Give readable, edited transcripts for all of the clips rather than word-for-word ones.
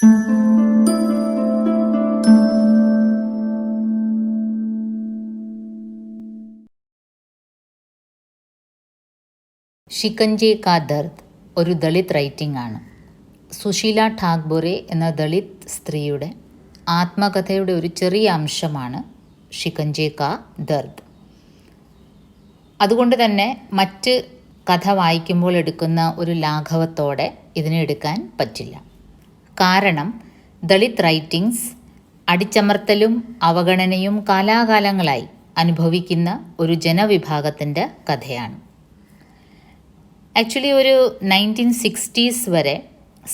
ഷിക്കഞ്ചെ കാ ദർദ് ഒരു ദളിത് റൈറ്റിംഗ് ആണ്. സുശീല ഠാക്ബോറെ എന്ന ദളിത് സ്ത്രീയുടെ ആത്മകഥയുടെ ഒരു ചെറിയ അംശമാണ് ഷിക്കഞ്ചെ കാ ദർദ്. അതുകൊണ്ട് തന്നെ മറ്റ് കഥ വായിക്കുമ്പോൾ എടുക്കുന്ന ഒരു ലാഘവത്തോടെ ഇതിനെ എടുക്കാൻ പറ്റില്ല. കാരണം ദളിത് റൈറ്റിംഗ്സ് അടിച്ചമർത്തലും അവഗണനയും കാലാകാലങ്ങളായി അനുഭവിക്കുന്ന ഒരു ജനവിഭാഗത്തിൻ്റെ കഥയാണ്. ആക്ച്വലി ഒരു 1960s വരെ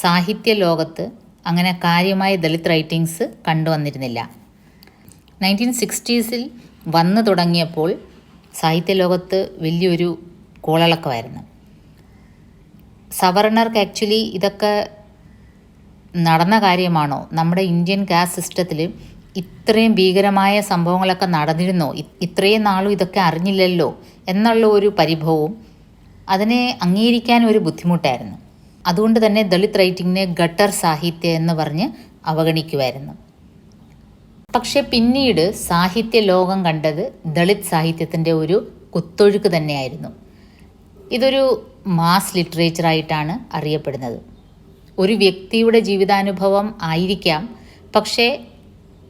സാഹിത്യ ലോകത്ത് അങ്ങനെ കാര്യമായ ദളിത് റൈറ്റിങ്സ് കണ്ടുവന്നിരുന്നില്ല. 1960s വന്നു തുടങ്ങിയപ്പോൾ സാഹിത്യ ലോകത്ത് വലിയൊരു കോളിളക്കമായിരുന്നു. സവർണർക്ക് ആക്ച്വലി ഇതൊക്കെ നടന്ന കാര്യമാണോ? നമ്മുടെ ഇന്ത്യൻ കാസ്റ്റ് സിസ്റ്റത്തിൽ ഇത്രയും ഭീകരമായ സംഭവങ്ങളൊക്കെ നടന്നിരുന്നോ? ഇത്രയും നാളും ഇതൊക്കെ അറിഞ്ഞില്ലല്ലോ എന്നുള്ള ഒരു പരിഭവവും അതിനെ അംഗീകരിക്കാൻ ഒരു ബുദ്ധിമുട്ടായിരുന്നു. അതുകൊണ്ട് തന്നെ ദളിത് റൈറ്റിങ്ങിനെ ഗട്ടർ സാഹിത്യം എന്ന് പറഞ്ഞ് അവഗണിക്കുമായിരുന്നു. പക്ഷെ പിന്നീട് സാഹിത്യ ലോകം കണ്ടത് ദളിത് സാഹിത്യത്തിൻ്റെ ഒരു കുത്തൊഴുക്ക് തന്നെയായിരുന്നു. ഇതൊരു മാസ് ലിറ്ററേച്ചറായിട്ടാണ് അറിയപ്പെടുന്നത്. ഒരു വ്യക്തിയുടെ ജീവിതാനുഭവം ആയിരിക്കാം, പക്ഷേ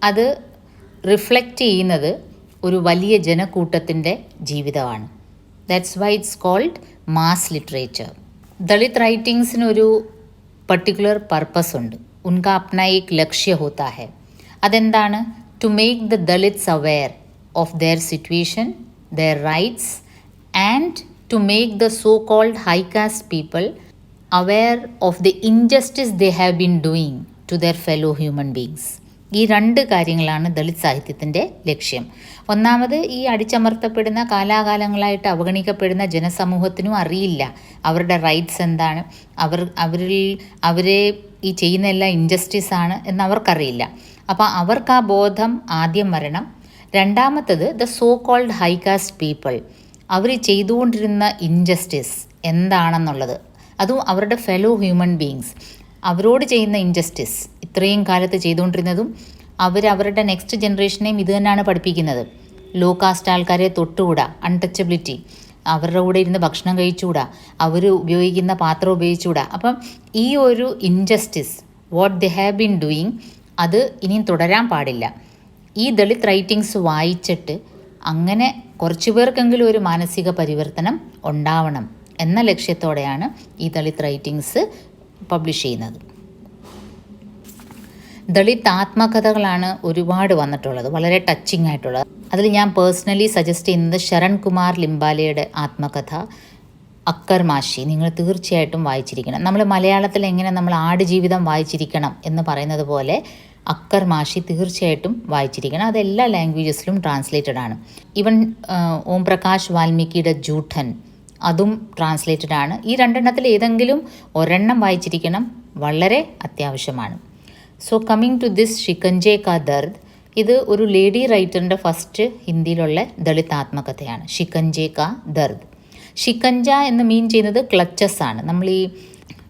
അത് റിഫ്ലക്റ്റ് ചെയ്യുന്നത് ഒരു വലിയ ജനക്കൂട്ടത്തിൻ്റെ ജീവിതമാണ്. That's why it's called mass literature. Dalit റൈറ്റിങ്സിനൊരു പർട്ടിക്കുലർ പർപ്പസ് ഉണ്ട്. ഉൻകാ അപ്ന ഏക് ലക്ഷ്യ ഹോത്താ ഹെ. അതെന്താണ്? To make the Dalits aware of their situation, their rights, and to make the so called high caste people aware of the injustice they have been doing to their fellow human beings. ഈ രണ്ട് കാര്യങ്ങളാണ് ദളിത് സാഹിത്യത്തിൻ്റെ ലക്ഷ്യം. ഒന്നാമത്, ഈ അടിച്ചമർത്തപ്പെടുന്ന കാലാകാലങ്ങളായിട്ട് അവഗണിക്കപ്പെടുന്ന ജനസമൂഹത്തിനും അറിയില്ല അവരുടെ rights എന്താണ്, അവരെ ഈ ചെയ്യുന്ന എല്ലാം ഇൻജസ്റ്റിസാണ് എന്നവർക്കറിയില്ല. അപ്പോൾ അവർക്ക് ആ ബോധം ആദ്യം വരണം. രണ്ടാമത്തത്, the so called high caste people, അവർ ചെയ്തുകൊണ്ടിരുന്ന ഇൻജസ്റ്റിസ് എന്താണെന്നുള്ളത്, അതും അവരുടെ ഫെലോ ഹ്യൂമൻ ബീങ്സ്, അവരോട് ചെയ്യുന്ന ഇൻജസ്റ്റിസ് ഇത്രയും കാലത്ത് ചെയ്തുകൊണ്ടിരുന്നതും അവരുടെ നെക്സ്റ്റ് ജനറേഷനെയും ഇത് തന്നെയാണ് പഠിപ്പിക്കുന്നത്. ലോ കാസ്റ്റ് ആൾക്കാരെ തൊട്ടുകൂടാ, അൺടച്ചബിലിറ്റി, അവരുടെ കൂടെ ഇരുന്ന് ഭക്ഷണം കഴിച്ചുകൂടാ, അവർ ഉപയോഗിക്കുന്ന പാത്രം ഉപയോഗിച്ചുകൂടാ. അപ്പം ഈ ഒരു injustice, what they have been doing, അത് ഇനിയും തുടരാൻ പാടില്ല. ഈ ദളിത് റൈറ്റിങ്സ് വായിച്ചിട്ട് അങ്ങനെ കുറച്ചു പേർക്കെങ്കിലും ഒരു മാനസിക പരിവർത്തനം ഉണ്ടാവണം എന്ന ലക്ഷ്യത്തോടെയാണ് ഈ ദളിത് റൈറ്റിങ്സ് പബ്ലിഷ് ചെയ്യുന്നത്. ദളിത് ആത്മകഥകളാണ് ഒരുപാട് വന്നിട്ടുള്ളത്, വളരെ ടച്ചിങ് ആയിട്ടുള്ളത്. അതിൽ ഞാൻ പേഴ്സണലി സജസ്റ്റ് ചെയ്യുന്നത് ശരൺ കുമാർ ലിംബാലയുടെ ആത്മകഥ അക്കർ മാഷി നിങ്ങൾ തീർച്ചയായിട്ടും വായിച്ചിരിക്കണം. നമ്മൾ മലയാളത്തിൽ എങ്ങനെ നമ്മൾ ആടുജീവിതം വായിച്ചിരിക്കണം എന്ന് പറയുന്നത് പോലെ അക്കർ മാഷി തീർച്ചയായിട്ടും വായിച്ചിരിക്കണം. അത് എല്ലാ ലാംഗ്വേജസിലും ട്രാൻസ്ലേറ്റഡ് ആണ്. ഈവൻ ഓം പ്രകാശ് വാൽമീകിയുടെ ജൂഠൻ അതും ട്രാൻസ്ലേറ്റഡ് ആണ്. ഈ രണ്ടെണ്ണത്തിൽ ഏതെങ്കിലും ഒരെണ്ണം വായിച്ചിരിക്കണം, വളരെ അത്യാവശ്യമാണ്. സോ കമ്മിങ് ടു ദിസ് ഷിക്കഞ്ചെ കാ ദർദ്, ഇത് ഒരു ലേഡി റൈറ്ററിൻ്റെ ഫസ്റ്റ് ഹിന്ദിയിലുള്ള ദളിത് ആത്മകഥയാണ്. ഷിക്കഞ്ചെ കാ ദർദ്. ഷിക്കഞ്ച എന്ന് മീൻ ചെയ്യുന്നത് ക്ലച്ചസ് ആണ്. നമ്മൾ ഈ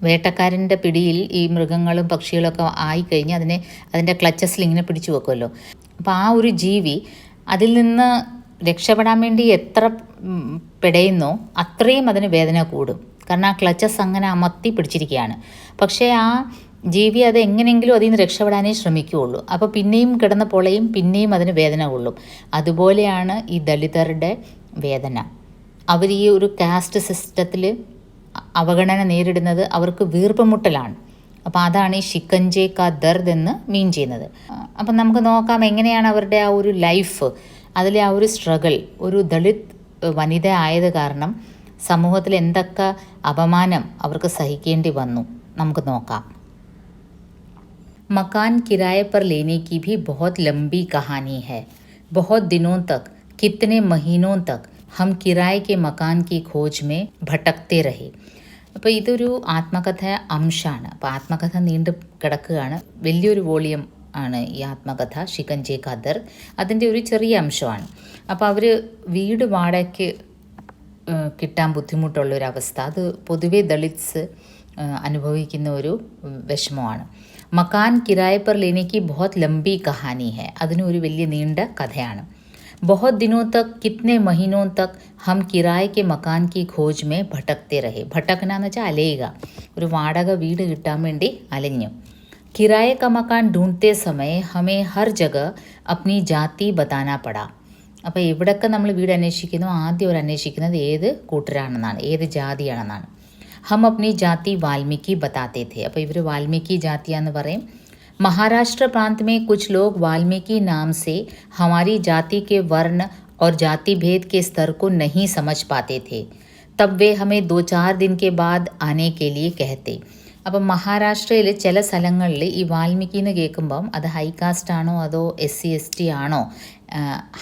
വേട്ടക്കാരൻ്റെ പിടിയിൽ ഈ മൃഗങ്ങളും പക്ഷികളൊക്കെ ആയിക്കഴിഞ്ഞ് അതിൻ്റെ ക്ലച്ചസിൽ ഇങ്ങനെ പിടിച്ചു വെക്കുമല്ലോ. അപ്പോൾ ആ ഒരു ജീവി അതിൽ നിന്ന് രക്ഷപ്പെടാൻ വേണ്ടി എത്ര പെടയുന്നോ അത്രയും അതിന് വേദന കൂടും. കാരണം ആ ക്ലച്ചസ് അങ്ങനെ അമർത്തി പിടിച്ചിരിക്കുകയാണ്. പക്ഷേ ആ ജീവി അത് എങ്ങനെയെങ്കിലും അതിൽ നിന്ന് രക്ഷപ്പെടാനേ ശ്രമിക്കുകയുള്ളൂ. അപ്പോൾ പിന്നെയും കിടന്ന പൊളയും, പിന്നെയും അതിന് വേദന കൊള്ളും. അതുപോലെയാണ് ഈ ദളിതരുടെ വേദന. അവർ ഈ ഒരു കാസ്റ്റ് സിസ്റ്റത്തിൽ അവഗണന നേരിടുന്നത് അവർക്ക് വീർപ്പുമുട്ടലാണ്. അപ്പോൾ അതാണ് ഈ ഷിക്കഞ്ചെ കാ ദർദ് എന്ന് മീൻ ചെയ്യുന്നത്. അപ്പം നമുക്ക് നോക്കാം എങ്ങനെയാണ് അവരുടെ ആ ഒരു ലൈഫ്, അതിലെ ആ ഒരു സ്ട്രഗിൾ. ഒരു ദളിത് വനിത ആയത് കാരണം സമൂഹത്തിൽ എന്തൊക്കെ അപമാനം അവർക്ക് സഹിക്കേണ്ടി വന്നു നമുക്ക് നോക്കാം. मकान किराए पर लेने की भी बहुत लंबी कहानी है. बहुत दिनों तक, कितने महीनों तक हम किराए के मकान की खोज में भटकते रहे. അപ്പോൾ ഇതൊരു ആത്മകഥ അംശമാണ്. അപ്പോൾ ആത്മകഥ നീണ്ടു കിടക്കുകയാണ്. വലിയൊരു വോളിയം ആണ് ഈ ആത്മകഥ ഷിക്കഞ്ചെ കാ ദർദ്. അതിൻ്റെ ഒരു ചെറിയ അംശമാണ്. അപ്പോൾ അവർ വീട് വാടകയ്ക്ക് കിട്ടാൻ ബുദ്ധിമുട്ടുള്ളൊരവസ്ഥ, അത് പൊതുവെ ദളിത്സ് അനുഭവിക്കുന്ന ഒരു വിഷമമാണ്. മകാൻ കിരായ पर लेने की बहुत लंबी कहानी है. അതിനും ഒരു വലിയ നീണ്ട കഥയാണ്. बहुत दिनों तक कितने महीनों तक हम किराए के मकान की खोज में भटकते रहे. ഭട്ടക്കന എന്ന് വെച്ചാൽ അലയുക. ഒരു വാടക വീട് കിട്ടാൻ വേണ്ടി അലഞ്ഞു. किराए का मकान ढूंढते समय हमें हर जगह अपनी जाति बताना पड़ा. അപ്പോൾ എവിടെയൊക്കെ നമ്മൾ വീട് അന്വേഷിക്കുന്നു ആദ്യം അവർ അന്വേഷിക്കുന്നത് ഏത് കൂട്ടരാണെന്നാണ്, ഏത് ജാതിയാണെന്നാണ്. हम अपनी जाति वाल्मीकि बताते थे. അപ്പോൾ ഇവർ വാൽമീകി ജാതിയാന്ന് പറയും. महाराष्ट्र प्रांत में कुछ लोग वाल्मीकि नाम से हमारी जाति के वर्ण और जाति भेद के स्तर को नहीं समझ पाते थे. तब वे हमें 2-4 दिन के बाद आने के लिए कहते. അപ്പം മഹാരാഷ്ട്രയിൽ ചില സ്ഥലങ്ങളിൽ ഈ വാൽമീകി എന്ന് കേൾക്കുമ്പം അത് ഹൈ കാസ്റ്റ് ആണോ അതോ SC/ST ആണോ,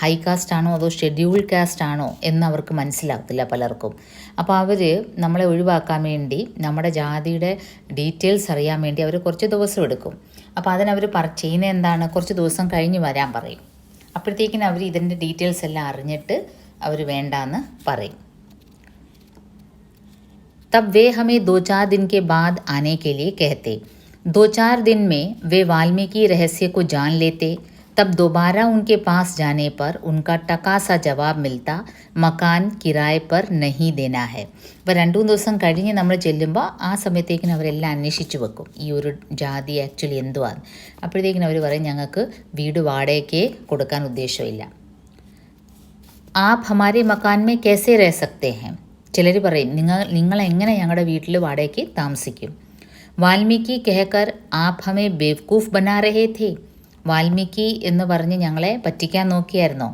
ഹൈ കാസ്റ്റ് ആണോ അതോ ഷെഡ്യൂൾഡ് കാസ്റ്റ് ആണോ എന്ന് അവർക്ക് മനസ്സിലാകത്തില്ല പലർക്കും. അപ്പോൾ അവർ നമ്മളെ ഒഴിവാക്കാൻ വേണ്ടി നമ്മുടെ ജാതിയുടെ ഡീറ്റെയിൽസ് അറിയാൻ വേണ്ടി അവർ കുറച്ച് ദിവസം എടുക്കും. അപ്പോൾ അതിനവർ ചെയ്യുന്നത് എന്താണ്, കുറച്ച് ദിവസം കഴിഞ്ഞ് വരാൻ പറയും. അപ്പോഴത്തേക്കിനും അവർ ഇതിൻ്റെ ഡീറ്റെയിൽസ് എല്ലാം അറിഞ്ഞിട്ട് അവർ വേണ്ടാന്ന് പറയും. तब वे हमें 2-4 दिन के बाद आने के लिए कहते. 2-4 दिन में वे वाल्मीकि रहस्य को जान लेते. तब दोबारा उनके पास जाने पर उनका टका सा जवाब मिलता, मकान किराए पर नहीं देना है. അപ്പോൾ 2-3 ദിവസം കഴിഞ്ഞ് നമ്മൾ ചെല്ലുമ്പോൾ ആ സമയത്തേക്കിന് അവരെല്ലാം അന്വേഷിച്ച് വെക്കും ഈ ഒരു ജാതി ആക്ച്വലി എന്തുവാണ്. അപ്പോഴത്തേക്കിനും അവർ പറയും ഞങ്ങൾക്ക് വീട് വാടകയ്ക്ക് കൊടുക്കാൻ ഉദ്ദേശമില്ല. ആപ് ഹമാരെ മക്കാൻ മേ कैसे रह सकते हैं. ചിലർ പറയും നിങ്ങൾ എങ്ങനെ ഞങ്ങളുടെ വീട്ടിൽ വാടകയ്ക്ക് താമസിക്കും. വാൽമീകി കഹക്കർ ആപ് ഹമേ ബേവ്കൂഫ് ബനാ രഹേ ഥേ. വാൽമീകി എന്ന് പറഞ്ഞ് ഞങ്ങളെ പറ്റിക്കാൻ നോക്കിയായിരുന്നോ.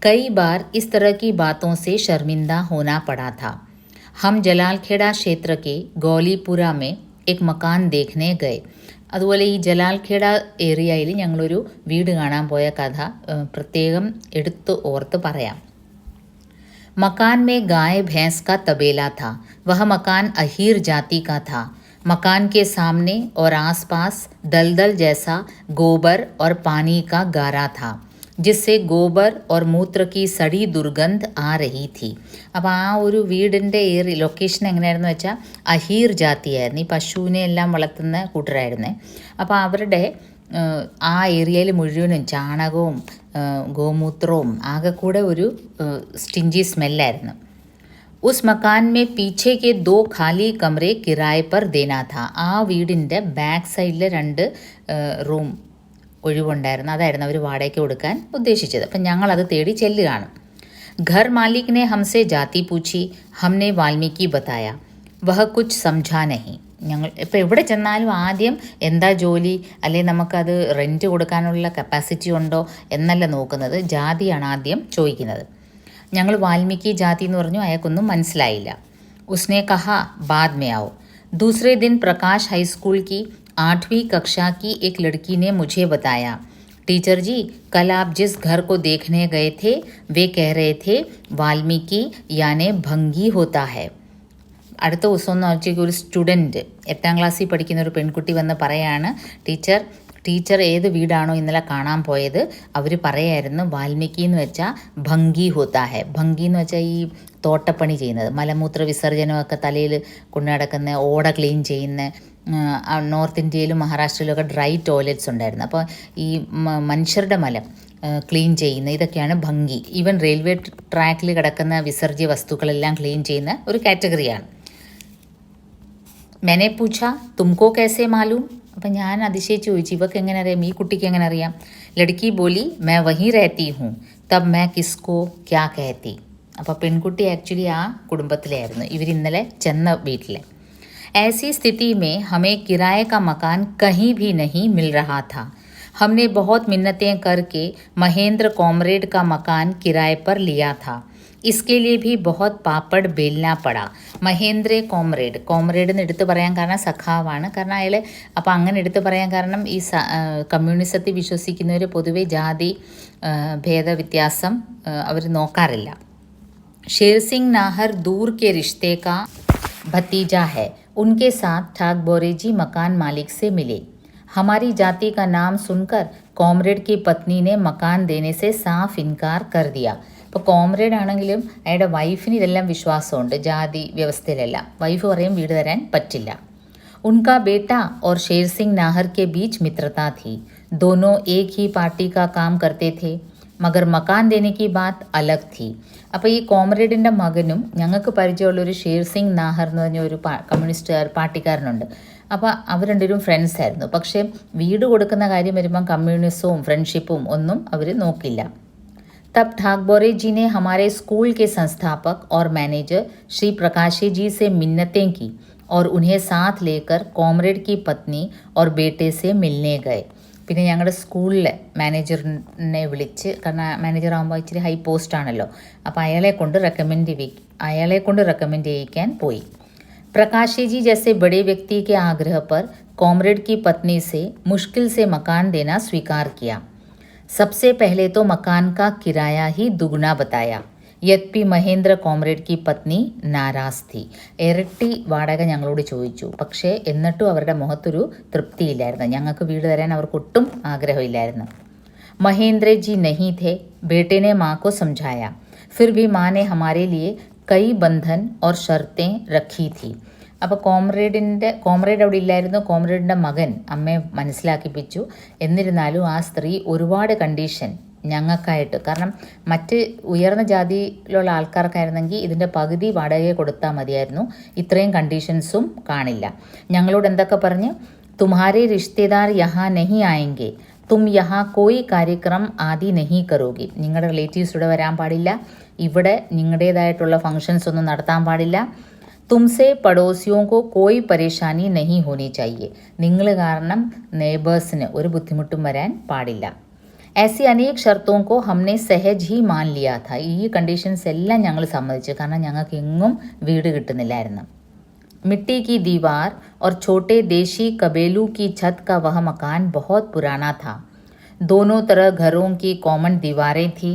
കൈ ബാർ ഇസ് തരഹ കി ബാത്തോं से शर्मिंदा होना पड़ा था. हम जलालखेड़ा क्षेत्र के गौलीपुरा में एक मकान देखने गए. അതുപോലെ ഈ ജലാൽഖേഡ ഏരിയയിൽ ഞങ്ങളൊരു വീട് കാണാൻ പോയ കഥ പ്രത്യേകം എടുത്ത് ഓർത്ത് പറയാം. मकान में गाय भैंस का तबेला था. वह मकान अहीर जाति का था. मकान के सामने और आसपास दलदल जैसा गोबर और पानी का गारा था, जिससे गोबर और मूत्र की सड़ी दुर्गंध आ रही थी. അപ്പോൾ ആ ഒരു വീടിൻ്റെ ലൊക്കേഷൻ എങ്ങനെയായിരുന്നു വെച്ചാൽ അഹീർ ജാതിയായിരുന്നു. ഈ പശുവിനെ എല്ലാം വളർത്തുന്ന കൂട്ടരായിരുന്നേ. അപ്പോൾ അവരുടെ ആ ഏരിയയിൽ മുഴുവനും ചാണകവും ഗോമൂത്രവും ആകെ കൂടെ ഒരു സ്റ്റിഞ്ചി സ്മെല്ലായിരുന്നു. ഉസ് മക്കാൻ മേ പീछे के 2 खाली कमरे किराए पर देना था. ആ വീടിൻ്റെ ബാക്ക് സൈഡിൽ 2 റൂം ഒഴിവുണ്ടായിരുന്നു. അതായിരുന്നു അവർ വാടകയ്ക്ക് കൊടുക്കാൻ ഉദ്ദേശിച്ചത്. അപ്പം ഞങ്ങളത് തേടി ചെല്ലുകയാണ്. घर मालिक ने हमसे जाति पूछी. हमने वाल्मीकि बताया. वह कुछ समझा नहीं. ഞങ്ങൾ ഇപ്പോൾ എവിടെ ചെന്നാലും ആദ്യം എന്താ ജോലി, അല്ലെങ്കിൽ നമുക്കത് റെൻറ്റ് കൊടുക്കാനുള്ള കപ്പാസിറ്റി ഉണ്ടോ എന്നല്ല നോക്കുന്നത്, ജാതിയാണ് ആദ്യം ചോദിക്കുന്നത്. ഞങ്ങൾ വാൽമീകി ജാതി എന്ന് പറഞ്ഞു. അയാൾക്കൊന്നും മനസ്സിലായില്ല. ഉസ്നെ കഹാ ബാദ് മേ ആओ. दूसरे दिन प्रकाश हाई स्कूल की 8वीं कक्षा की एक लड़की ने मुझे बताया, टीचर जी कल आप जिस घर को देखने गए थे वे कह रहे थे वाल्मीकि यानी भंगी होता है. അടുത്ത ദിവസം എന്ന് വെച്ചാൽ ഒരു സ്റ്റുഡൻറ്റ് 8ാം ക്ലാസ്സിൽ പഠിക്കുന്ന ഒരു പെൺകുട്ടി വന്ന് പറയാണ്, ടീച്ചർ ഏത് വീടാണോ ഇന്നലെ കാണാൻ പോയത് അവർ പറയായിരുന്നു വാൽമീകി എന്ന് വെച്ചാൽ ഭംഗി ഹോത്താ ഹെ. ഭംഗി എന്ന് വെച്ചാൽ ഈ തോട്ടപ്പണി ചെയ്യുന്നത്, മലമൂത്ര വിസർജനമൊക്കെ തലയിൽ കൊണ്ടു നടക്കുന്ന, ഓട ക്ലീൻ ചെയ്യുന്ന. നോർത്ത് ഇന്ത്യയിലും മഹാരാഷ്ട്രയിലൊക്കെ ഡ്രൈ ടോയ്ലറ്റ്സ് ഉണ്ടായിരുന്നു. അപ്പോൾ ഈ മനുഷ്യരുടെ മലം ക്ലീൻ ചെയ്യുന്ന ഇതൊക്കെയാണ് ഭംഗി. ഈവൻ റെയിൽവേ ട്രാക്കിൽ കിടക്കുന്ന വിസർജ്യ വസ്തുക്കളെല്ലാം ക്ലീൻ ചെയ്യുന്ന ഒരു കാറ്റഗറിയാണ്. मैंने पूछा तुमको कैसे मालूम. അപ്പം ഞാൻ അതിശയിച്ച് ചോദിച്ചു ഇവക്ക് എങ്ങനെ അറിയാം, ഈ കുട്ടിക്ക് എങ്ങനെ അറിയാം. ലड़की बोली मैं वहीं रहती हूँ तब मैं किसको क्या कहती. അപ്പോൾ പെൺകുട്ടി ആക്ച്വലി ആ കുടുംബത്തിലായിരുന്നു, ഇവരിന്നലെ ചെന്ന വീട്ടിലെ. ऐसी स्थिति में हमें किराए का मकान कहीं भी नहीं मिल रहा था. हमने बहुत मिन्नतें करके महेंद्र कॉमरेड का मकान किराए पर लिया था. इसके लिए भी बहुत പാപ്പട് बेलना पड़ा. മഹേന്ദ്ര കോമ്രേഡ് എന്ന് എടുത്തു പറയാൻ കാരണം സഖാവാണ്. കാരണം അയാൾ അപ്പോൾ അങ്ങനെ എടുത്തു പറയാൻ കാരണം ഈ കമ്മ്യൂണിസത്തിൽ വിശ്വസിക്കുന്നവർ പൊതുവെ ജാതി ഭേദവ്യത്യാസം അവർ നോക്കാറില്ല. शेर सिंह नाहर दूर के रिश्ते का भतीजा है. उनके साथ ठाक बोरेजी मकान मालिक से मिले. हमारी जाति का नाम सुनकर कॉमरेड की पत्नी ने मकान देने से साफ इनकार कर दिया. അപ്പോൾ കോമ്രേഡ് ആണെങ്കിലും അയാളുടെ വൈഫിന് ഇതെല്ലാം വിശ്വാസമുണ്ട്, ജാതി വ്യവസ്ഥയിലെല്ലാം. വൈഫ് പറയും വീട് തരാൻ പറ്റില്ല. उनका बेटा और शेर सिंह नाहर के बीच मित्रता थी। दोनों एक ही पार्टी का काम करते थे, मगर मकान देने की बात अलग थी. അപ്പോൾ ഈ കോമ്രേഡിൻ്റെ മകനും ഞങ്ങൾക്ക് പരിചയമുള്ളൊരു ഷേർ സിംഗ് നാഹർ എന്ന് പറഞ്ഞ ഒരു കമ്മ്യൂണിസ്റ്റ് പാർട്ടിക്കാരനുണ്ട്. അപ്പോൾ അവർ രണ്ടുപേരും ഫ്രണ്ട്സ് ആയിരുന്നു. പക്ഷേ വീട് കൊടുക്കുന്ന കാര്യം വരുമ്പം കമ്മ്യൂണിസവും ഫ്രണ്ട്ഷിപ്പും ഒന്നും അവർ നോക്കില്ല. तब ठाकबोरे जी ने हमारे स्कूल के संस्थापक और मैनेजर श्री प्रकाशी जी से मिन्नतें की और उन्हें साथ लेकर कॉमरेड की पत्नी और बेटे से मिलने गए. പിന്നെ ഞങ്ങളുടെ സ്കൂളിലെ മാനേജറിനെ വിളിച്ച്, കാരണം മാനേജർ ആകുമ്പോൾ ഇച്ചിരി ഹൈ പോസ്റ്റ് ആണല്ലോ, അപ്പോൾ അയാളെ കൊണ്ട് റെക്കമെൻഡ് ചെയ്യിക്കാൻ പോയി. प्रकाशी जी जैसे बड़े व्यक्ति के आग्रह पर कॉमरेड की पत्नी से मुश्किल से मकान देना स्वीकार किया. सबसे पहले तो मकान का किराया ही दुगना बताया. यद्यपि മഹേന്ദ്ര കോമ്രേഡ് की പത്നി നാരാസ് थी. ഇരട്ടി വാടക ഞങ്ങളോട് ചോദിച്ചു. പക്ഷേ എന്നിട്ടും അവരുടെ മുഖത്തൊരു തൃപ്തിയില്ലായിരുന്നു. ഞങ്ങൾക്ക് വീട് തരാൻ അവർക്കൊട്ടും ആഗ്രഹമില്ലായിരുന്നു. महेंद्र जी नहीं थे. बेटे ने माँ को समझाया. फिर भी माँ ने हमारे लिए कई बंधन और शर्तें रखी थी. അപ്പോൾ കോമ്രേഡ് അവിടെ ഇല്ലായിരുന്നു. കോമ്രേഡിൻ്റെ മകൻ അമ്മയെ മനസ്സിലാക്കിപ്പിച്ചു. എന്നിരുന്നാലും ആ സ്ത്രീ ഒരുപാട് കണ്ടീഷൻ ഞങ്ങൾക്കായിട്ട്, കാരണം മറ്റ് ഉയർന്ന ജാതിയിലുള്ള ആൾക്കാർക്കായിരുന്നെങ്കിൽ ഇതിൻ്റെ പകുതി വാടകയെ കൊടുത്താൽ മതിയായിരുന്നു, ഇത്രയും കണ്ടീഷൻസും കാണില്ല. ഞങ്ങളോട് എന്തൊക്കെ പറഞ്ഞ്, തുമ്ഹാരെ റിഷ്തേദാർ യഹാ നഹി ആയെങ്കിൽ തും യഹാ കോയി കാര്യക്രം ആദി നഹി കരോഗി. നിങ്ങളുടെ റിലേറ്റീവ്സ് ഇവിടെ വരാൻ പാടില്ല, ഇവിടെ നിങ്ങളുടേതായിട്ടുള്ള ഫങ്ഷൻസ് ഒന്നും നടത്താൻ പാടില്ല. തുംസെ പടോസിയോ കോ കോയി പരേഷാനി നഹി ഹോനി ചാഹിയെ. നിങ്ങൾ കാരണം നെയ്ബേഴ്സിന് ഒരു ബുദ്ധിമുട്ടും വരാൻ പാടില്ല. ऐसी अनेक ഷർത്തോं को हमने सहज ही मान लिया था. ഈ കണ്ടീഷൻസ് എല്ലാം ഞങ്ങൾ സമ്മതിച്ചു, കാരണം ഞങ്ങൾക്ക് എങ്ങും വീട് കിട്ടുന്നില്ലായിരുന്നു. मिट्टी की दीवार और छोटे देशी कबेलू की छत का वह मकान बहुत पुराना था. दोनों तरह घरों की कॉमन दीवारें थी.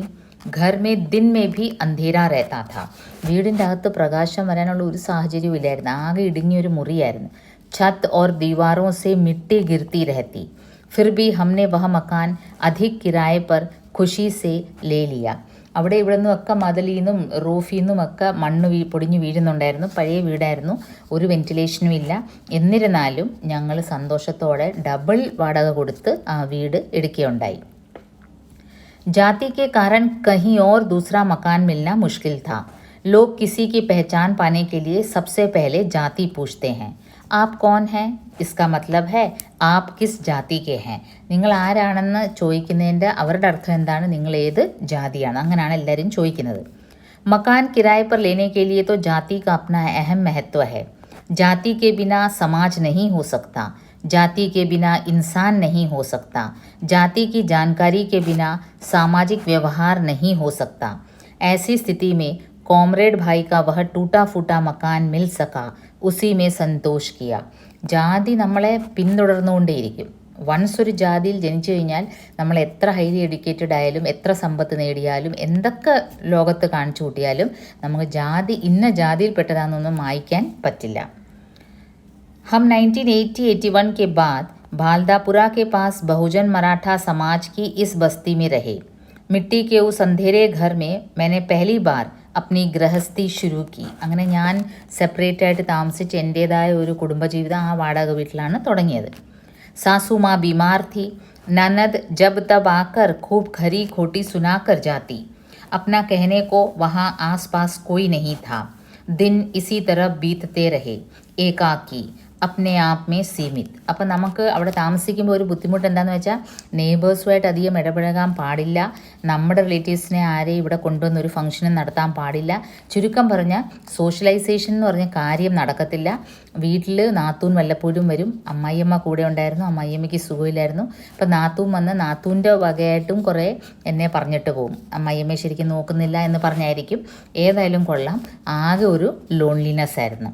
घर में दिन में भी अंधेरा रहता था. വീടിൻ്റെ അകത്ത് പ്രകാശം വരാനുള്ള ഒരു സാഹചര്യവും ഇല്ലായിരുന്നു. ആകെ ഇടുങ്ങിയൊരു മുറിയായിരുന്നു. छत और दीवारों से मिट्टी गिरती रहती. फिर भी हमने वह मकान अधिक किराए पर खुशी से ले लिया. അവിടെ ഇവിടെ നിന്നുമൊക്കെ മതിലിൽ നിന്നും റൂഫിൽ നിന്നുമൊക്കെ മണ്ണ് പൊടിഞ്ഞു വീഴുന്നുണ്ടായിരുന്നു. പഴയ വീടായിരുന്നു, ഒരു വെന്റിലേഷനും ഇല്ല. എന്നിരുന്നാലും ഞങ്ങൾ സന്തോഷത്തോടെ ഡബിൾ വാടക കൊടുത്ത് ആ വീട് എടുക്കുകയുണ്ടായി. जाति के कारण कहीं और दूसरा मकान मिलना मुश्किल था. लोग किसी की पहचान पाने के लिए सबसे पहले जाति पूछते हैं. आप कौन हैं? इसका मतलब है आप किस जाति के हैं. നിങ്ങൾ ആരാണെന്ന് ചോദിക്കുന്നതിൻ്റെ അവരുടെ അർത്ഥം എന്താണ്, നിങ്ങൾ ഏത് ജാതിയാണ്, അങ്ങനെയാണ് എല്ലാവരും ചോദിക്കുന്നത്. मकान किराए पर लेने के लिए तो जाति का अपना अहम महत्व है. जाति के बिना समाज नहीं हो सकता. जाति के बिना इंसान नहीं हो सकता. जाति की जानकारी के बिना सामाजिक व्यवहार नहीं हो सकता. ऐसी स्थिति में कॉमरेड भाई का वह टूटा फूटा मकान मिल सका, उसी में संतोष किया. ജാതി നമ്മളെ പിന്തുടർന്നുകൊണ്ടേയിരിക്കും. വൺസ് ഒരു ജാതിയിൽ ജനിച്ചു കഴിഞ്ഞാൽ നമ്മൾ എത്ര ഹൈലി എഡ്യൂക്കേറ്റഡ് ആയാലും എത്ര സമ്പത്ത് നേടിയാലും എന്തൊക്കെ ലോകത്ത് കാണിച്ചു കൂട്ടിയാലും നമുക്ക് ജാതി ഇന്ന ജാതിയിൽപ്പെട്ടതാണെന്നൊന്നും മായ്ക്കാൻ പറ്റില്ല. हम 1980-81 के बाद भालदापुरा के पास बहुजन मराठा समाज की इस बस्ती में रहे. मिट्टी के उस अंधेरे घर में मैंने पहली बार अपनी गृहस्थी शुरू की. അങ്ങനെ ഞാൻ സെപ്പറേറ്റ് ആയിട്ട് താമസിച്ച് എൻ്റേതായ ഒരു കുടുംബജീവിതം ആ വാടക വീട്ടിലാണ് തുടങ്ങിയത്. सासू माँ बीमार थी. ननद जब तब आकर खूब खरी खोटी सुनाकर जाती. अपना कहने को वहाँ आस पास कोई नहीं था. दिन इसी तरह बीतते रहे, एकाकी, अपने आप में सीमित. അപ്പം നമുക്ക് അവിടെ താമസിക്കുമ്പോൾ ഒരു ബുദ്ധിമുട്ട് എന്താണെന്ന് വെച്ചാൽ നെയ്ബേഴ്സുമായിട്ട് അധികം ഇടപഴകാൻ പാടില്ല. നമ്മുടെ റിലേറ്റീവ്സിനെ ആരെയും ഇവിടെ കൊണ്ടുവന്നൊരു ഫംഗ്ഷനും നടത്താൻ പാടില്ല. ചുരുക്കം പറഞ്ഞാൽ സോഷ്യലൈസേഷൻ എന്ന് പറഞ്ഞ കാര്യം നടക്കത്തില്ല. വീട്ടിൽ നാത്തൂൻ വല്ലപ്പോഴും വരും. അമ്മായിയമ്മ കൂടെ ഉണ്ടായിരുന്നു. അമ്മായിയമ്മയ്ക്ക് സുഖമില്ലായിരുന്നു. അപ്പം നാത്തൂൻ വന്ന് നാത്തൂൻ്റെ വകയായിട്ടും കുറേ എന്നെ പറഞ്ഞിട്ട് പോകും. അമ്മായിയമ്മയെ ശരിക്കും നോക്കുന്നില്ല എന്ന് പറഞ്ഞായിരിക്കും. ഏതായാലും കൊള്ളാം, ആകെ ഒരു ലോൺലിനെസ് ആയിരുന്നു.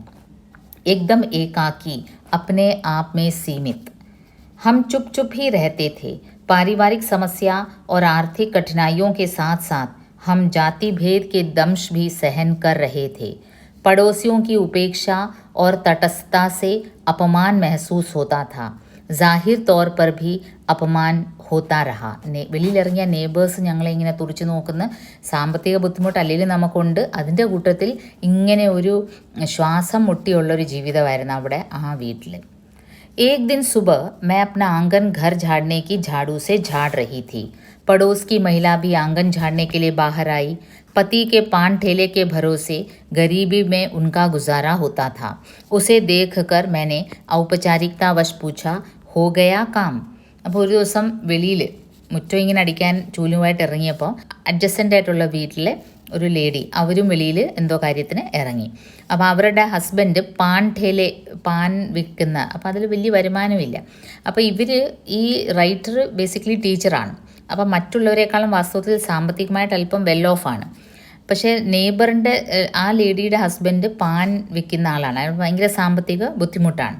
एकदम एकाकी, अपने आप में सीमित. हम चुप चुप ही रहते थे. पारिवारिक समस्या और आर्थिक कठिनाइयों के साथ साथ हम जाति भेद के दंश भी सहन कर रहे थे. पड़ोसियों की उपेक्षा और तटस्थता से अपमान महसूस होता था. जाहिर तौर पर भी अपमान होता रहा. വെളിയിലിറങ്ങിയ നെയ്ബേഴ്സ് ഞങ്ങളെ ഇങ്ങനെ തുറിച്ചു നോക്കുന്ന സാമ്പത്തിക ബുദ്ധിമുട്ട് അല്ലെങ്കിൽ നമുക്കുണ്ട്. അതിൻ്റെ കൂട്ടത്തിൽ ഇങ്ങനെ ഒരു ശ്വാസം മുട്ടിയുള്ളൊരു ജീവിതമായിരുന്നു അവിടെ ആ വീട്ടിൽ. एक दिन सुबह मैं अपना आंगन घर झाड़ने की झाड़ू से झाड़ रही थी। पड़ोस की महिला भी आंगन झाड़ने के लिए बाहर आई। पति के पान ठेले के भरोसे गरीबी में उनका गुजारा होता था। उसे देखकर मैंने ഔപചാരികതാവശ് പൂച്ച ഹോ ഗയാ കാം. അപ്പോൾ ഒരു ദിവസം വെളിയിൽ മുറ്റം ഇങ്ങനെ അടിക്കാൻ ചൂലുമായിട്ട് ഇറങ്ങിയപ്പോൾ അഡ്ജസ്റ്റൻ്റ് ആയിട്ടുള്ള വീട്ടിലെ ഒരു ലേഡി അവരും വെളിയിൽ എന്തോ കാര്യത്തിന് ഇറങ്ങി. അപ്പോൾ അവരുടെ ഹസ്ബൻഡ് പാൻ വിൽക്കുന്ന, അപ്പോൾ അതിൽ വലിയ വരുമാനമില്ല. അപ്പോൾ ഇവർ, ഈ റൈറ്റർ ബേസിക്കലി ടീച്ചറാണ്. അപ്പം മറ്റുള്ളവരെക്കാളും വാസ്തവത്തിൽ സാമ്പത്തികമായിട്ട് അല്പം വെൽ ഓഫാണ്. പക്ഷേ നെയ്ബറിൻ്റെ ആ ലേഡിയുടെ ഹസ്ബൻഡ് പാൻ വിൽക്കുന്ന ആളാണ്. അയാൾ ഭയങ്കര സാമ്പത്തിക ബുദ്ധിമുട്ടാണ്.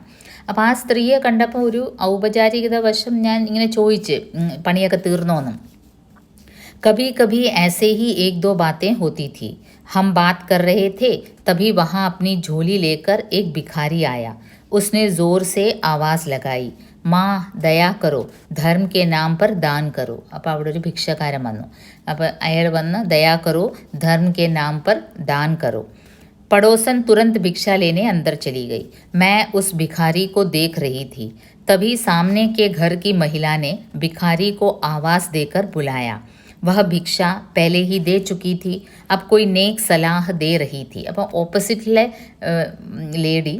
അപ്പോൾ ആ സ്ത്രീയെ കണ്ടപ്പോൾ ഒരു ഔപചാരികത വശം ഞാൻ ഇങ്ങനെ ചോദിച്ച് പണിയൊക്കെ തീർന്നോന്നും. कभी कभी ऐसे ही एक दो बातें होती थी. हम बात कर रहे थे तभी वहाँ अपनी झोली लेकर एक भिखारी आया. उसने ज़ोर से आवाज़ लगाई, माँ दया करो, ധർമ്മ के नाम पर दान करो. അപ്പോൾ അവിടെ ഒരു ഭിക്ഷക്കാരൻ വന്നു. അപ്പോൾ അയാൾ വന്ന് ദയാ കറോ ധർമ്മ के नाम पर दान करो. पड़ोसन तुरंत भिक्षा लेने अंदर चली गई. मैं उस भिखारी को देख रही थी. तभी सामने के घर की महिला ने भिखारी को आवाज़ देकर बुलाया. वह ഭിക്ഷ पहले ही दे चुकी थी. अब कोई नेक सलाह दे रही थी. അപ്പോൾ ഓപ്പോസിറ്റിലെ ലേഡി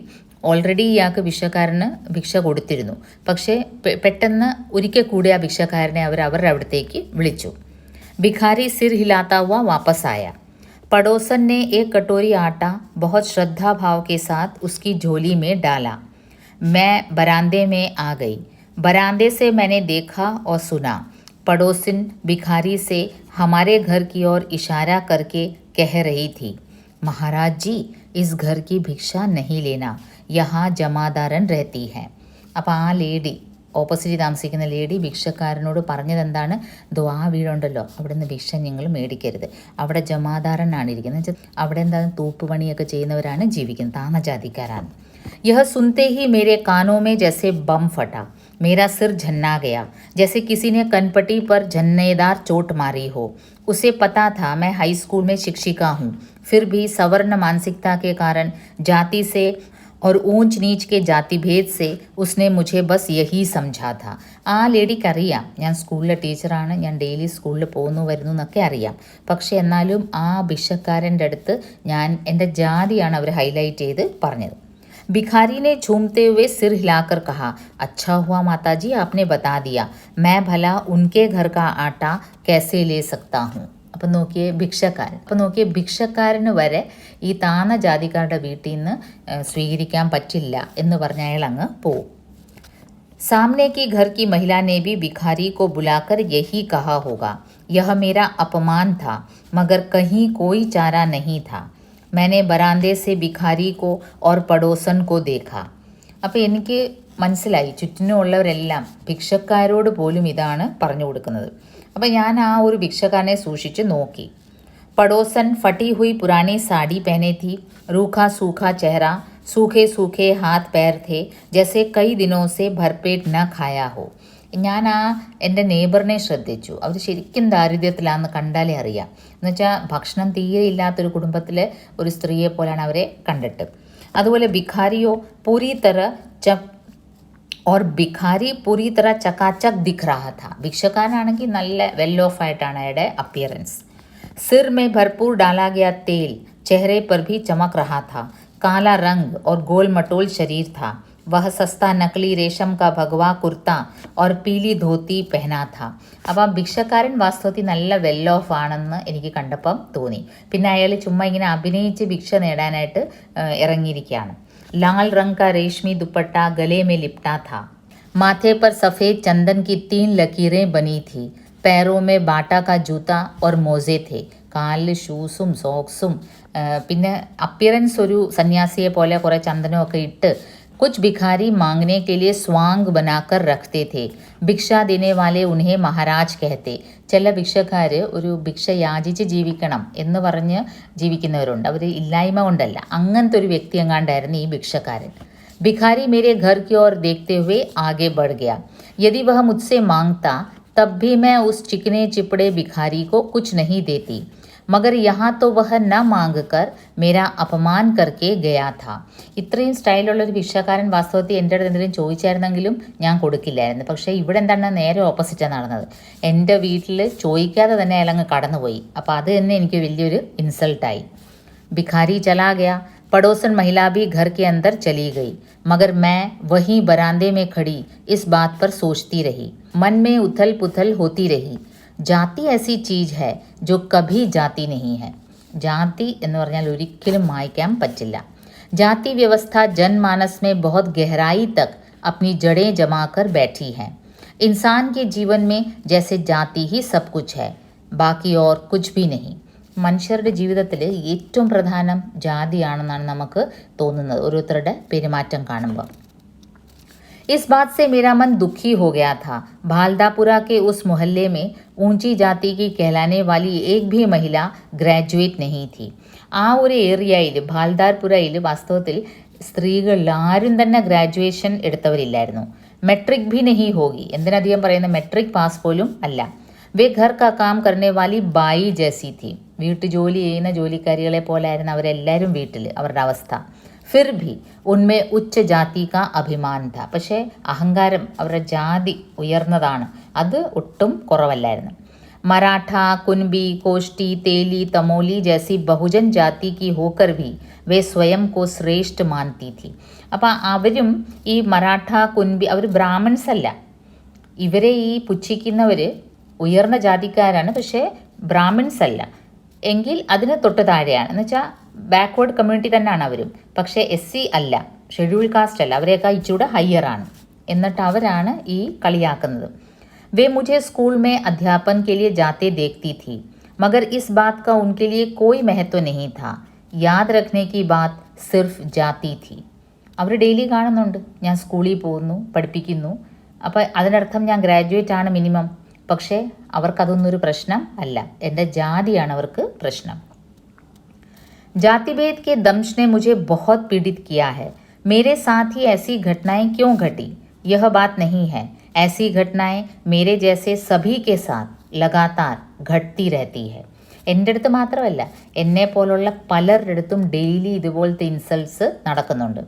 ഓൾറെഡി ഇയാൾക്ക് ഭിക്ഷക്കാരന് ഭിക്ഷ കൊടുത്തിരുന്നു. പക്ഷേ പെട്ടെന്ന് ഒരിക്കൽ കൂടി ആ ഭിക്ഷക്കാരനെ അവരുടെ അവിടത്തേക്ക് വിളിച്ചു. भिखारी सिर हिलाता हुआ वापस आया. पड़ोसन ने एक कटोरी आटा बहुत श्रद्धा भाव के साथ उसकी झोली में डाला. मैं बरामदे में आ गई. बरामदे से मैंने देखा और सुना. पड़ोसिन भिखारी से हमारे घर की ओर इशारा करके कह रही थी, महाराज जी इस घर की भिक्षा नहीं लेना, यहाँ जमादारन रहती है. അപ്പോൾ ആ ലേഡി, ഓപ്പോസിറ്റ് താമസിക്കുന്ന ലേഡി ഭിക്ഷക്കാരനോട് പറഞ്ഞതെന്താണ്? ആ വീടുണ്ടല്ലോ, അവിടെ നിന്ന് ഭിക്ഷ നിങ്ങൾ മേടിക്കരുത്, അവിടെ ജമാദാരനാണ് ഇരിക്കുന്നത്. വെച്ചാൽ അവിടെ എന്താണ്, തൂപ്പുപണിയൊക്കെ ചെയ്യുന്നവരാണ് ജീവിക്കുന്നത്, താന്ന ജാതിക്കാരാണ്. यह सुनते ही मेरे कानों में जैसे बम फटा. मेरा सिर झन्ना गया, जैसे किसी ने कनपटी पर झन्नेदार चोट मारी हो. उसे पता था मैं हाई स्कूल में शिक्षिका हूँ, फिर भी सवर्ण मानसिकता के कारण, जाति से और ऊंच नीच के जाति भेद से उसने मुझे बस यही समझा था. ആ ലേഡിക്കറിയാം ഞാൻ സ്കൂളിലെ ടീച്ചറാണ്, ഞാൻ ഡെയിലി സ്കൂളിൽ പോകുന്നു വരുന്നു എന്നൊക്കെ അറിയാം. പക്ഷേ എന്നാലും ആ ഭിക്ഷക്കാരൻ്റെ അടുത്ത് ഞാൻ എൻ്റെ ജാതിയാണ് അവർ ഹൈലൈറ്റ് ചെയ്ത് പറഞ്ഞത്. भिखारी ने झूमते हुए सिर हिलाकर कहा, अच्छा हुआ माताजी आपने बता दिया, मैं भला उनके घर का आटा कैसे ले सकता हूँ. അപ്പം നോക്കിയേ ഭിക്ഷക്കാരന് വരെ ഈ താന്ന ജാതിക്കാരുടെ വീട്ടിൽ നിന്ന് സ്വീകരിക്കാൻ പറ്റില്ല എന്ന് പറഞ്ഞ അയാൾ അങ്ങ് പോവും. सामने की घर की महिला ने भी भिखारी को बुलाकर यही कहा होगा. यह मेरा अपमान था, मगर कहीं कोई चारा नहीं था. मैंने बरामदे से भिखारी को और पड़ोसन को देखा. അപ്പോൾ എനിക്ക് മനസ്സിലായി ചുറ്റിനുമുള്ളവരെല്ലാം ഭിക്ഷക്കാരോട് പോലും ഇതാണ് പറഞ്ഞു കൊടുക്കുന്നത്. അപ്പോൾ ഞാൻ ആ ഒരു ഭിക്ഷക്കാരനെ സൂക്ഷിച്ച് നോക്കി. पड़ोसन फटी हुई पुरानी साड़ी पहने थी, रूखा सूखा चेहरा, सूखे सूखे हाथ पैर थे, जैसे कई दिनों से भरपेट न खाया हो. ഞാൻ ആ എൻ്റെ നെയ്ബറിനെ ശ്രദ്ധിച്ചു. അവർ ശരിക്കും ദാരിദ്ര്യത്തിലാണെന്ന് കണ്ടാലേ അറിയാം. എന്നുവെച്ചാൽ ഭക്ഷണം തീരെ ഇല്ലാത്തൊരു കുടുംബത്തിലെ ഒരു സ്ത്രീയെ പോലെയാണ് അവരെ കണ്ടിട്ട്. അതുപോലെ ഭിഖാരിയോ പൂരി തര ഭിഖാരി പൂരി തര ചക്കാചക് ദിഖ് റാഹ ഥാ. ഭിക്ഷക്കാരനാണെങ്കിൽ നല്ല വെൽ ഓഫ് ആയിട്ടാണ് അയാളുടെ അപ്പിയറൻസ്. सिर में भरपूर डाला गया तेल चेहरे पर भी चमक रहा था. काला रंग और गोल मटोल शरीर था. वह सस्ता नकली रेशम का भगवा कुर्ता और पीली धोती पहना था. അപ്പോൾ ആ ഭിക്ഷക്കാരൻ വാസ്തവത്തിൽ നല്ല വെൽ ഓഫ് ആണെന്ന് എനിക്ക് കണ്ടപ്പം തോന്നി. പിന്നെ അയാൾ ചുമ്മാ ഇങ്ങനെ അഭിനയിച്ച് ഭിക്ഷ നേടാനായിട്ട് ഇറങ്ങിയിരിക്കുകയാണ്. लाल रंग का रेशमी दुपट्टा गले में लिपटा था. माथे पर सफ़ेद चंदन की 3 लकीरें बनी थी. पैरों में बाटा का जूता और मोजे थे. കാലിൽ ഷൂസും സോക്സും, പിന്നെ അപ്പിയറൻസ് ഒരു സന്യാസിയെ പോലെ കുറേ ചന്ദനമൊക്കെ ഇട്ട്. കുച്ച് ഭിഖാരി മാംഗനെ के लिए स्वांग बनाकर रखते थे. ഭിക്ഷാ देने वाले उन्हें महाराज कहते. ചില ഭിക്ഷക്കാർ ഒരു ഭിക്ഷ യാചിച്ച് ജീവിക്കണം എന്ന് പറഞ്ഞ് ജീവിക്കുന്നവരുണ്ട്. അവർ ഇല്ലായ്മ കൊണ്ടല്ല, അങ്ങനത്തെ ഒരു വ്യക്തി എങ്ങാണ്ടായിരുന്നു ഈ ഭിക്ഷക്കാരൻ. भिखारी मेरे घर की ओर देखते हुए आगे बढ़ गया. यदि वह मुझसे मांगता तब भी मैं उस चिकने चिपड़े भिखारी को कुछ नहीं देती. मगर यहाँ तो वह न मांग कर मेरा अपमान करके गया था. ഇത്രയും സ്റ്റൈലുള്ളൊരു ഭിക്ഷക്കാരൻ വാസ്തവത്തിൽ എൻ്റെ അടുത്ത് എന്തെങ്കിലും ചോദിച്ചായിരുന്നെങ്കിലും ഞാൻ കൊടുക്കില്ലായിരുന്നു. പക്ഷേ ഇവിടെ എന്താണ് നേരെ ഓപ്പോസിറ്റാണ് നടന്നത്. എൻ്റെ വീട്ടിൽ ചോദിക്കാതെ തന്നെ അയാളങ്ങ് കടന്നുപോയി. അപ്പോൾ അത് തന്നെ എനിക്ക് വലിയൊരു ഇൻസൾട്ടായി. भिखारी चला गया. पड़ोसन महिला भी घर के अंदर चली गई. मगर मैं वहीं बरामदे में खड़ी इस बात पर सोचती रही. मन में उथल पुथल होती रही. जाति ऐसी चीज़ है जो कभी जाति नहीं है. जाति എന്ന് പറഞ്ഞാൽ ഒരിക്കലും മായ്ക്കാൻ പറ്റില്ല. जाति व्यवस्था जनमानस में बहुत गहराई तक अपनी जड़ें जमाकर बैठी है. इंसान के जीवन में जैसे जाति ही सब कुछ है, बाकी और कुछ भी नहीं. മനുഷ്യരുടെ ജീവിതത്തിൽ ഏറ്റവും പ്രധാനം ജാതിയാണെന്നാണ് നമുക്ക് തോന്നുന്നത് ഓരോരുത്തരുടെ പെരുമാറ്റം കാണുമ്പോൾ. इस बात से मेरा मन दुखी हो गया था. भालदापुरा के उस मोहल्ले में ऊंची जाति की कहलाने वाली एक भी महिला ഗ്രാജുവേറ്റ് नहीं थी. ആ ഒരു ഏരിയയിൽ ഭാൽദാർപുരയിൽ വാസ്തവത്തിൽ സ്ത്രീകളിൽ ആരും തന്നെ ഗ്രാജുവേഷൻ എടുത്തവരില്ലായിരുന്നു. മെട്രിക് ഭി നഹി ഹോഗി, എന്തിനധികം പറയുന്ന മെട്രിക് പാസ് പോലും അല്ല. വേ ഘർ കാ കാം കർനെ വാലി ബായി ജൈസി थी. വീട്ടു ജോലി ചെയ്യുന്ന ജോലിക്കാരികളെ പോലായിരുന്നു അവരെല്ലാവരും വീട്ടിൽ, അവരുടെ അവസ്ഥ. ഫിർ ഭി ഉന്മേ ഉच्च ജാതി കാ അഭിമാൻ ഥാ. പക്ഷേ അഹങ്കാരം, അവരുടെ ജാതി ഉയർന്നതാണ്, അത് ഒട്ടും കുറവല്ലായിരുന്നു. മറാഠ, കുൻബി, കോഷ്ടി, തേലി, തമോലി ജൈസി ബഹുജൻ ജാതി की होकर भी वे स्वयं को श्रेष्ठ मानती थी. അപ്പം അവരും ഈ മറാഠ, കുൻബി, അവർ ബ്രാഹ്മൺസ് അല്ല. ഇവരെ ഈ പുച്ഛിക്കുന്നവർ ഉയർന്ന ജാതിക്കാരാണ്, പക്ഷേ ബ്രാഹ്മിൺസ് അല്ല. എങ്കിൽ അതിന് തൊട്ട് താഴെയാണ്, എന്ന് വെച്ചാൽ ബാക്ക്വേർഡ് കമ്മ്യൂണിറ്റി തന്നെയാണ് അവരും. പക്ഷേ SC അല്ല, ഷെഡ്യൂൾ കാസ്റ്റ് അല്ല, അവരെയൊക്കെ ഇച്ചിലൂടെ ഹയ്യറാണ്. എന്നിട്ട് അവരാണ് ഈ കളിയാക്കുന്നത്. वे मुझे स्कूल में अध्यापन के लिए जाते देखती थी, मगर इस बात का उनके लिए कोई महत्व नहीं था. याद रखने की बात सिर्फ जाती थी. അവർ ഡെയിലി കാണുന്നുണ്ട് ഞാൻ സ്കൂളിൽ പോകുന്നു, പഠിപ്പിക്കുന്നു, അപ്പോൾ അതിനർത്ഥം ഞാൻ ഗ്രാജുവേറ്റ് ആണ് മിനിമം. പക്ഷേ അവർക്കതൊന്നൊരു പ്രശ്നം അല്ല, എൻ്റെ ജാതിയാണ് അവർക്ക് പ്രശ്നം. जातिभेद के दंश ने मुझे बहुत पीड़ित किया है. मेरे साथ ही ऐसी घटनाएं क्यों घटी, यह बात नहीं है. ऐसी घटनाएं मेरे जैसे सभी के साथ लगातार घटती रहती है. എൻ്റെ അടുത്ത് മാത്രമല്ല, എന്നെ പോലുള്ള പലരുടെ അടുത്തും ഡെയിലി ഇതുപോലത്തെ ഇൻസൾട്ട്സ് നടക്കുന്നുണ്ട്.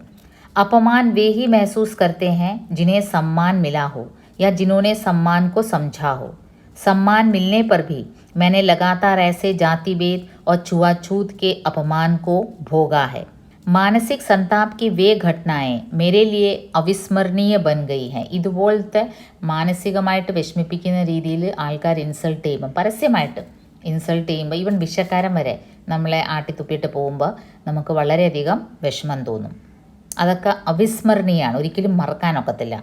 अपमान वे ही महसूस करते हैं जिन्हें सम्मान मिला हो या जिन्होंने सम्मान को समझा हो. सम्मान मिलने पर भी मैंने लगातार ऐसे जाति भेद और छुआछूत के अपमान को भोगा है. മാനസിക് സന്താപ് की वे घटनाएं मेरे लिए अविस्मरणीय बन गई हैं. ഇതുപോലത്തെ മാനസികമായിട്ട് വിഷമിപ്പിക്കുന്ന രീതിയിൽ ആൾക്കാർ ഇൻസൾട്ട് ചെയ്യുമ്പോൾ, പരസ്യമായിട്ട് ഇൻസൾട്ട് ചെയ്യുമ്പോൾ, ഈവൻ ഭിക്ഷക്കാരൻ വരെ നമ്മളെ ആട്ടിത്തുപ്പിയിട്ട് പോകുമ്പോൾ നമുക്ക് വളരെയധികം വിഷമം തോന്നും. അതൊക്കെ അവിസ്മരണീയമാണ്, ഒരിക്കലും മറക്കാനൊക്കത്തില്ല.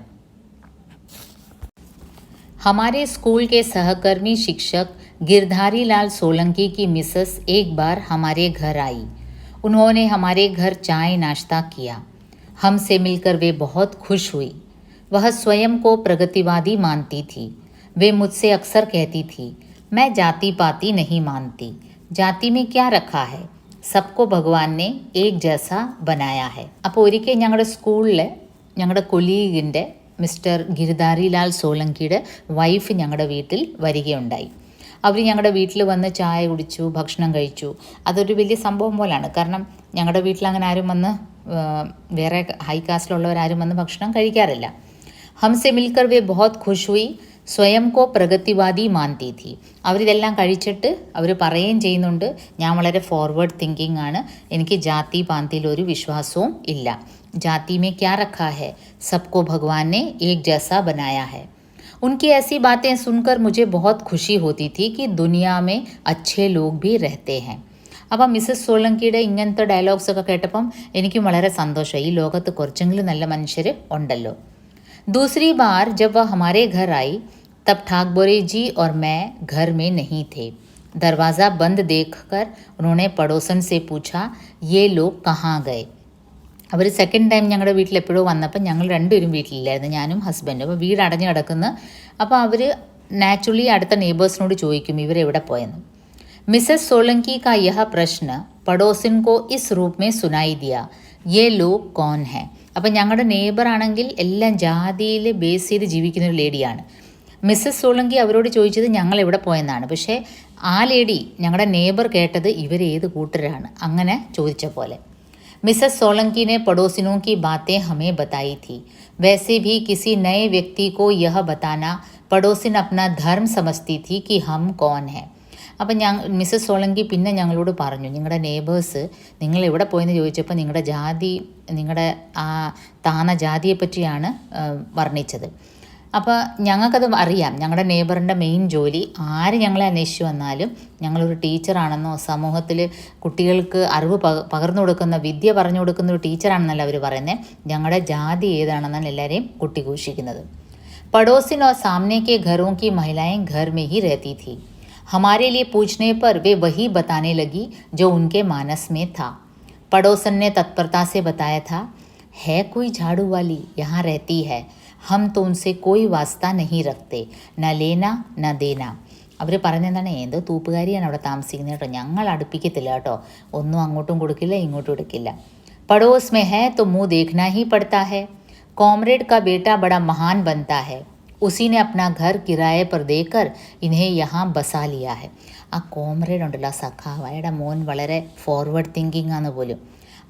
हमारे स्कूल के सहकर्मी शिक्षक गिरधारी लाल सोलंकी की मिसेस एक बार हमारे घर आई. उन्होंने हमारे घर चाय नाश्ता किया. हमसे मिलकर वे बहुत खुश हुई. वह स्वयं को प्रगतिवादी मानती थी. वे मुझसे अक्सर कहती थी, मैं जाति पाति नहीं मानती. जाति में क्या रखा है, सबको भगवान ने एक जैसा बनाया है. അപ്പോൾ ഒരിക്കൽ ഞങ്ങളുടെ സ്കൂളിലെ ഞങ്ങളുടെ കൊലീഗിൻ്റെ മിസ്റ്റർ ഗിരിധാരിലാൽ സോളങ്കിയുടെ വൈഫ് ഞങ്ങളുടെ വീട്ടിൽ വരികയുണ്ടായി. അവർ ഞങ്ങളുടെ വീട്ടിൽ വന്ന് ചായ കുടിച്ചു, ഭക്ഷണം കഴിച്ചു. അതൊരു വലിയ സംഭവം പോലാണ്. കാരണം ഞങ്ങളുടെ വീട്ടിൽ അങ്ങനെ ആരും വന്ന്, വേറെ ഹൈ കാസ്റ്റിലുള്ളവരാരും വന്ന് ഭക്ഷണം കഴിക്കാറില്ല. ഹംസെ മിൽക്കർ വേ ബഹുത് ഖുഷ് ഹുയി, സ്വയം കോ പ്രഗതിവാദി മാൻതി ഥി. അവരിതെല്ലാം കഴിച്ചിട്ട് അവർ പറയുകയും ചെയ്യുന്നുണ്ട്, ഞാൻ വളരെ ഫോർവേഡ് തിങ്കിങ് ആണ്, എനിക്ക് ജാതി പാന്തിയിൽ ഒരു വിശ്വാസവും ഇല്ല. जाति में क्या रखा है, सबको भगवान ने एक जैसा बनाया है. उनकी ऐसी बातें सुनकर मुझे बहुत खुशी होती थी कि दुनिया में अच्छे लोग भी रहते हैं. അപ്പം മിസ്സസ് സോളങ്കിയുടെ ഇങ്ങനത്തെ ഡയലോഗ്സ് ഒക്കെ കേട്ടപ്പം എനിക്കും വളരെ സന്തോഷമായി, ഈ ലോകത്ത് കുറച്ചെങ്കിലും നല്ല മനുഷ്യർ ഉണ്ടല്ലോ. दूसरी बार जब वह हमारे घर आई तब ठाकबोरे जी और मैं घर में नहीं थे. दरवाज़ा बंद देखकर उन्होंने पड़ोसन से पूछा, ये लोग कहाँ गए. അവർ സെക്കൻഡ് ടൈം ഞങ്ങളുടെ വീട്ടിൽ എപ്പോഴോ വന്നപ്പോൾ ഞങ്ങൾ രണ്ടുപേരും വീട്ടിലില്ലായിരുന്നു, ഞാനും ഹസ്ബൻഡും. അപ്പോൾ വീട് അടഞ്ഞു കിടക്കുന്ന, അപ്പോൾ അവർ നാച്ചുറലി അടുത്ത നെയ്ബേഴ്സിനോട് ചോദിക്കും ഇവരെവിടെ പോയെന്ന്. മിസ്സസ് സോളങ്കി കാ യഹ പ്രശ്ന പടോസിൻ കോ ഇസ് റൂപ് മേ സുനായി ദിയ, യേ ലോഗ് കോൺ ഹെ. അപ്പം ഞങ്ങളുടെ നെയ്ബർ ആണെങ്കിൽ എല്ലാം ജാതിയിൽ ബേസ് ചെയ്ത് ജീവിക്കുന്ന ഒരു ലേഡിയാണ്. മിസ്സസ് സോളങ്കി അവരോട് ചോദിച്ചത് ഞങ്ങൾ എവിടെ പോയെന്നാണ്. പക്ഷേ ആ ലേഡി, ഞങ്ങളുടെ നെയ്ബർ, കേട്ടത് ഇവരേത് കൂട്ടരാണ് അങ്ങനെ ചോദിച്ച പോലെ. മിസ്സസ് सोलंकी ने पड़ोसिनों की बातें हमें बताई थी. वैसे भी किसी नए व्यक्ति को यह बताना पड़ोसिन अपना धर्म समझती थी कि हम कौन है. അപ്പം മിസ്സസ് സോളങ്കി പിന്നെ ഞങ്ങളോട് പറഞ്ഞു, നിങ്ങളുടെ നെയ്ബേഴ്സ് നിങ്ങൾ എവിടെ പോയെന്ന് ചോദിച്ചപ്പോൾ നിങ്ങളുടെ ജാതി, നിങ്ങളുടെ ആ താന്ന ജാതിയെ പറ്റിയാണ് വർണ്ണിച്ചത്. അപ്പോൾ ഞങ്ങൾക്കത് അറിയാം. ഞങ്ങളുടെ നെയ്ബറിൻ്റെ മെയിൻ ജോലി, ആര് ഞങ്ങളെ അന്വേഷിച്ച് വന്നാലും ഞങ്ങളൊരു ടീച്ചറാണെന്നോ സമൂഹത്തിൽ കുട്ടികൾക്ക് അറിവ് പകർന്നു കൊടുക്കുന്ന, വിദ്യ പറഞ്ഞു കൊടുക്കുന്ന ഒരു ടീച്ചറാണെന്നല്ല അവർ പറയുന്നത്. ഞങ്ങളുടെ ജാതി ഏതാണെന്നാണ് എല്ലാവരെയും കുട്ടിഘോഷിക്കുന്നത്. पड़ोसिन और सामने के घरों की महिलाएं घर में ही रहती थी. हमारे लिए पूछने पर वे वही बताने लगी जो उनके मानस में था. पड़ोसन ने तत्परता से बताया था, है कोई झाड़ू वाली यहाँ रहती है, हम तो उनसे कोई वास्ता नहीं रखते, न लेना न देना. അവർ പറഞ്ഞെന്താണ്, ഏതോ തൂപ്പുകാരിയാണ് അവിടെ താമസിക്കുന്നത് കേട്ടോ, ഞങ്ങൾ അടുപ്പിക്കത്തില്ല കേട്ടോ, ഒന്നും അങ്ങോട്ടും കൊടുക്കില്ല ഇങ്ങോട്ടും എടുക്കില്ല. पड़ोस में है तो मुँह देखना ही पड़ता है. कॉमरेड का बेटा बड़ा महान बनता है. उसी ने अपना घर किराए पर देकर इन्हें यहाँ बसा लिया है. ആ കോമ്രേഡ് ഉണ്ടല്ലോ, സഖാവ്, അയാളുടെ മോൻ വളരെ ഫോർവേഡ് തിങ്കിങ് ആണ് പോലും.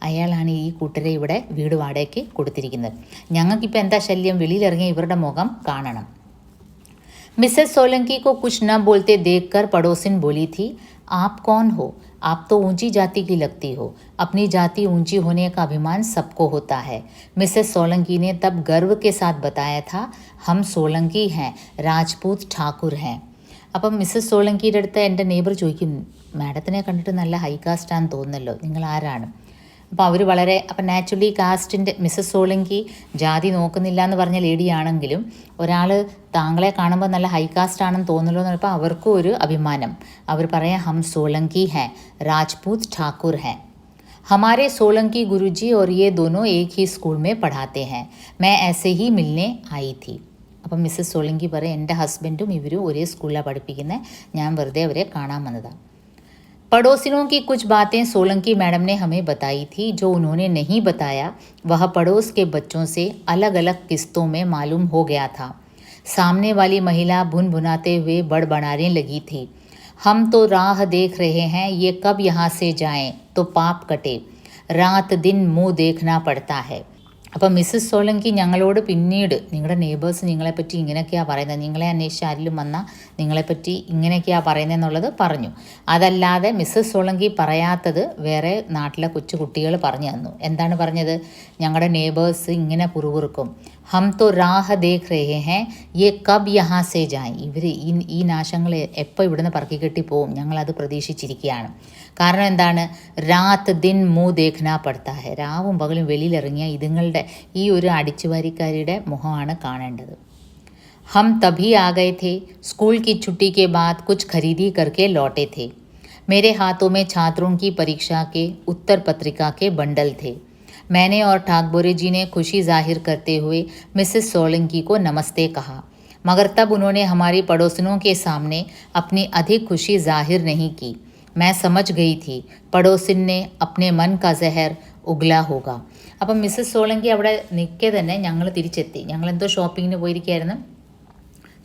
അയാളാണ് ഈ കൂട്ടരെ ഇവിടെ വീട് വാടകയ്ക്ക് കൊടുത്തിരിക്കുന്നത്. ഞങ്ങൾക്കിപ്പോൾ എന്താ ശല്യം, വെളിയിലിറങ്ങിയ ഇവരുടെ മുഖം കാണണം. मिसेस सोलंकी को कुछ न बोलते देखकर पड़ोसिन बोली थी, आप कौन हो? आप तो ऊंची जाति की लगती हो. अपनी जाति ऊंची होने का अभिमान सबको होता है. मिसेस सोलंकी ने तब गर्व के साथ बताया था, हम सोलंकी हैं, राजपूत ठाकुर हैं. അപ്പം മിസ്സസ് സോളങ്കിയുടെ അടുത്ത് എൻ്റെ നെയ്ബർ ചോദിക്കും, മാഡത്തിനെ കണ്ടിട്ട് നല്ല ഹൈ കാസ്റ്റാന്ന് തോന്നുന്നല്ലോ, നിങ്ങൾ ആരാണ്? അപ്പോൾ അവർ അപ്പം നാച്ചുറലി കാസ്റ്റിൻ്റെ, മിസ്സസ് സോളങ്കി ജാതി നോക്കുന്നില്ല എന്ന് പറഞ്ഞ ലേഡിയാണെങ്കിലും ഒരാൾ താങ്കളെ കാണുമ്പോൾ നല്ല ഹൈ കാസ്റ്റ് ആണെന്ന് തോന്നുന്നല്ലോ എന്ന് പറഞ്ഞപ്പോൾ അവർക്കും ഒരു അഭിമാനം. അവർ പറയാം, ഹം സോളങ്കി ഹേ, രാജ്പൂത് ഠാക്കൂർ ഹേ. हमारे सोलंकी गुरुजी और ये दोनों एक ही स्कूल में पढ़ाते हैं. मैं ऐसे ही मिलने आई थी. അപ്പം മിസ്സസ് സോളങ്കി പറയും, എൻ്റെ ഹസ്ബൻഡും ഇവരും ഒരേ സ്കൂളിലാണ് പഠിപ്പിക്കുന്നത്, ഞാൻ വെറുതെ അവരെ കാണാൻ വന്നതാണ്. पड़ोसिनों की कुछ बातें सोलंकी मैडम ने हमें बताई थी. जो उन्होंने नहीं बताया वह पड़ोस के बच्चों से अलग अलग किस्तों में मालूम हो गया था. सामने वाली महिला भुनभुनाते हुए बड़बड़ाने लगी थी, हम तो राह देख रहे हैं, ये कब यहाँ से जाएं तो पाप कटे, रात दिन मुँह देखना पड़ता है. അപ്പം മിസ്സസ് സോളങ്കി ഞങ്ങളോട് പിന്നീട്, നിങ്ങളുടെ നെയ്ബേഴ്സ് നിങ്ങളെപ്പറ്റി ഇങ്ങനെയൊക്കെയാണ് പറയുന്നത്, നിങ്ങളെ അന്വേഷിച്ച് ആരിലും വന്നാൽ നിങ്ങളെപ്പറ്റി ഇങ്ങനെയൊക്കെയാണ് പറയുന്നതെന്നുള്ളത് പറഞ്ഞു. അതല്ലാതെ മിസ്സസ് സോളങ്കി പറയാത്തത് വേറെ നാട്ടിലെ കൊച്ചു കുട്ടികൾ പറഞ്ഞു തന്നു. എന്താണ് പറഞ്ഞത്? ഞങ്ങളുടെ നെയ്ബേഴ്സ് ഇങ്ങനെ പുറകുറുക്കും, ഹം തോ രാഹ ദേഖ് രഹേ ഹേ, യെ കബ് യഹാ സേ ജായ്, ഇവർ ഈ നാശങ്ങൾ എപ്പോൾ ഇവിടുന്ന് പറക്കി കെട്ടി പോവും, ഞങ്ങളത് പ്രതീക്ഷിച്ചിരിക്കുകയാണ്. കാരണം എന്താണ്? രാത്ത് ദിൻ മൂ ദേഖ്നാ പടുത്താ ഹെ, രാവും പകലും വെളിയിലിറങ്ങിയ ഇതുങ്ങളുടെ ഈ ഒരു അടിച്ചുവാരിക്കാരിയുടെ മുഖമാണ് കാണേണ്ടത്. हम तभी आ गए थे. स्कूल की छुट्टी के बाद कुछ खरीदी करके लौटे थे. मेरे हाथों में छात्रों की परीक्षा के उत्तर पत्रिका के बंडल थे. मैंने और ठाकबोरे जी ने खुशी जाहिर करते हुए मिसेस सोलंकी को नमस्ते कहा, मगर तब उन्होंने हमारी पड़ोसिनों के सामने अपनी अधिक खुशी जाहिर नहीं की. मैं समझ गई थी पड़ोसिन ने अपने मन का जहर उगला होगा. അപ്പം മിസ്സസ് സോളങ്കി അവിടെ നിൽക്കെ തന്നെ ഞങ്ങൾ തിരിച്ചെത്തി. ഞങ്ങളെന്തോ ഷോപ്പിങ്ങിന് പോയിരിക്കുകയായിരുന്നു,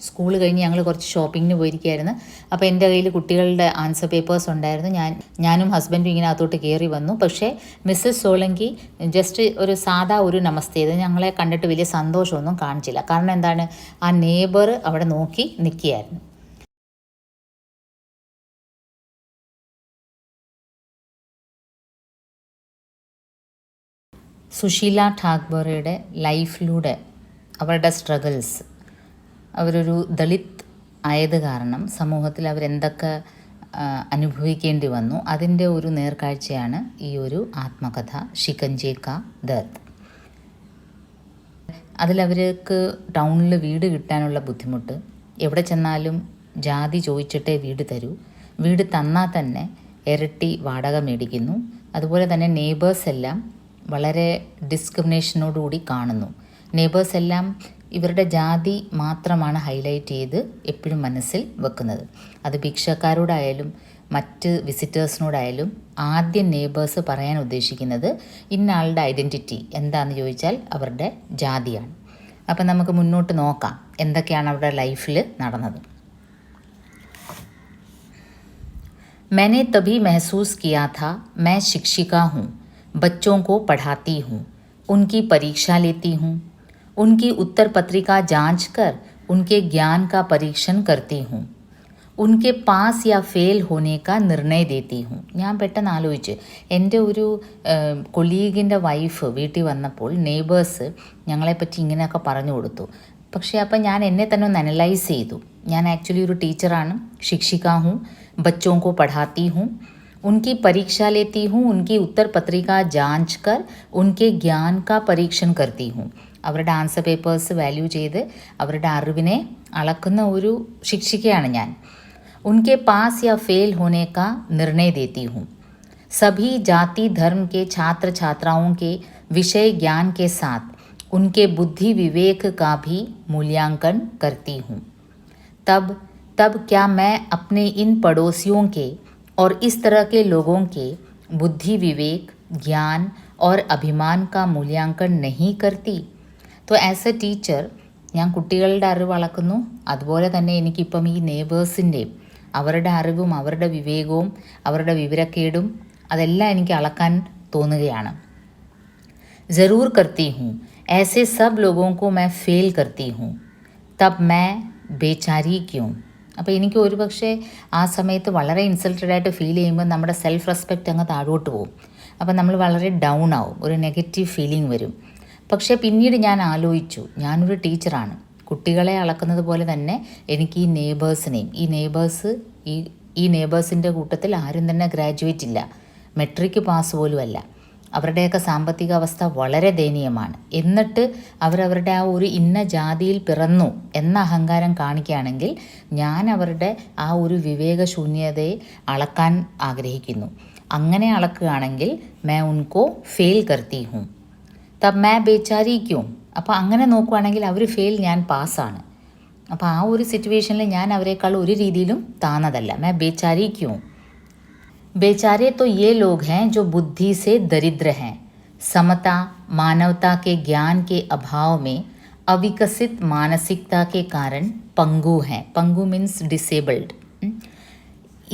സ്കൂൾ കഴിഞ്ഞ് ഞങ്ങൾ കുറച്ച് ഷോപ്പിങ്ങിന് പോയിരിക്കുകയായിരുന്നു. അപ്പോൾ എൻ്റെ കയ്യിൽ കുട്ടികളുടെ ആൻസർ പേപ്പേഴ്സ് ഉണ്ടായിരുന്നു. ഞാനും ഹസ്ബൻഡും ഇങ്ങനെ അകത്തോട്ട് കയറി വന്നു. പക്ഷേ മിസ്സസ് സോളങ്കി ജസ്റ്റ് ഒരു സാധാ ഒരു നമസ്തേ ചെയ്ത് ഞങ്ങളെ കണ്ടിട്ട് വലിയ സന്തോഷമൊന്നും കാണിച്ചില്ല. കാരണം എന്താണ്? ആ നെയ്ബർ അവിടെ നോക്കി നിൽക്കുകയായിരുന്നു. സുശീല ഠാക്ബോറയുടെ ലൈഫിലൂടെ അവരുടെ സ്ട്രഗിൾസ്, അവരൊരു ദളിത് ആയത് കാരണം സമൂഹത്തിൽ അവരെന്തൊക്കെ അനുഭവിക്കേണ്ടി വന്നു, അതിൻ്റെ ഒരു നേർക്കാഴ്ചയാണ് ഈ ഒരു ആത്മകഥ ഷിക്കഞ്ചേ കാ ദർദ്. അതിലവർക്ക് ടൗണിൽ വീട് കിട്ടാനുള്ള ബുദ്ധിമുട്ട്, എവിടെ ചെന്നാലും ജാതി ചോദിച്ചിട്ടേ വീട് തരൂ, വീട് തന്നാൽ തന്നെ ഇരട്ടി വാടക മേടിക്കുന്നു, അതുപോലെ തന്നെ നെയ്ബേഴ്സ് എല്ലാം വളരെ ഡിസ്ക്രിമിനേഷനോടുകൂടി കാണുന്നു. നെയ്ബേഴ്സ് എല്ലാം ഇവരുടെ ജാതി മാത്രമാണ് ഹൈലൈറ്റ് ചെയ്ത് എപ്പോഴും മനസ്സിൽ വെക്കുന്നത്. അത് ഭിക്ഷക്കാരോടായാലും മറ്റ് വിസിറ്റേഴ്സിനോടായാലും ആദ്യം നെയ്ബേഴ്സ് പറയാൻ ഉദ്ദേശിക്കുന്നത് ഇന്ന ആളുടെ ഐഡൻറ്റിറ്റി എന്താണെന്ന് ചോദിച്ചാൽ അവരുടെ ജാതിയാണ്. അപ്പം നമുക്ക് മുന്നോട്ട് നോക്കാം എന്തൊക്കെയാണ് അവരുടെ ലൈഫിൽ നടന്നത്. मैंने तभी महसूस किया था मैं शिक्षिका हूँ, बच्चों को पढ़ाती हूँ, उनकी परीक्षा लेती हूँ, उनकी उत्तर पत्रिका जांच कर उनके ज्ञान का परीक्षण करती हूँ, ഉൻകെ പാസ് യാ ഫെയിൽ ഹോനെ കാ നിർണയ ദേത്തി ഹും. ഞാൻ പെട്ടെന്ന് ആലോചിച്ച് എൻ്റെ ഒരു കൊളീഗിൻ്റെ വൈഫ് വീട്ടിൽ വന്നപ്പോൾ നെയ്ബേഴ്സ് ഞങ്ങളെപ്പറ്റി ഇങ്ങനെയൊക്കെ പറഞ്ഞു കൊടുത്തു. പക്ഷേ അപ്പം ഞാൻ എന്നെ തന്നെ ഒന്ന് അനലൈസ് ചെയ്തു. ഞാൻ ആക്ച്വലി ഒരു ടീച്ചറാണ്, ശിക്ഷിക്കാ ഹൂँ, बच्चों को पढ़ाती हूँ, उनकी परीक्षा लेती हूँ, उनकी उत्तर पत्रिका जांच कर उनके ज्ञान का परीक्षण करती हूँ. അവരുടെ ആൻസർ പേപ്പേഴ്സ് വാല്യൂ ചെയ്ത് അവരുടെ അറിവിനെ അളക്കുന്ന ഒരു ശിക്ഷിക്കയാണ് ഞാൻ. उनके पास या फेल होने का निर्णय देती हूँ. सभी जाति धर्म के छात्र छात्राओं के विषय ज्ञान के साथ उनके बुद्धि विवेक का भी मूल्यांकन करती हूँ. तब क्या मैं अपने इन पड़ोसियों के और इस तरह के लोगों के बुद्धि विवेक ज्ञान और अभिमान का मूल्यांकन नहीं करती? तो ആസ് എ ടീച്ചർ ഞാൻ കുട്ടികളുടെ അറിവ് അളക്കുന്നു, അതുപോലെ തന്നെ എനിക്കിപ്പം ഈ നെയ്ബേഴ്സിൻ്റെയും അവരുടെ അറിവും അവരുടെ വിവേകവും അവരുടെ വിവരക്കേടും അതെല്ലാം എനിക്ക് അളക്കാൻ തോന്നുകയാണ്. ज़रूर करती हूँ, ऐसे सब लोगों को मैं फेल करती हूँ, तब मैं बेचारी क्यों? അപ്പോൾ എനിക്ക് ഒരു പക്ഷേ ആ സമയത്ത് വളരെ ഇൻസൾട്ടഡ് ആയിട്ട് ഫീൽ ചെയ്യുമ്പോൾ നമ്മുടെ സെൽഫ് റെസ്പെക്റ്റ് അങ്ങ് താഴോട്ട് പോകും. അപ്പോൾ നമ്മൾ വളരെ ഡൗൺ ആവും, ഒരു നെഗറ്റീവ് ഫീലിംഗ് വരും. പക്ഷേ പിന്നീട് ഞാൻ ആലോചിച്ചു, ഞാനൊരു ടീച്ചറാണ്, കുട്ടികളെ അളക്കുന്നത് പോലെ തന്നെ എനിക്ക് ഈ നെയ്ബേഴ്സിനെയും ഈ നെയ്ബേഴ്സിൻ്റെ കൂട്ടത്തിൽ ആരും തന്നെ ഗ്രാജുവേറ്റ് ഇല്ല, മെട്രിക് പാസ് പോലും അല്ല. അവരുടെയൊക്കെ സാമ്പത്തിക അവസ്ഥ വളരെ ദയനീയമാണ്. എന്നിട്ട് അവരവരുടെ ആ ഒരു ഇന്ന ജാതിയിൽ പിറന്നു എന്ന അഹങ്കാരം കാണിക്കുകയാണെങ്കിൽ ഞാൻ അവരുടെ ആ ഒരു വിവേകശൂന്യതയെ അളക്കാൻ ആഗ്രഹിക്കുന്നു. അങ്ങനെ അളക്കുകയാണെങ്കിൽ മേ ഉൻകോ ഫെയിൽ കർത്തി ഹൂം, തബ് മേ ബേച്ചാരി ക്യോം. അപ്പോൾ അങ്ങനെ നോക്കുകയാണെങ്കിൽ അവർ ഫെയിൽ, ഞാൻ പാസ്സാണ്. അപ്പോൾ ആ ഒരു സിറ്റുവേഷനിൽ ഞാൻ അവരെക്കാൾ ഒരു രീതിയിലും താന്നതല്ല. മേ ബേച്ചാരി ക്യോം. बेचारे तो ये लोग हैं जो बुद्धि से दरिद्र हैं, समता मानवता के ज्ञान के अभाव में अविकसित मानसिकता के कारण पंगु हैं. पंगु मीन्स डिसेबल्ड.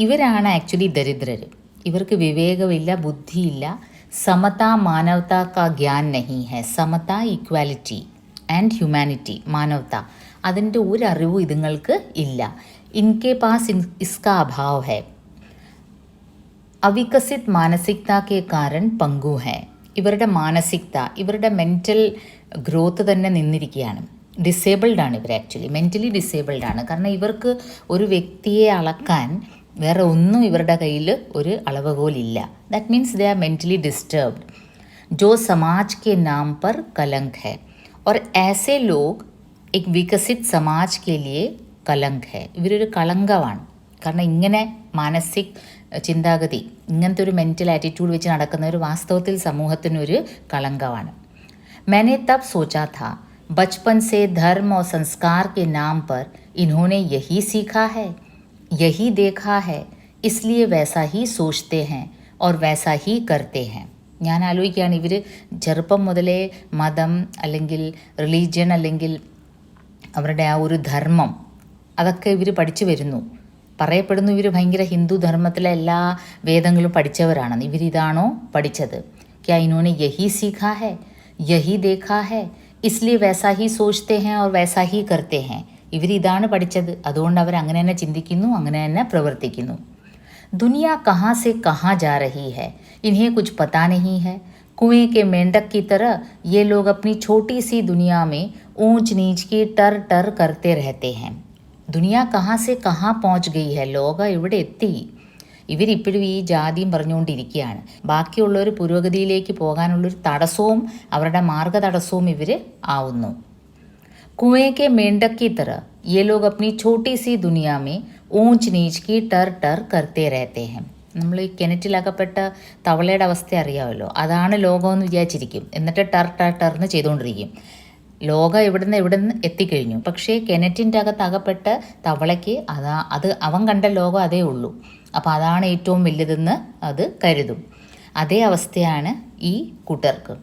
ഇവരാണ് ആക്ച്വലി ദരിദ്രർ. ഇവർക്ക് വിവേകമില്ല, ബുദ്ധിയില്ല. സമത മാനവത കാ ജ്ഞാൻ നഹി ഹെ. സമത ഈക്വാലിറ്റി ആൻഡ് ഹ്യൂമാനിറ്റി, മാനവത, അതിൻ്റെ ഒരു അറിവും ഇതുങ്ങൾക്ക് ഇല്ല. ഇൻകെ പാസ് ഇസ്കാ അഭാവ് ഹെ. അവികസിത് മാനസികത കെ കാരൺ പങ്കു ഹെ. ഇവരുടെ മാനസികത, ഇവരുടെ മെൻ്റൽ ഗ്രോത്ത് തന്നെ നിന്നിരിക്കുകയാണ്. ഡിസേബിൾഡ് ആണ് ഇവർ, ആക്ച്വലി മെൻ്റലി ഡിസേബിൾഡ് ആണ്. കാരണം ഇവർക്ക് ഒരു വ്യക്തിയെ അളക്കാൻ വേറെ ഒന്നും ഇവരുടെ കയ്യിൽ ഒരു അളവുകോലില്ല. That means they are mentally disturbed. ജോ സമാജ് കെ നാം പർ കലങ്ക് ഹെ और ऐसे लोग एक विकसित समाज के लिए കലങ്ക് ഹെ. ഇവരൊരു കളങ്കമാണ്. കാരണം ഇങ്ങനെ മാനസിക് ചിന്താഗതി, ഇങ്ങനത്തെ ഒരു മെൻ്റൽ ആറ്റിറ്റ്യൂഡ് വെച്ച് നടക്കുന്നവർ വാസ്തവത്തിൽ സമൂഹത്തിനൊരു കളങ്കമാണ്. मैंने तब सोचा था बचपन से धर्म और संस्कार के नाम पर इन्होंने यही सीखा है, यही देखा है, इसलिए वैसा ही सोचते हैं और वैसा ही करते हैं. ഞാൻ ആലോചിക്കുകയാണ്, ഇവർ ചെറുപ്പം മുതലേ മതം അല്ലെങ്കിൽ റിലീജിയൻ അല്ലെങ്കിൽ അവരുടെ ആ ഒരു ധർമ്മം അതൊക്കെ ഇവർ പഠിച്ചു വരുന്നു. പറയപ്പെടുന്നു ഇവർ ഭയങ്കര ഹിന്ദു ധർമ്മത്തിലെ എല്ലാ വേദങ്ങളും പഠിച്ചവരാണെന്ന്. ഇവരിതാണോ പഠിച്ചത്? ക്യാ ഇനോനെ യഹി സീഖാ ഹെ, യഹി ദേഖാ ഹെ, ഇസ്ലിയെ വൈസാ ഹി സോച്തേ ഹെ ഓർ വൈസാ ഹി കർത്തേ ഹെ. ഇവരിതാണ് പഠിച്ചത്, അതുകൊണ്ട് അവർ അങ്ങനെ തന്നെ ചിന്തിക്കുന്നു, അങ്ങനെ തന്നെ പ്രവർത്തിക്കുന്നു. दुनिया कहाँ से कहाँ जा रही है, इन्हें कुछ पता नहीं है. कुएं के मेंढक की तरह ये लोग अपनी छोटी सी दुनिया में ऊंच नीच की टर टर करते रहते हैं. ദുനിയ കഹാ സെ കഹാ പहुँच गई है, ലോകം ഇവിടെ എത്തി. ഇവരിപ്പോഴും ഈ ജാതിയും പറഞ്ഞുകൊണ്ടിരിക്കുകയാണ്. ബാക്കിയുള്ളവർ പുരോഗതിയിലേക്ക് പോകാനുള്ളൊരു തടസ്സവും അവരുടെ മാർഗ തടസ്സവും ഇവർ ആവുന്നു. कुएं के मेंढक की तरह ये लोग अपनी छोटी सी दुनिया में ऊंच नीच की टर टर करते रहते हैं. നമ്മൾ ഈ കിണറ്റിലകപ്പെട്ട തവളയുടെ അവസ്ഥ അറിയാമല്ലോ, അതാണ് ലോകമെന്ന് വിചാരിച്ചിരിക്കും. എന്നിട്ട് ടർ ടർ ടർന്ന് ചെയ്തുകൊണ്ടിരിക്കും. ലോകം എവിടുന്ന് എത്തിക്കഴിഞ്ഞു. പക്ഷേ കിണറ്റിൻ്റെ അകത്ത് അകപ്പെട്ട തവളയ്ക്ക് അത് അവൻ കണ്ട ലോകം അതേ ഉള്ളൂ. അപ്പോൾ അതാണ് ഏറ്റവും വലുതെന്ന് അത് കരുതും. അതേ അവസ്ഥയാണ് ഈ കൂട്ടർക്ക്.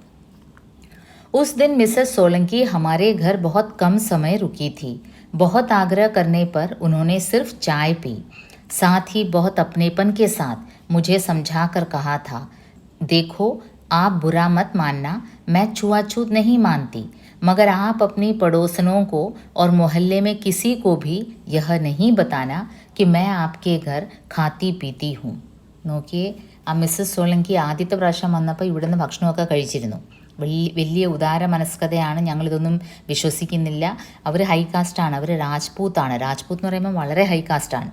उस दिन मिसेस सोलंकी हमारे घर बहुत कम समय रुकी थी। बहुत आग्रह करने पर उन्होंने सिर्फ चाय पी। साथ ही बहुत अपनेपन के साथ मुझे समझा कर कहा था, देखो आप बुरा मत मानना, मैं छुआछूत नहीं मानती, मगर आप अपनी पड़ोसनों को और मोहल्ले में किसी को भी यह नहीं बताना कि मैं आपके घर खाती पीती हूँ. നോക്കിയേ, ആ മിസ്സസ് സോളങ്കി ആദ്യത്തെ പ്രാവശ്യം വന്നപ്പോൾ ഇവിടുന്ന് ഭക്ഷണമൊക്കെ കഴിച്ചിരുന്നു. വലിയ ഉദാര മനസ്കതയാണ്, ഞങ്ങളിതൊന്നും വിശ്വസിക്കുന്നില്ല. അവർ ഹൈ കാസ്റ്റാണ്, അവർ രാജ്പൂത്താണ്. രാജ്പൂത്ത് എന്ന് പറയുമ്പോൾ വളരെ ഹൈ കാസ്റ്റാണ്.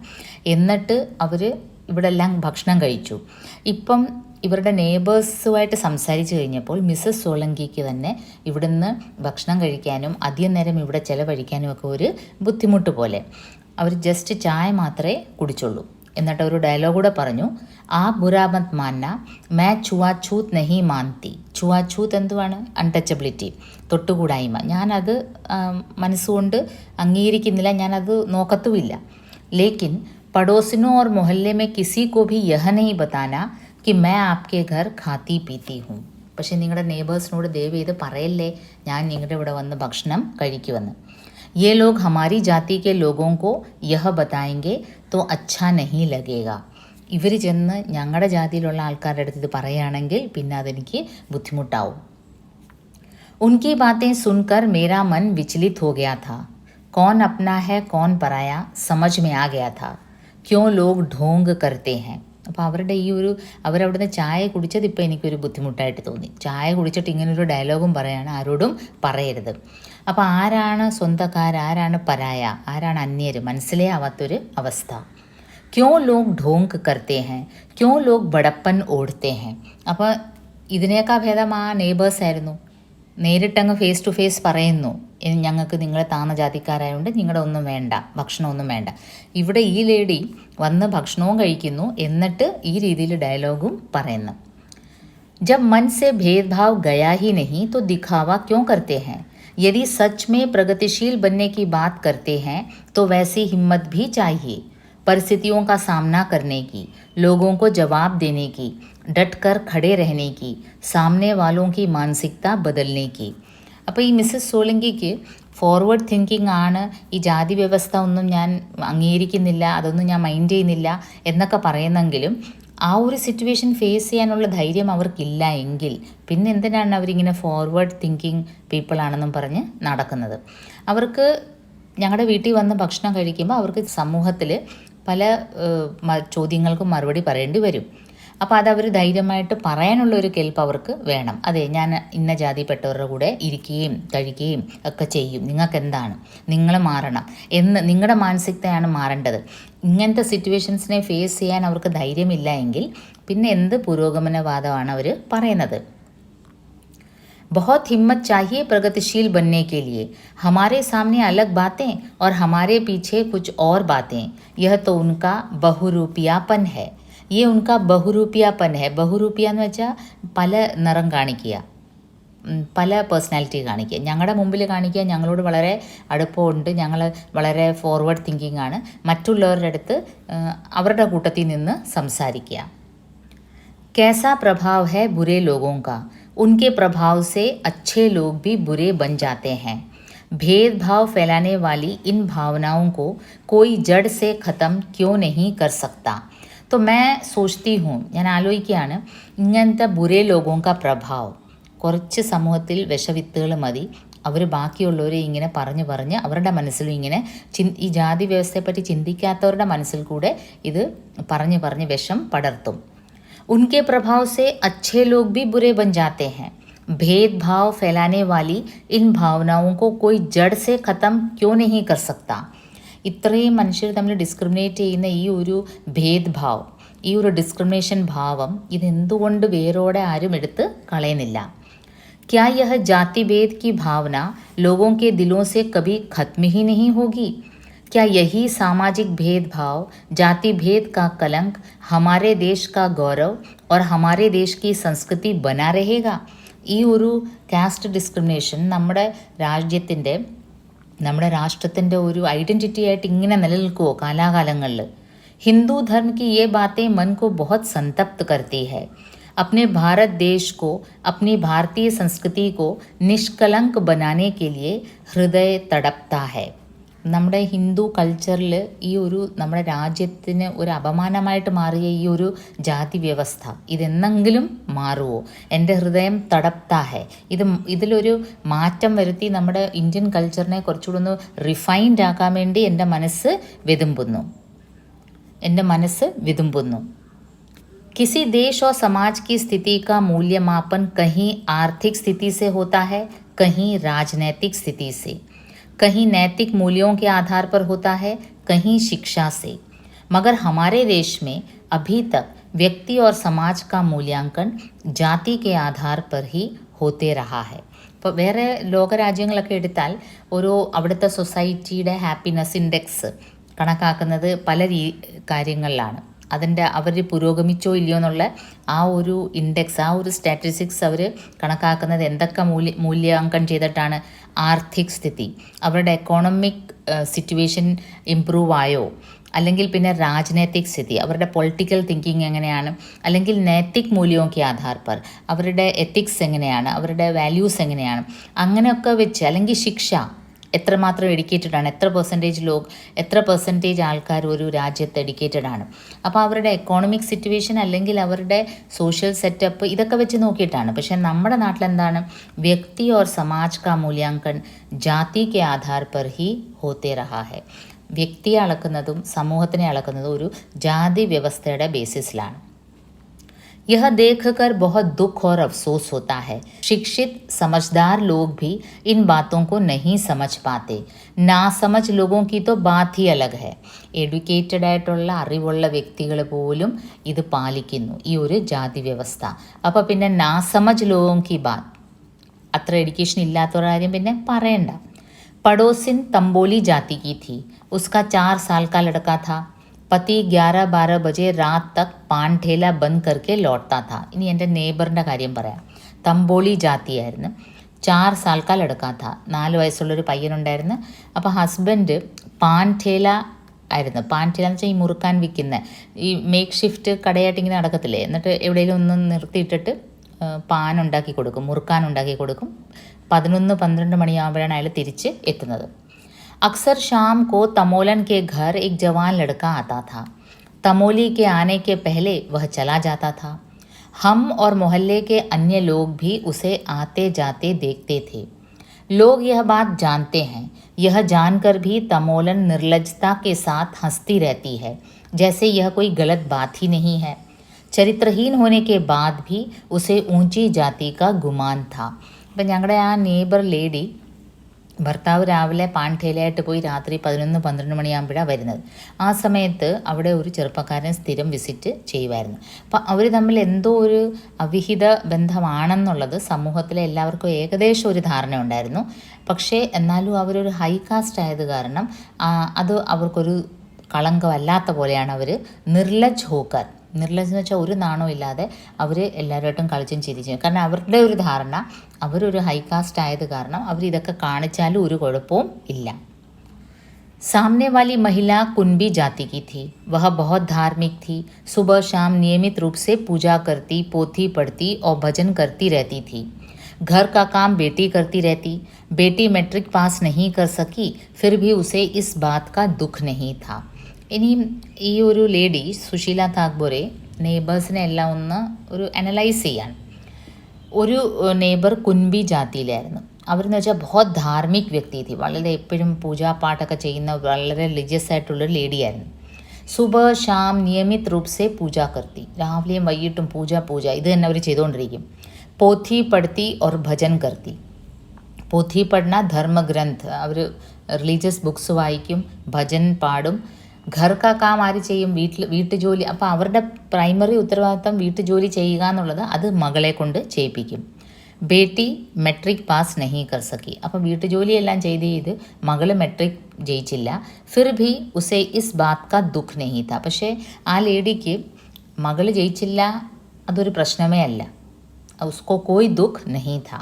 എന്നിട്ട് അവർ ഇവിടെ എല്ലാം ഭക്ഷണം കഴിച്ചു. ഇപ്പം ഇവരുടെ നെയ്ബേഴ്സുമായിട്ട് സംസാരിച്ച് കഴിഞ്ഞപ്പോൾ മിസ്സസ് സോളങ്കിക്ക് തന്നെ ഇവിടുന്ന് ഭക്ഷണം കഴിക്കാനും അധികം നേരം ഇവിടെ ചിലവഴിക്കാനും ഒക്കെ ഒരു ബുദ്ധിമുട്ട് പോലെ. അവർ ജസ്റ്റ് ചായ മാത്രമേ കുടിച്ചുള്ളൂ. എന്നിട്ട് ഒരു ഡയലോഗ് കൂടെ പറഞ്ഞു, ആ ബുരാമത് മാന്ന മേ ചുവാച്ചൂത്ത് നെഹി മാൻതി. ചുവാച്ചൂത്ത് എന്തുവാണ്? അൺടച്ചബിലിറ്റി, തൊട്ടുകൂടായ്മ. ഞാനത് മനസ്സുകൊണ്ട് അംഗീകരിക്കുന്നില്ല, ഞാനത് നോക്കത്തുമില്ല. ലേക്കിൻ പടോസിനോ ഓർ മൊഹല്ലെ മേ കിസി കോ ഭി യഹ നെഹി ബതാന कि मैं आपके घर खाती पीती हूँ. പക്ഷേ നിങ്ങളുടെ നെയ്ബേഴ്സിനോട് ദയവ് ചെയ്ത് പറയല്ലേ ഞാൻ നിങ്ങളുടെ ഇവിടെ വന്ന് ഭക്ഷണം കഴിക്കുമെന്ന്. ये लोग हमारी जाति के लोगों को यह बताएंगे तो अच्छा नहीं लगेगा. ഇവർ ചെന്ന് ഞങ്ങളുടെ ജാതിയിലുള്ള ആൾക്കാരുടെ അടുത്ത് ഇത് പറയുകയാണെങ്കിൽ പിന്നെ അതെനിക്ക് ബുദ്ധിമുട്ടാവും. उनकी बातें सुनकर मेरा मन विचलित हो गया था. कौन अपना है कौन पराया समझ में आ गया था. क्यों लोग ढोंग करते हैं. അപ്പോൾ അവരുടെ ഈ ഒരു അവരവിടുന്ന് ചായ കുടിച്ചത് ഇപ്പോൾ എനിക്കൊരു ബുദ്ധിമുട്ടായിട്ട് തോന്നി. ചായ കുടിച്ചിട്ട് ഇങ്ങനൊരു ഡയലോഗും പറയാണ്, ആരോടും പറയരുത്. അപ്പോൾ ആരാണ് സ്വന്തക്കാർ, ആരാണ് പരായ, ആരാണ് അന്യർ, മനസ്സിലേ ആവാത്തൊരു അവസ്ഥ. ക്യോ ലോഗ് ഢോങ്ക് കർത്തേ ഹെ, ക്യോ ലോഗ് ബടപ്പൻ ഓടുത്തേ ഹെ. അപ്പോൾ ഇതിനേക്കാൾ ഭേദം ആ നെയ്ബേഴ്സ് ആയിരുന്നു. നേരിട്ടങ്ങ് ഫേസ് ടു ഫേസ് പറയുന്നു, ഞങ്ങൾക്ക് നിങ്ങളെ താന്ന ജാതിക്കാരായതുകൊണ്ട് നിങ്ങളുടെ ഒന്നും വേണ്ട, ഭക്ഷണമൊന്നും വേണ്ട. ഇവിടെ ഈ ലേഡി വന്ന് ഭക്ഷണവും കഴിക്കുന്നു, എന്നിട്ട് ഈ രീതിയിൽ ഡയലോഗും പറയുന്നു. जब मन से भेदभाव गया ही नहीं तो दिखावा क्यों करते हैं. यदि सच में प्रगतिशील बनने की बात करते हैं तो वैसी हिम्मत भी चाहिए. परिस्थितियों का सामना करने की, लोगों को जवाब देने की, डट कर खड़े रहने की, सामने वालों की मानसिकता बदलने की. അപ്പോൾ ഈ മിസ്സസ് സോളങ്കിക്ക് ഫോർവേഡ് തിങ്കിങ് ആണ്, ഈ ജാതി വ്യവസ്ഥ ഒന്നും ഞാൻ അംഗീകരിക്കുന്നില്ല, അതൊന്നും ഞാൻ മൈൻഡ് ചെയ്യുന്നില്ല എന്നൊക്കെ പറയുന്നെങ്കിലും ആ ഒരു സിറ്റുവേഷൻ ഫേസ് ചെയ്യാനുള്ള ധൈര്യം അവർക്കില്ല എങ്കിൽ പിന്നെ എന്തിനാണ് അവരിങ്ങനെ ഫോർവേഡ് തിങ്കിങ് പീപ്പിളാണെന്നും പറഞ്ഞ് നടക്കുന്നത്. അവർക്ക് ഞങ്ങളുടെ വീട്ടിൽ വന്ന് ഭക്ഷണം കഴിക്കുമ്പോൾ അവർക്ക് സമൂഹത്തിൽ പല ചോദ്യങ്ങൾക്കും മറുപടി പറയേണ്ടി വരും. അപ്പോൾ അതവർ ധൈര്യമായിട്ട് പറയാനുള്ളൊരു കെൽപ്പ് അവർക്ക് വേണം. അതെ, ഞാൻ ഇന്ന ജാതിപ്പെട്ടവരുടെ കൂടെ ഇരിക്കുകയും കഴിക്കുകയും ഒക്കെ ചെയ്യും, നിങ്ങൾക്ക് എന്താണ്, നിങ്ങൾ മാറണം എന്ന് നിങ്ങളുടെ മാനസികതയാണ് മാറേണ്ടത്. ഇങ്ങനത്തെ സിറ്റുവേഷൻസിനെ ഫേസ് ചെയ്യാൻ അവർക്ക് ധൈര്യമില്ല എങ്കിൽ പിന്നെ എന്ത് പുരോഗമനവാദമാണ് അവർ പറയുന്നത്. बहुत हिम्मत चाहिए प्रगतिशील बनने के लिए. हमारे सामने अलग बातें और हमारे पीछे कुछ और बातें. यह तो उनका बहुरूपियापन है. ये उनका बहुरूपियापन है. बहुरूपिया എന്ന് വെച്ചാൽ പല നിറം കാണിക്കുക, പല പേഴ്സണാലിറ്റി കാണിക്കുക. ഞങ്ങളുടെ മുമ്പിൽ കാണിക്കുക ഞങ്ങളോട് വളരെ അടുപ്പമുണ്ട്, ഞങ്ങൾ വളരെ ഫോർവേഡ് തിങ്കിങ് ആണ്, മറ്റുള്ളവരുടെ അടുത്ത് അവരുടെ കൂട്ടത്തിൽ നിന്ന് സംസാരിക്കുക. कैसा प्रभाव है बुरे लोगों का. उनके प्रभाव से अच्छे लोग भी बुरे बन जाते हैं. भेदभाव फैलाने वाली इन भावनाओं को कोई जड़ से ख़त्म क्यों नहीं कर सकता. तो मैं सोचती हूँ, ഞാൻ ആലോചിക്കുകയാണ്, ഇങ്ങനത്തെ ബുരേ ലോഗോं का प्रभाव, കുറച്ച് സമൂഹത്തിൽ വിഷവിത്തുകൾ മതി, അവർ ബാക്കിയുള്ളവരെ ഇങ്ങനെ പറഞ്ഞ് അവരുടെ മനസ്സിലും ഇങ്ങനെ ഈ ജാതി വ്യവസ്ഥയെപ്പറ്റി ചിന്തിക്കാത്തവരുടെ മനസ്സിൽ കൂടെ ഇത് പറഞ്ഞ് വിഷം പടർത്തും. उनके प्रभाव से अच्छे लोग भी बुरे बन जाते हैं. भेदभाव फैलाने वाली इन भावनाओं को कोई जड़ से ख़त्म क्यों नहीं कर सकता. ഇത്രയും മനുഷ്യർ തമ്മിൽ ഡിസ്ക്രിമിനേറ്റ് ചെയ്യുന്ന ഈ ഒരു ഭേദ്ഭാവ്, ഈ ഒരു ഡിസ്ക്രിമിനേഷൻ ഭാവം, ഇതെന്തുകൊണ്ട് വേരോടെ ആരും എടുത്ത് കളയുന്നില്ല. क्या यह जाति भेद की भावना लोगों के दिलों से कभी खत्म ही नहीं होगी. क्या यही सामाजिक भेदभाव, जाति भेद का कलंक हमारे देश का गौरव और हमारे देश की संस्कृति बना रहेगा. ഈ ഒരു കാസ്റ്റ് ഡിസ്ക്രിമിനേഷൻ നമ്മുടെ രാഷ്ട്രത്തിൻ്റെ ഒരു ഐഡൻറ്റിറ്റി ആയിട്ട് ഇങ്ങനെ നിലനിൽക്കുമോ കാലാകാലങ്ങളിൽ. ഹിന്ദു ധർമ്മ की ये बातें मन को बहुत संतप्त करती है. अपने भारत देश को, अपनी भारतीय संस्कृति को निष्कलंक बनाने के लिए ഹൃദയ തടപ്ത ഹെ. നമ്മുടെ ഹിന്ദു കൾച്ചറിൽ ഈ ഒരു നമ്മുടെ രാജ്യത്തിന് ഒരു അപമാനമായിട്ട് മാറിയ ഈ ഒരു ജാതി വ്യവസ്ഥ ഇതെന്നെങ്കിലും മാറുമോ? എൻ്റെ ഹൃദയം തടപ്ത ഹെ. ഇതിലൊരു മാറ്റം വരുത്തി നമ്മുടെ ഇന്ത്യൻ കൾച്ചറിനെ കുറച്ചുകൂടെ ഒന്ന് റിഫൈൻഡ് ആക്കാൻ വേണ്ടി എൻ്റെ മനസ്സ് വിതുമ്പുന്നു. किसी देश और समाज की स्थिति का मूल्यमापन कहीं आर्थिक स्थिति से होता है, कहीं राजनैतिक स्थिति से, कहीं नैतिक मूल्यों के आधार पर होता है, कहीं शिक्षा से. मगर हमारे देश में अभी तक व्यक्ति और समाज का मूल्यांकन जाति के आधार पर ही होते रहा है. ഇപ്പോൾ വേറെ ലോകരാജ്യങ്ങളൊക്കെ എടുത്താൽ അവിടുത്തെ സൊസൈറ്റിയുടെ ഹാപ്പിനെസ് ഇൻഡെക്സ് കണക്കാക്കുന്നത് പല കാര്യങ്ങളിലാണ്. അവർ പുരോഗമിച്ചോ ഇല്ലയോ എന്നുള്ള ആ ഒരു ഇൻഡെക്സ്, ആ ഒരു സ്റ്റാറ്റിസ്റ്റിക്സ് അവർ കണക്കാക്കുന്നത് എന്തൊക്കെ മൂല്യാങ്കനം ചെയ്തിട്ടാണ്? ആർത്തിക് സ്ഥിതി, അവരുടെ എക്കോണമിക് സിറ്റുവേഷൻ ഇംപ്രൂവ് ആയോ, അല്ലെങ്കിൽ പിന്നെ രാജനൈതിക് സ്ഥിതി, അവരുടെ പൊളിറ്റിക്കൽ തിങ്കിങ് എങ്ങനെയാണ്, അല്ലെങ്കിൽ നൈതിക് മൂല്യമൊക്കെ ആധാർ പർ അവരുടെ എത്തിക്സ് എങ്ങനെയാണ്, അവരുടെ വാല്യൂസ് എങ്ങനെയാണ്, അങ്ങനെയൊക്കെ വെച്ച്, അല്ലെങ്കിൽ ശിക്ഷ എത്രമാത്രം എഡ്യൂക്കേറ്റഡ് ആണ്, എത്ര പെർസെൻറ്റേജ് ആൾക്കാർ ഒരു രാജ്യത്ത് എഡ്യൂക്കേറ്റഡ് ആണ്. അപ്പോൾ അവരുടെ എക്കോണമിക് സിറ്റുവേഷൻ അല്ലെങ്കിൽ അവരുടെ സോഷ്യൽ സെറ്റപ്പ് ഇതൊക്കെ വെച്ച് നോക്കിയിട്ടാണ്. പക്ഷേ നമ്മുടെ നാട്ടിലെന്താണ്? വ്യക്തി ഓർ സമാജ് കാ മൂല്യാങ്കൻ ജാതി കെ ആധാർ പർ ഹി ഹോത്തെ രഹാ ഹെ. വ്യക്തിയെ അളക്കുന്നതും സമൂഹത്തിനെ അളക്കുന്നതും ഒരു ജാതി വ്യവസ്ഥയുടെ ബേസിസിലാണ്. यह देखकर बहुत दुख और अफसोस होता है. शिक्षित समझदार लोग भी इन बातों को नहीं समझ पाते. नासमझ लोगों की तो बात ही अलग है. എഡ്യൂക്കേറ്റഡ് ആയിട്ടുള്ള അറിവുള്ള വ്യക്തികൾ പോലും ഇത് പാലിക്കുന്നു, ഈ ഒരു ജാതി വ്യവസ്ഥ. അപ്പോൾ പിന്നെ നാസമജ് ലോഗോं की बात, അത്ര എഡ്യൂക്കേഷൻ ഇല്ലാത്തവരുടെ കാര്യം പിന്നെ പറയണ്ട. पड़ोसिन तंबोली जाति की थी. उसका 4 साल का लड़का था. പതി 11-12 ബജെ രാത് തക് പാൻ ഠേല ബന്ദ് കർക്കെ ലോട്ട്താ ഥാ. ഇനി എൻ്റെ നെയ്ബറിൻ്റെ കാര്യം പറയാം. തമ്പോളി ജാതിയായിരുന്നു. 4 സാൽ കാ ലടക്കാ ഥാ. 4 വയസ്സുള്ളൊരു പയ്യനുണ്ടായിരുന്നു. അപ്പോൾ ഹസ്ബൻഡ് പാൻ ഠേല ആയിരുന്നു. പാൻ ഠേല എന്ന് വെച്ചാൽ ഈ മുറുക്കാൻ വിൽക്കുന്ന ഈ മേക്ക് ഷിഫ്റ്റ് കടയായിട്ട് ഇങ്ങനെ നടക്കത്തില്ലേ, എന്നിട്ട് എവിടെയെങ്കിലും ഒന്ന് നിർത്തിയിട്ടിട്ട് പാൻ ഉണ്ടാക്കി കൊടുക്കും, മുറുക്കാൻ ഉണ്ടാക്കി കൊടുക്കും. 11-12 മണിയാകുമ്പോഴാണ് അയാൾ തിരിച്ച് എത്തുന്നത്. अक्सर शाम को तमोलन के घर एक जवान लड़का आता था. तमोली के आने के पहले वह चला जाता था. हम और मोहल्ले के अन्य लोग भी उसे आते जाते देखते थे. लोग यह बात जानते हैं. यह जानकर भी तमोलन निर्लज्जता के साथ हंसती रहती है, जैसे यह कोई गलत बात ही नहीं है. चरित्रहीन होने के बाद भी उसे ऊंची जाति का गुमान था. അപ്പം ഞങ്ങളുടെ ആ നെയ്ബർ ലേഡി ഭർത്താവ് രാവിലെ പാൻ ഠേലയായിട്ട് പോയി രാത്രി 11-12 മണിയാകുമ്പോഴാണ് വരുന്നത്. ആ സമയത്ത് അവിടെ ഒരു ചെറുപ്പക്കാരൻ സ്ഥിരം വിസിറ്റ് ചെയ്യുമായിരുന്നു. അപ്പം അവർ തമ്മിൽ എന്തോ ഒരു അവിഹിത ബന്ധമാണെന്നുള്ളത് സമൂഹത്തിലെ എല്ലാവർക്കും ഏകദേശം ഒരു ധാരണ ഉണ്ടായിരുന്നു. പക്ഷേ എന്നാലും അവരൊരു ഹൈ കാസ്റ്റ് ആയത് കാരണം അത് അവർക്കൊരു കളങ്കമല്ലാത്ത പോലെയാണ് അവർ നിർലജ് ഹോക്കർ. നിർലജ് എന്ന് വെച്ചാൽ ഒരു നാണവും ഇല്ലാതെ അവർ എല്ലാവരുമായിട്ടും കളിച്ചും ചിരിച്ചും. കാരണം അവരുടെ ഒരു ധാരണ അവരൊരു ഹൈ കാസ്റ്റ് ആയത് കാരണം അവരിതൊക്കെ കാണിച്ചാലും ഒരു കുഴപ്പവും ഇല്ല. सामने वाली महिला कुंबी जाति की थी. वह बहुत धार्मिक थी. सुबह शाम नियमित रूप से पूजा करती, पोथी पढ़ती और भजन करती रहती थी. घर का काम बेटी करती रहती. बेटी मैट्रिक पास नहीं कर सकी, फिर भी उसे इस बात का दुख नहीं था. ഇനിയും ഈ ഒരു ലേഡി സുശീല താക്ബോറെ നെയ്ബേഴ്സിനെ എല്ലാം ഒന്ന് ഒരു അനലൈസ് ചെയ്യാൻ. ഒരു നെയ്ബർ കുൻബി ജാതിയിലായിരുന്നു. അവരെന്ന് വെച്ചാൽ ബഹുത് ധാർമ്മിക് വ്യക്തി തി. വളരെ എപ്പോഴും പൂജാപാട്ടൊക്കെ ചെയ്യുന്ന വളരെ റിലീജിയസ് ആയിട്ടുള്ളൊരു ലേഡിയായിരുന്നു. സുബ ഷാം നിയമിത് റൂപ് സെ പൂജ കർത്തി. രാവിലെയും വൈകിട്ടും പൂജ ഇത് തന്നെ അവർ ചെയ്തുകൊണ്ടിരിക്കും. പോഥി പഠിത്തി ഓർ ഭജൻ കർത്തി. പോഥി പഠന ധർമ്മഗ്രന്ഥ്, അവർ റിലീജിയസ് ബുക്സ് വായിക്കും, ഭജൻ പാടും. ഘർ കാ കാം ആര് ചെയ്യും? വീട്ടുജോലി. അപ്പോൾ അവരുടെ പ്രൈമറി ഉത്തരവാദിത്തം വീട്ടുജോലി ചെയ്യുക എന്നുള്ളത് അത് മകളെ കൊണ്ട് ചെയ്യിപ്പിക്കും. ബേട്ടി മെട്രിക് പാസ് നഹീ കർ സക്കി. അപ്പോൾ വീട്ടുജോലിയെല്ലാം ചെയ്ത് മകൾ മെട്രിക് ജയിച്ചില്ല. ഫിർ ഭി ഉസെ ഇസ് ബാത് കാ ദുഃഖ് നഹീ താ. പക്ഷേ ആ ലേഡിക്ക് മകൾ ജയിച്ചില്ല അതൊരു പ്രശ്നമേ അല്ല. ഉസ്കോ കോയി ദുഃഖ് നഹീ താ.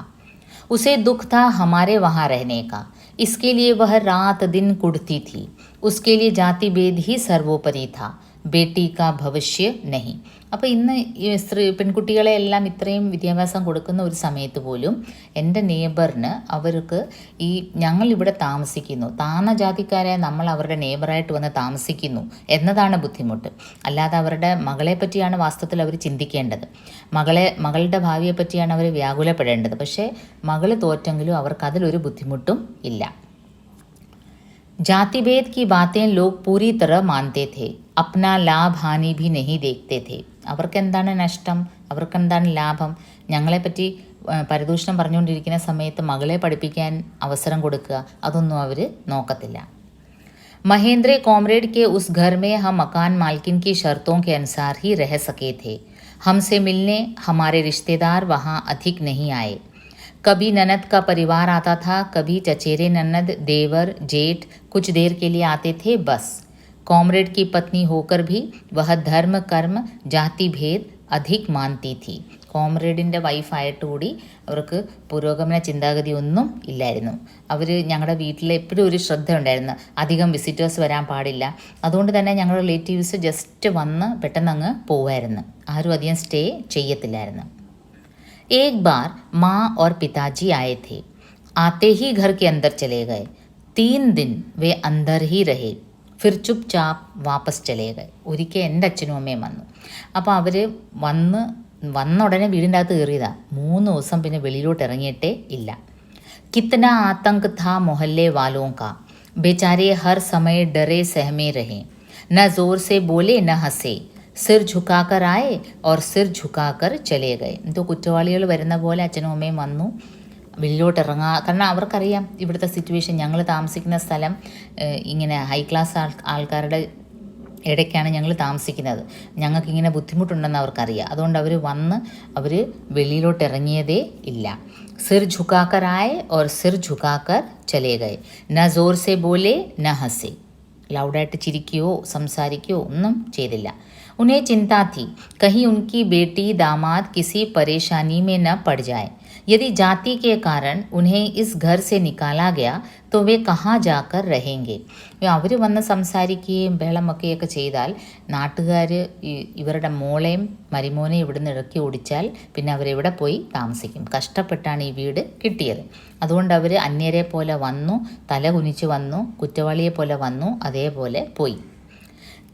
उसे दुख था हमारे वहाँ रहने का. इसके लिए वह रात दिन कुढ़ती थी. उसके लिए जाति भेद ही सर्वोपरि था. ബേട്ടി കാ ഭവിഷ്യ നഹി. അപ്പോൾ ഇന്ന് ഈ പെൺകുട്ടികളെ എല്ലാം ഇത്രയും വിദ്യാഭ്യാസം കൊടുക്കുന്ന ഒരു സമയത്ത് പോലും എൻ്റെ നെയ്ബറിന് അവർക്ക് ഈ ഞങ്ങളിവിടെ താമസിക്കുന്നു, താഴ്ന്ന ജാതിക്കാരെ നമ്മൾ അവരുടെ നെയ്ബറായിട്ട് വന്ന് താമസിക്കുന്നു എന്നതാണ് ബുദ്ധിമുട്ട്. അല്ലാതെ അവരുടെ മകളെ പറ്റിയാണ് വാസ്തവത്തിൽ അവർ ചിന്തിക്കേണ്ടത്. മകളുടെ ഭാവിയെ പറ്റിയാണ് അവർ വ്യാകുലപ്പെടേണ്ടത്. പക്ഷേ മകൾ തോറ്റെങ്കിലും അവർക്ക് അതിലൊരു ബുദ്ധിമുട്ടും ഇല്ല. जातिभेद की बातें लोग पूरी तरह मानते थे, अपना लाभ हानि भी नहीं देखते थे. അവർക്കെന്താണ് നഷ്ടം, അവർക്കെന്താണ് ലാഭം? ഞങ്ങളെപ്പറ്റി പരദൂഷണം പറഞ്ഞുകൊണ്ടിരിക്കുന്ന സമയത്ത് മകളെ പഠിപ്പിക്കാൻ അവസരം കൊടുക്കുക, അതൊന്നും അവർ നോക്കത്തില്ല. महेंद्र कॉमरेड के उस घर में हम मकान मालकिन की शर्तों के अनुसार ही रह सके थे. हमसे मिलने हमारे रिश्तेदार वहाँ अधिक नहीं आए. कभी ननद का परिवार आता था, कभी चचेरे ननद, देवर, जेठ कुछ देर के लिए आते थे बस. कॉमरेड की पत्नी होकर भी वह धर्म, कर्म, जाति भेद अधिक मानती थी. കോമ്രേഡിൻ്റെ വൈഫായിട്ട് കൂടി അവർക്ക് പുരോഗമന ചിന്താഗതി ഒന്നും ഇല്ലായിരുന്നു. അവർ ഞങ്ങളുടെ വീട്ടിൽ എപ്പോഴും ഒരു ശ്രദ്ധ ഉണ്ടായിരുന്നു, അധികം വിസിറ്റേഴ്സ് വരാൻ പാടില്ല. അതുകൊണ്ട് തന്നെ ഞങ്ങളുടെ റിലേറ്റീവ്സ് ജസ്റ്റ് വന്ന് പെട്ടെന്ന് അങ്ങ് പോവായിരുന്നു, ആരും അധികം സ്റ്റേ ചെയ്യത്തില്ലായിരുന്നു. एक बार माँ और पिताजी आए थे. आते ही घर के अंदर चले गए. 3 दिन वे अंदर ही रहे. फिर चुपचाप वापस चले गए. ഒരിക്കൽ എൻ്റെ അച്ഛനും അമ്മയും വന്നു. അപ്പോൾ അവർ വന്ന ഉടനെ വീടിൻ്റെ അകത്ത് കയറിയതാണ്. 3 ദിവസം പിന്നെ വെളിയിലോട്ട് ഇറങ്ങിയിട്ടേ ഇല്ല. कितना आतंक था मोहल्ले वालों का. बेचारे हर समय डरे सहमे रहे. न जोर से बोले न हंसे. സിർ ഝുക്കാക്കർ ആയേ ഓർ സിർ ഝുക്കാക്കർ ചലേ ഗയേ. എന്തോ കുറ്റവാളികൾ വരുന്ന പോലെ അച്ഛനും അമ്മയും വന്നു, വെളിയിലോട്ട് കാരണം അവർക്കറിയാം ഇവിടുത്തെ സിറ്റുവേഷൻ. ഞങ്ങൾ താമസിക്കുന്ന സ്ഥലം ഇങ്ങനെ ഹൈ ക്ലാസ് ആൾക്കാരുടെ ഇടയ്ക്കാണ് ഞങ്ങൾ താമസിക്കുന്നത്, ഞങ്ങൾക്കിങ്ങനെ ബുദ്ധിമുട്ടുണ്ടെന്ന് അവർക്കറിയാം. അതുകൊണ്ട് അവർ വെളിയിലോട്ട് ഇറങ്ങിയതേ ഇല്ല. സിർ ഝുക്കാക്കർ ആയേ ഓർ സിർ ഝുക്കാക്കർ ചലേ ഗയേ. ന ജോർ സെ ബോലെ ന ഹസേ. ലൗഡായിട്ട് ചിരിക്കുകയോ സംസാരിക്കുകയോ ഒന്നും ചെയ്തില്ല. उन्हें चिंता थी कहीं उनकी बेटी दामाद किसी परेशानी में न पड़ जाए. यदि जाति के कारण उन्हें इस घर से निकाला गया तो वे कहाँ जाकर रहेंगे. അവർ വന്ന് സംസാരിക്കുകയും ബഹളമൊക്കെയൊക്കെ ചെയ്താൽ നാട്ടുകാർ ഇവരുടെ മോളെയും മരുമോനെയും ഇവിടുന്ന് ഇറക്കി ഓടിച്ചാൽ പിന്നെ അവരെവിടെ പോയി താമസിക്കും? കഷ്ടപ്പെട്ടാണ് ഈ വീട് കിട്ടിയത്. അതുകൊണ്ട് അവർ അന്യരെ പോലെ വന്നു, തല കുനിച്ച് വന്നു, കുറ്റവാളിയെ പോലെ വന്നു, അതേപോലെ പോയി.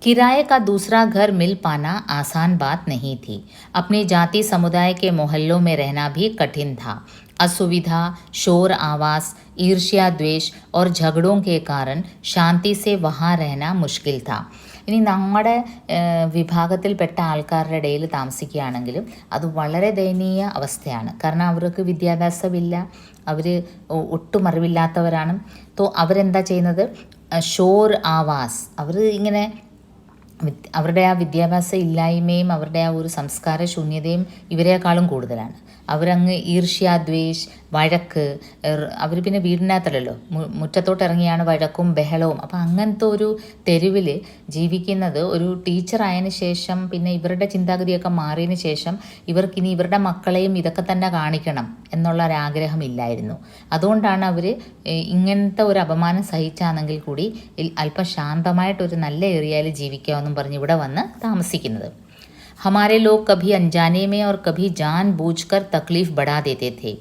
किराए का दूसरा घर मिल पाना आसान बात नहीं थी. अपने जाति समुदाय के मोहल्लों में रहना भी कठिन था. असुविधा, शोर आवाज़, ईर्ष्या, द्वेष और झगड़ों के कारण शांति से वहाँ रहना मुश्किल था. ഇനി നമ്മുടെ വിഭാഗത്തിൽപ്പെട്ട ആൾക്കാരുടെ ഇടയിൽ താമസിക്കുകയാണെങ്കിലും അത് വളരെ ദയനീയ അവസ്ഥയാണ്. കാരണം അവർക്ക് വിദ്യാഭ്യാസമില്ല, അവർ ഒട്ടും അറിവില്ലാത്തവരാണ്. അവരെന്താ ചെയ്യുന്നത്? ഷോർ ആവാസ്, അവർ ഇങ്ങനെ അവരുടെ ആ വിദ്യാഭ്യാസ ഇല്ലായ്മയും അവരുടെ ആ ഒരു സംസ്കാര ശൂന്യതയും ഇവരെക്കാളും കൂടുതലാണ്. അവരങ്ങ് ഈർഷ്യ, ദ്വേഷ്, വഴക്ക്. അവർ പിന്നെ വീടിനകത്തല്ലല്ലോ, മുറ്റത്തോട്ട് ഇറങ്ങിയാണ് വഴക്കും ബഹളവും. അപ്പോൾ അങ്ങനത്തെ ഒരു തെരുവിൽ ജീവിക്കുന്നത് ഒരു ടീച്ചറായതിനു ശേഷം പിന്നെ ഇവരുടെ ചിന്താഗതിയൊക്കെ മാറിയതിന് ശേഷം ഇവർക്കിനി ഇവരുടെ മക്കളെയും ഇതൊക്കെ തന്നെ കാണിക്കണം എന്നുള്ള ഒരാഗ്രഹം ഇല്ലായിരുന്നു. അതുകൊണ്ടാണ് അവർ ഇങ്ങനത്തെ ഒരു അപമാനം സഹിച്ചാണെങ്കിൽ കൂടി അല്പം ശാന്തമായിട്ടൊരു നല്ല ഏരിയയിൽ ജീവിക്കാമെന്നും പറഞ്ഞ് ഇവിടെ വന്ന് താമസിക്കുന്നത്. हमारे लोग कभी अनजाने में और कभी जानबूझकर तकलीफ़ बढ़ा देते थे.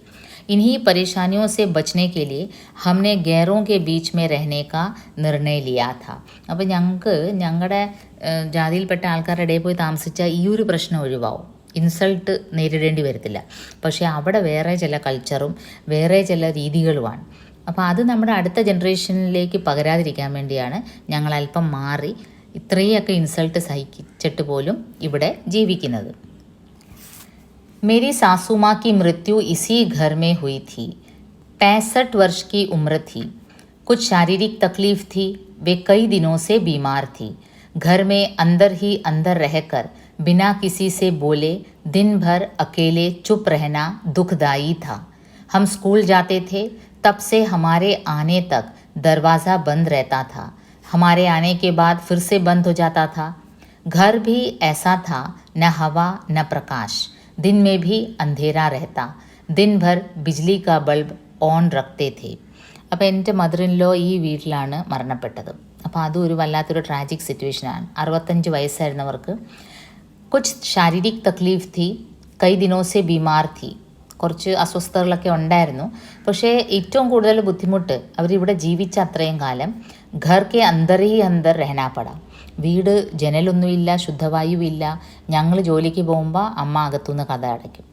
इन्हीं परेशानियों से बचने के लिए हमने गैरों के बीच में रहने का निर्णय लिया था. അപ്പോൾ ഞങ്ങളുടെ ജാതിയിൽപ്പെട്ട ആൾക്കാരുടെ ഇടയിൽ പോയി താമസിച്ചാൽ ഈ ഒരു പ്രശ്നം ഒഴിവാവും, ഇൻസൾട്ട് നേരിടേണ്ടി വരത്തില്ല. പക്ഷേ അവിടെ വേറെ ചില കൾച്ചറും വേറെ ചില രീതികളുമാണ്. അപ്പോൾ അത് നമ്മുടെ അടുത്ത ജനറേഷനിലേക്ക് പകരാതിരിക്കാൻ വേണ്ടിയാണ് ഞങ്ങൾ അല്പം മാറി ഇത്രയൊക്കെ ഇൻസൾട്ട് സഹിച്ചിട്ട് പോലും ഇവിടെ ജീവിക്കുന്നത്. मेरी सासू माँ की मृत्यु इसी घर में हुई थी. 65 वर्ष की उम्र थी. कुछ शारीरिक तकलीफ थी. वे कई दिनों से बीमार थी. घर में अंदर ही अंदर रहकर बिना किसी से बोले दिन भर अकेले चुप रहना दुखदाई था. हम स्कूल जाते थे, तब से हमारे आने तक दरवाज़ा बंद रहता था. हमारे आने के बाद फिर से बंद हो जाता था. घर भी ऐसा था, न हवा न प्रकाश. दिन में भी अंधेरा रहता. दिन भर बिजली का बल्ब ഓൺ रखते थे. അപ്പോൾ എൻ്റെ മദർ ഇൻ ലോ ഈ വീട്ടിലാണ് മരണപ്പെട്ടത്. അപ്പോൾ അതും ഒരു വല്ലാത്തൊരു ട്രാജിക് സിറ്റുവേഷനാണ്. 65 വയസ്സായിരുന്നവർക്ക്. കുച്ച് ശാരീരിക് തക്ലീഫ് थी, കई ദിനോ സെ ബീമാർ थी. കുറച്ച് അസ്വസ്ഥതകളൊക്കെ ഉണ്ടായിരുന്നു. പക്ഷേ ഏറ്റവും കൂടുതൽ ബുദ്ധിമുട്ട് അവരിവിടെ ജീവിച്ച അത്രയും കാലം ഘർ കെ അന്തർ ഹി അന്തർ രഹനാ പടാ. വീട് ജനലൊന്നുമില്ല, ശുദ്ധവായുവില്ല. ഞങ്ങൾ ജോലിക്ക് പോകുമ്പോൾ അമ്മ അകത്തുനിന്ന് കഥ അടയ്ക്കും.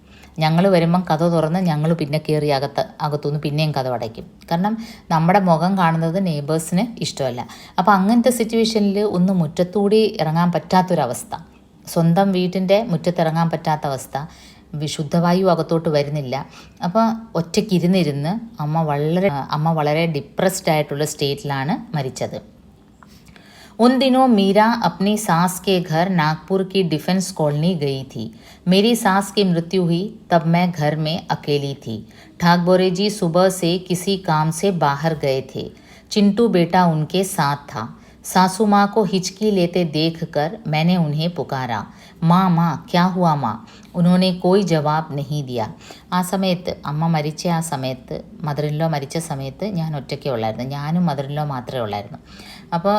ഞങ്ങൾ വരുമ്പം കഥ തുറന്ന് ഞങ്ങൾ പിന്നെ കയറി അകത്തുനിന്ന് പിന്നെയും കഥ അടയ്ക്കും. കാരണം നമ്മുടെ മുഖം കാണുന്നത് നെയ്ബേഴ്സിന് ഇഷ്ടമല്ല. അപ്പോൾ അങ്ങനത്തെ സിറ്റുവേഷനിൽ ഒന്ന് മുറ്റത്തൂടി ഇറങ്ങാൻ പറ്റാത്തൊരവസ്ഥ, സ്വന്തം വീട്ടിൻ്റെ മുറ്റത്തിറങ്ങാൻ പറ്റാത്ത അവസ്ഥ, വിശുദ്ധവായു അകത്തോട്ട് വരുന്നില്ല. അപ്പോൾ ഒറ്റയ്ക്കിരുന്നിരുന്ന് അമ്മ വളരെ ഡിപ്രസ്ഡ് ആയിട്ടുള്ള സ്റ്റേറ്റിലാണ് മരിച്ചത്. उन दिनों मीरा अपनी सास के घर नागपुर की डिफेंस कॉलोनी गई थी. मेरी सास की मृत्यु हुई तब मैं घर में अकेली थी. ठाकबोरे जी सुबह से किसी काम से बाहर गए थे. चिंटू बेटा उनके साथ था. सासू माँ को हिचकी लेते देखकर मैंने उन्हें पुकारा, माँ माँ क्या हुआ माँ. उन्होंने कोई जवाब नहीं दिया. ആ സമയത്ത് അമ്മ മരിച്ച ആ സമയത്ത്, മദർ ഇൻ ലോ മരിച്ച സമയത്ത് ഞാൻ ഒറ്റയ്ക്കേ ഉള്ളായിരുന്നു. ഞാനും മദർ ഇൻ ലോ മാത്രമേ ഉള്ളായിരുന്നു. അപ്പോൾ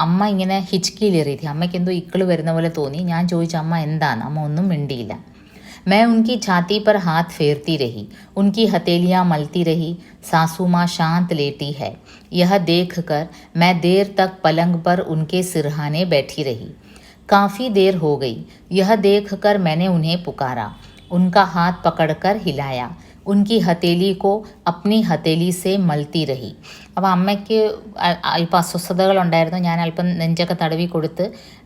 അമ്മ ഇങ്ങനെ ഹിച്കിയിലേറിയിട്ട് അമ്മയ്ക്ക് എന്തോ ഇക്കിള് വരുന്ന പോലെ തോന്നി. ഞാൻ ചോദിച്ചു അമ്മ എന്താണ്? അമ്മ ഒന്നും മിണ്ടിയില്ല. मैं उनकी छाती पर हाथ फेरती रही, उनकी हथेलियाँ मलती रही. सासू माँ शांत लेटी है, यह देखकर मैं देर तक पलंग पर उनके सिरहाने बैठी रही. काफ़ी देर हो गई. यह देखकर मैंने उन्हें पुकारा, उनका हाथ पकड़कर हिलाया. उनकी हथेली को अपनी हथेली से मलती रही. അപ്പോൾ അമ്മയ്ക്ക് അല്പം അസ്വസ്ഥതകളുണ്ടായിരുന്നു. ഞാൻ അല്പം നെഞ്ചൊക്കെ തടവി കൊടുത്ത്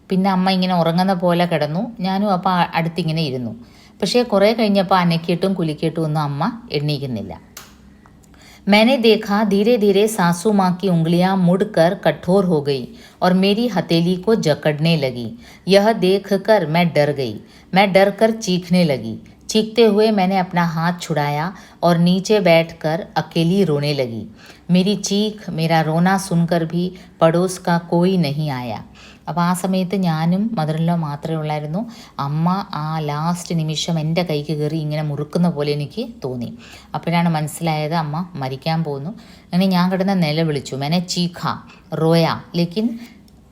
പിന്നെ അമ്മ ഇങ്ങനെ ഉറങ്ങുന്ന പോലെ കിടന്നു. ഞാനും അപ്പോൾ അടുത്തിങ്ങനെ ഇരുന്നു. പക്ഷേ കുറേ കഴിഞ്ഞപ്പോൾ അനക്കിയിട്ടും കുലിക്കിയിട്ടും ഒന്നും അമ്മ എണ്ണീക്കുന്നില്ല. मैंने देखा धीरे धीरे सासू माँ की उंगलियां मुड़कर कठोर हो गई और मेरी हथेली को जकड़ने लगी. यह देखकर मैं डर गई. मैं डर कर चीखने लगी. चीखते हुए मैंने अपना हाथ छुड़ाया और नीचे बैठकर अकेली रोने लगी. मेरी चीख, मेरा रोना सुनकर भी पड़ोस का कोई नहीं आया. അപ്പോൾ ആ സമയത്ത് ഞാനും മദർ ഇൻ ലോ മാത്രമേ ഉള്ളായിരുന്നു. അമ്മ ആ ലാസ്റ്റ് നിമിഷം എൻ്റെ കൈക്ക് കയറി ഇങ്ങനെ മുറുക്കുന്ന പോലെ എനിക്ക് തോന്നി. അപ്പോഴാണ് മനസ്സിലായത് അമ്മ മരിക്കാൻ പോകുന്നു. അങ്ങനെ ഞാൻ കിടന്ന് നിലവിളിച്ചു. മെനെ ചീഖ റോയ ലേക്കിൻ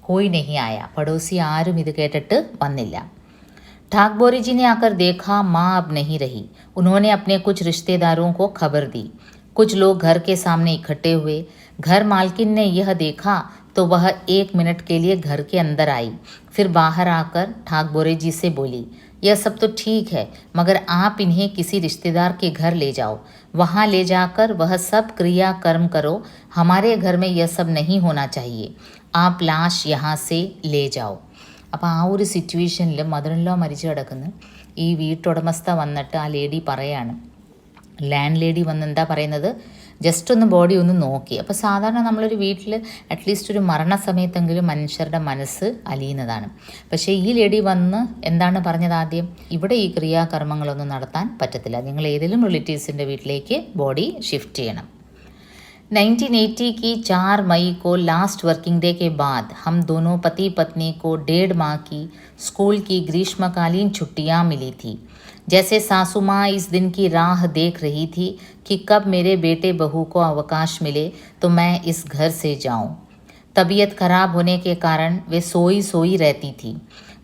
കോയി നെഹി ആയ. പടോസി ആരും ഇത് കേട്ടിട്ട് വന്നില്ല. ठाकबोरे जी ने आकर देखा माँ अब नहीं रही. उन्होंने अपने कुछ रिश्तेदारों को खबर दी. कुछ लोग घर के सामने इकट्ठे हुए. घर मालकिन ने यह देखा तो वह 1 मिनट के लिए घर के अंदर आई. फिर बाहर आकर ठाकबोरे जी से बोली, यह सब तो ठीक है, मगर आप इन्हें किसी रिश्तेदार के घर ले जाओ. वहाँ ले जाकर वह सब क्रिया कर्म करो. हमारे घर में यह सब नहीं होना चाहिए. आप लाश यहाँ से ले जाओ. അപ്പോൾ ആ ഒരു സിറ്റുവേഷനിൽ മദർ ഇൻ ലോ മരിച്ചു കിടക്കുന്നു. ഈ വീട്ടുടമസ്ഥ വന്നിട്ട് ആ ലേഡി പറയാണ്, ലാൻഡ് ലേഡി വന്ന് എന്താ പറയുന്നത്, ജസ്റ്റ് ഒന്ന് ബോഡി ഒന്ന് നോക്കി. അപ്പോൾ സാധാരണ നമ്മളൊരു വീട്ടിൽ അറ്റ്ലീസ്റ്റ് ഒരു മരണസമയത്തെങ്കിലും മനുഷ്യരുടെ മനസ്സ് അലിയുന്നതാണ്. പക്ഷേ ഈ ലേഡി വന്ന് എന്താണ് പറഞ്ഞത് ആദ്യം, ഇവിടെ ഈ ക്രിയാകർമ്മങ്ങളൊന്നും നടത്താൻ പറ്റത്തില്ല, നിങ്ങൾ ഏതെങ്കിലും റിലേറ്റീവ്സിൻ്റെ വീട്ടിലേക്ക് ബോഡി ഷിഫ്റ്റ് ചെയ്യണം. 1980 की 4 मई को लास्ट वर्किंग डे के बाद हम दोनों पति पत्नी को 1.5 माह की स्कूल की ग्रीष्मकालीन छुट्टियां मिली थी. जैसे सासू माँ इस दिन की राह देख रही थी कि कब मेरे बेटे बहू को अवकाश मिले तो मैं इस घर से जाऊं. तबीयत खराब होने के कारण वे सोई सोई रहती थी.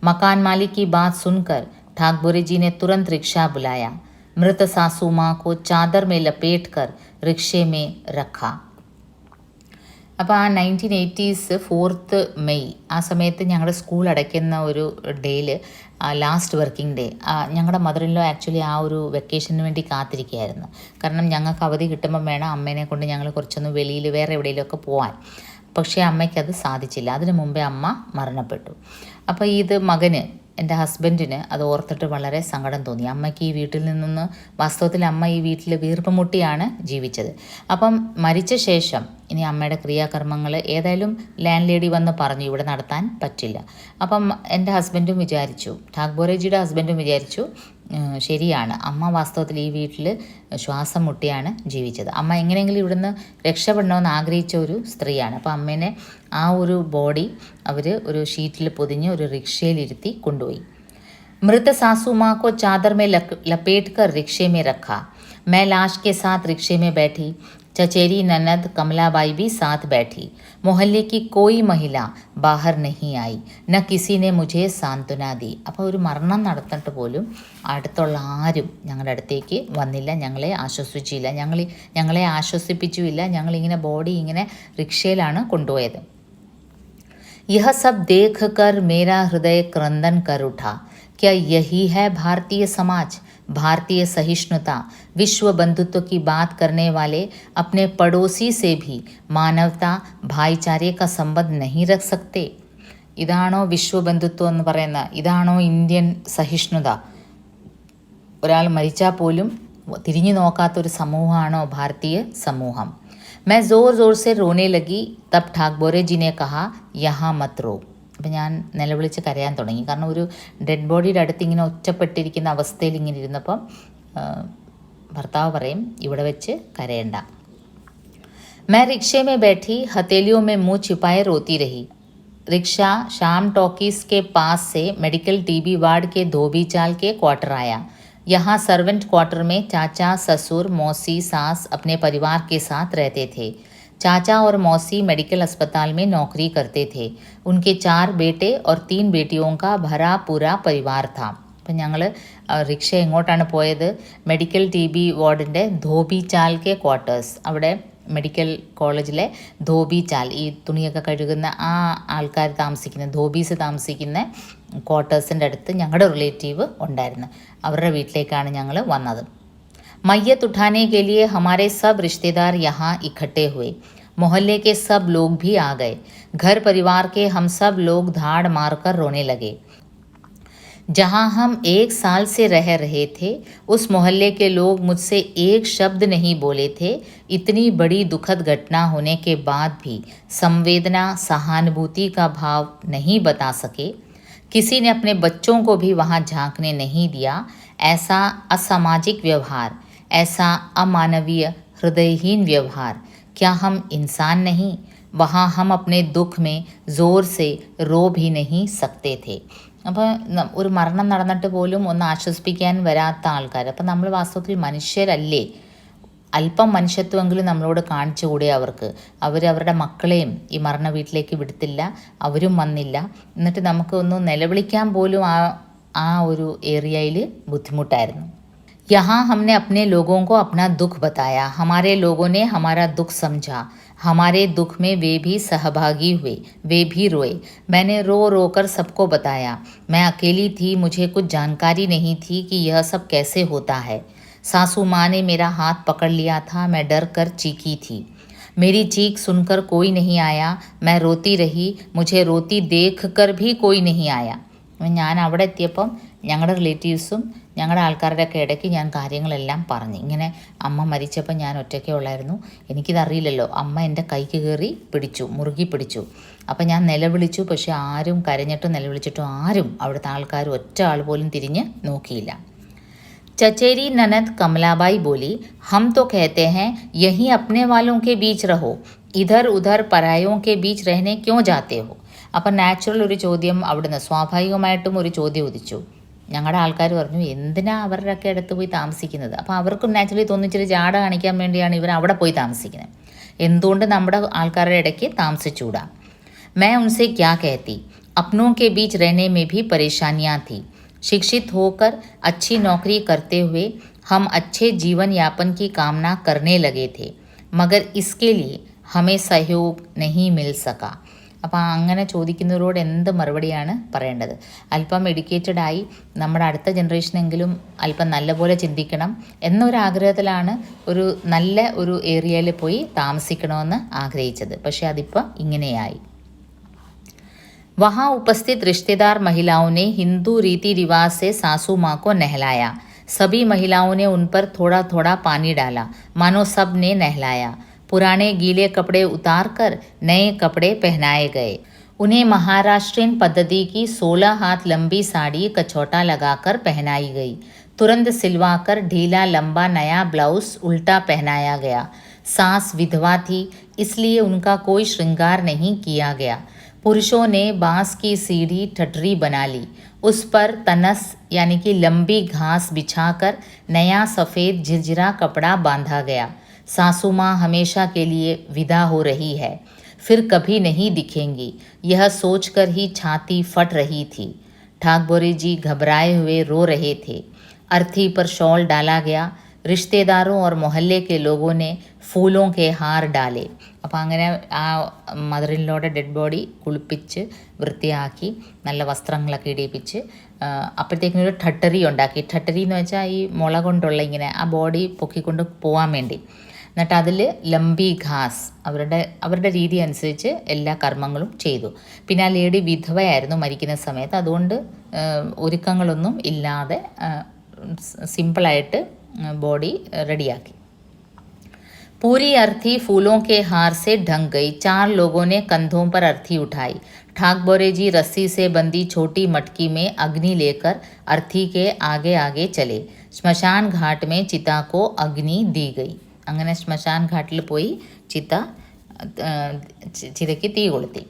मकान मालिक की बात सुनकर ठाकबोरे जी ने तुरंत रिक्शा बुलाया. मृत सासू माँ को चादर में लपेट कर रिक्शे में रखा. അപ്പോൾ ആ 1980s 4th മെയ് ആ സമയത്ത് ഞങ്ങളുടെ സ്കൂൾ അടയ്ക്കുന്ന ഒരു ഡേയിൽ, ലാസ്റ്റ് വർക്കിംഗ് ഡേ, ഞങ്ങളുടെ മദർ ഇൻ ലോ ആക്ച്വലി ആ ഒരു വെക്കേഷന് വേണ്ടി കാത്തിരിക്കുകയായിരുന്നു. കാരണം ഞങ്ങൾക്ക് അവധി കിട്ടുമ്പം വേണം അമ്മേനെ കൊണ്ട് ഞങ്ങൾ കുറച്ചൊന്ന് വെളിയിൽ വേറെ എവിടെയെങ്കിലുമൊക്കെ പോകാൻ. പക്ഷേ അമ്മയ്ക്കത് സാധിച്ചില്ല. അതിനു മുമ്പേ അമ്മ മരണപ്പെട്ടു. അപ്പോൾ ഇത് മകന്, എൻ്റെ ഹസ്ബൻഡിന് അത് ഓർത്തിട്ട് വളരെ സങ്കടം തോന്നി. അമ്മയ്ക്ക് ഈ വീട്ടിൽ നിന്നൊന്ന്, വാസ്തവത്തിൽ അമ്മ ഈ വീട്ടിൽ വീർപ്പ് മുട്ടിയാണ് ജീവിച്ചത്. അപ്പം മരിച്ച ശേഷം ഇനി അമ്മയുടെ ക്രിയാകർമ്മങ്ങൾ ഏതായാലും ലാൻഡ് ലേഡി വന്ന് പറഞ്ഞു ഇവിടെ നടത്താൻ പറ്റില്ല. അപ്പം എൻ്റെ ഹസ്ബൻഡും വിചാരിച്ചു, ഠാക്ബോറേജിയുടെ ഹസ്ബൻഡും വിചാരിച്ചു ശരിയാണ്, അമ്മ വാസ്തവത്തിൽ ഈ വീട്ടിൽ ശ്വാസം മുട്ടിയാണ് ജീവിച്ചത്. അമ്മ എങ്ങനെയെങ്കിലും ഇവിടുന്ന് രക്ഷപ്പെടണമെന്ന് ആഗ്രഹിച്ച ഒരു സ്ത്രീയാണ്. അപ്പോൾ അമ്മേനെ ആ ഒരു ബോഡി അവർ ഒരു ഷീറ്റിൽ പൊതിഞ്ഞ് ഒരു റിക്ഷയിലിരുത്തി കൊണ്ടുപോയി. मृत सासू माँ को चादर में लपेट कर रिक्शे में रखा. मैं लाश के साथ रिक्शे में बैठी. चचेरी ननद कमलाबाई भी साथ बैठी। मोहल्ले की कोई महिला ബാഹർ नहीं आई न किसी ने मुझे सांत्वना दी. അപ്പോൾ ഒരു മരണം നടന്നിട്ട് പോലും അടുത്തുള്ള ആരും ഞങ്ങളുടെ അടുത്തേക്ക് വന്നില്ല, ഞങ്ങളെ ആശ്വസിച്ചില്ല, ഞങ്ങളെ ആശ്വസിപ്പിച്ചുമില്ല. ഞങ്ങളിങ്ങനെ ബോഡി ഇങ്ങനെ റിക്ഷയിലാണ് കൊണ്ടുപോയത്. यह सब देख कर मेरा हृदय क्रंदन कर उठा. क्या यही है भारतीय समाज, भारतीय सहिष्णुता? विश्व बंधुत्व की बात करने वाले अपने पड़ोसी से भी मानवता भाईचारे का संबंध नहीं रख सकते? ഇതാണോ വിശ്വബന്ധുത്വം എന്ന് പറയുന്ന, ഇതാണോ ഇന്ത്യൻ സഹിഷ്ണുത? ഒരാൾ മരിച്ചാൽ പോലും തിരിഞ്ഞു നോക്കാത്തൊരു സമൂഹമാണോ ഭാരതീയ സമൂഹം? मैं ज़ोर ज़ोर से रोने लगी. तब ठाकबोरे जी ने कहा यहाँ मत रो. അപ്പം ഞാൻ നിലവിളിച്ച് കരയാൻ തുടങ്ങി. കാരണം ഒരു ഡെഡ് ബോഡിയുടെ അടുത്ത് ഇങ്ങനെ ഒറ്റപ്പെട്ടിരിക്കുന്ന അവസ്ഥയിൽ ഇങ്ങനെ ഇരുന്നപ്പം ഭർത്താവ് പറയും ഇവിടെ വെച്ച് കരയണ്ട. मैं रिक्शे में बैठी हथेलियों में मुंह छिपाए रोती रही. रिक्शा शाम टॉकीज के पास से मेडिकल टीबी वार्ड के धोबी चाल के क्वार्टर आया. यहाँ सर्वेंट क्वार्टर में चाचा, ससुर, मौसी, सास अपने परिवार के साथ रहते थे. चाचा और मौसी मेडिकल अस्पताल में नौकरी करते थे. उनके 4 बेटे और 3 बेटियों का भरा पूरा परिवार था. അപ്പം ഞങ്ങൾ റിക്ഷ എങ്ങോട്ടാണ് പോയത്? മെഡിക്കൽ ടി ബി വാർഡിൻ്റെ ധോബി ചാൽ കെ ക്വാർട്ടേഴ്സ്, അവിടെ മെഡിക്കൽ കോളേജിലെ ധോബി ചാൽ, ഈ തുണിയൊക്കെ കഴുകുന്ന ആ ആൾക്കാർ താമസിക്കുന്ന, ധോബീസ് താമസിക്കുന്ന ക്വാർട്ടേഴ്സിൻ്റെ അടുത്ത് ഞങ്ങളുടെ റിലേറ്റീവ് ഉണ്ടായിരുന്നു. അവരുടെ വീട്ടിലേക്കാണ് ഞങ്ങൾ വന്നത്. मैयत उठाने के लिए हमारे सब रिश्तेदार यहाँ इकट्ठे हुए. मोहल्ले के सब लोग भी आ गए. घर परिवार के हम सब लोग धाड़ मारकर रोने लगे. जहाँ हम 1 साल से रह रहे थे उस मोहल्ले के लोग मुझसे एक शब्द नहीं बोले थे. इतनी बड़ी दुखद घटना होने के बाद भी संवेदना, सहानुभूति का भाव नहीं बता सके. किसी ने अपने बच्चों को भी वहाँ झांकने नहीं दिया. ऐसा असामाजिक व्यवहार, ऐसा अमानवीय हृदयहीन व्यवहार, क्या हम इंसान नहीं? वहाँ हम अपने दुख में ज़ोर से रो भी नहीं सकते थे. അപ്പോൾ ഒരു മരണം നടന്നിട്ട് പോലും ഒന്ന് ആശ്വസിപ്പിക്കാൻ വരാത്ത ആൾക്കാർ. അപ്പം നമ്മൾ വാസ്തവത്തിൽ മനുഷ്യരല്ലേ? അല്പം മനുഷ്യത്വമെങ്കിലും നമ്മളോട് കാണിച്ചുകൂടെ അവർക്ക്? അവരുടെ മക്കളെയും ഈ മരണ വീട്ടിലേക്ക് വിടുത്തില്ല, അവരും വന്നില്ല. എന്നിട്ട് നമുക്ക് ഒന്ന് നിലവിളിക്കാൻ പോലും ആ ഒരു ഏരിയയിൽ ബുദ്ധിമുട്ടായിരുന്നു. यहाँ हमने अपने लोगों को अपना दुख बताया. हमारे लोगों ने हमारा दुख समझा. हमारे दुख में वे भी सहभागी हुए, वे भी रोए. मैंने रो रो कर सबको बताया. मैं अकेली थी, मुझे कुछ जानकारी नहीं थी कि यह सब कैसे होता है. सासू माँ ने मेरा हाथ पकड़ लिया था. मैं डर कर चीखी थी. मेरी चीख सुनकर कोई नहीं आया. मैं रोती रही. मुझे रोती देख कर भी कोई नहीं आया. ഞാൻ അവിടെ എത്തിയപ്പം ഞങ്ങളുടെ റിലേറ്റീവ്സും ഞങ്ങളുടെ ആൾക്കാരുടെയൊക്കെ ഇടയ്ക്ക് ഞാൻ കാര്യങ്ങളെല്ലാം പറഞ്ഞു. ഇങ്ങനെ അമ്മ മരിച്ചപ്പോൾ ഞാൻ ഒറ്റയ്ക്കേ ഉള്ളായിരുന്നു, എനിക്കിതറിയില്ലല്ലോ. അമ്മ എൻ്റെ കൈക്ക് കയറി പിടിച്ചു, മുറുകി പിടിച്ചു. അപ്പം ഞാൻ നിലവിളിച്ചു. പക്ഷെ ആരും കരഞ്ഞിട്ടും നിലവിളിച്ചിട്ടും ആരും അവിടുത്തെ ആൾക്കാർ ഒറ്റ ആൾ പോലും തിരിഞ്ഞ് നോക്കിയില്ല. चचेरी ननद कमलाबाई बोली, हम तो कहते हैं यहीं अपने वालों के बीच रहो, इधर उधर परायों के बीच रहने क्यों जाते हो? അപ്പം നാച്ചുറൽ ഒരു ചോദ്യം അവിടുന്ന് സ്വാഭാവികമായിട്ടും ഒരു ചോദ്യം ഉദിച്ചു. ഞങ്ങളുടെ ആൾക്കാർ പറഞ്ഞു, എന്തിനാ അവരുടെയൊക്കെ അടുത്ത് പോയി താമസിക്കുന്നത്? അപ്പോൾ അവർക്കും നാച്ചുറലി തോന്നിച്ചിട്ട് ജാട കാണിക്കാൻ വേണ്ടിയാണ് ഇവർ അവിടെ പോയി താമസിക്കുന്നത്. എന്തുകൊണ്ട് നമ്മുടെ ആൾക്കാരുടെ ഇടയ്ക്ക് താമസിച്ചുകൂടാ? मैं उनसे क्या कहती, अपनों के बीच रहने में भी परेशानियाँ थी. शिक्षित होकर अच्छी नौकरी करते हुए हम अच्छे जीवन यापन की कामना करने लगे थे, मगर इसके लिए हमें सहयोग नहीं मिल सका. അപ്പോൾ അങ്ങനെ ചോദിക്കുന്നവരോട് എന്ത് മറുപടിയാണ് പറയേണ്ടത്? അല്പം എഡ്യൂക്കേറ്റഡായി നമ്മുടെ അടുത്ത ജനറേഷനെങ്കിലും അല്പം നല്ലപോലെ ചിന്തിക്കണം എന്നൊരാഗ്രഹത്തിലാണ് ഒരു നല്ല ഒരു ഏരിയയിൽ പോയി താമസിക്കണമെന്ന് ആഗ്രഹിച്ചത്. പക്ഷേ അതിപ്പോൾ ഇങ്ങനെയായി. वहाँ उपस्थित रिश्तेदार महिलाओं ने हिंदू रीति रिवाज से सासू माँ को नहलाया. सभी महिलाओं ने उन पर थोड़ा थोड़ा पानी डाला, मानो सब ने नहलाया. पुराने गीले कपड़े उतार कर नए कपड़े पहनाए गए. उन्हें महाराष्ट्रीयन पद्धति की 16 हाथ लंबी साड़ी कछौटा लगाकर पहनाई गई. तुरंत सिलवाकर ढीला लंबा नया ब्लाउज उल्टा पहनाया गया. सास विधवा थी, इसलिए उनका कोई श्रृंगार नहीं किया गया. पुरुषों ने बांस की सीढ़ी ठठरी बना ली. उस पर तनस यानी कि लंबी घास बिछाकर नया सफ़ेद झिरझिरा कपड़ा बांधा गया. सासू माँ हमेशा के लिए विदा हो रही है, फिर कभी नहीं दिखेंगी, यह सोचकर ही छाती फट रही थी। ठाकबोरे जी घबराए हुए रो रहे थे। अर्थी पर शॉल डाला गया। रिश्तेदारों और मोहल्ले के लोगों ने फूलों के हार डाले. അപ്പോൾ അങ്ങനെ ആ മദർ ഇൻ ലോയുടെ ഡെഡ് ബോഡി കുളിപ്പിച്ച് വൃത്തിയാക്കി നല്ല വസ്ത്രങ്ങളൊക്കെ ഇടിയിപ്പിച്ച് അപ്പോഴത്തേക്കും ഒരു ഠട്ടറി ഉണ്ടാക്കി. ഠട്ടറി എന്ന് വെച്ചാൽ ഈ മുള കൊണ്ടുള്ള ഇങ്ങനെ ആ ബോഡി പൊക്കിക്കൊണ്ട് പോകാൻ വേണ്ടി. എന്നിട്ട് അതിൽ ലംബി ഘാസ് അവരുടെ രീതി അനുസരിച്ച് എല്ലാ കർമ്മങ്ങളും ചെയ്തു. പിന്നെ ആ ലേഡി വിധവയായിരുന്നു മരിക്കുന്ന സമയത്ത്. അതുകൊണ്ട് ഒരുക്കങ്ങളൊന്നും ഇല്ലാതെ സിമ്പിളായിട്ട് बॉडी रेडियाकी. पूरी अर्थी फूलों के हार से ढंक गई. 4 लोगों ने कंधों पर अर्थी उठाई. ठाकबोरे जी रस्सी से बंधी छोटी मटकी में अग्नि लेकर अर्थी के आगे आगे चले. श्मशान घाट में चिता को अग्नि दी गई. അങ്ങനെ ശ്മശാൻ ഘാട്ടിൽ പോയി ചിതയ്ക്ക് തീ കൊളുത്തി.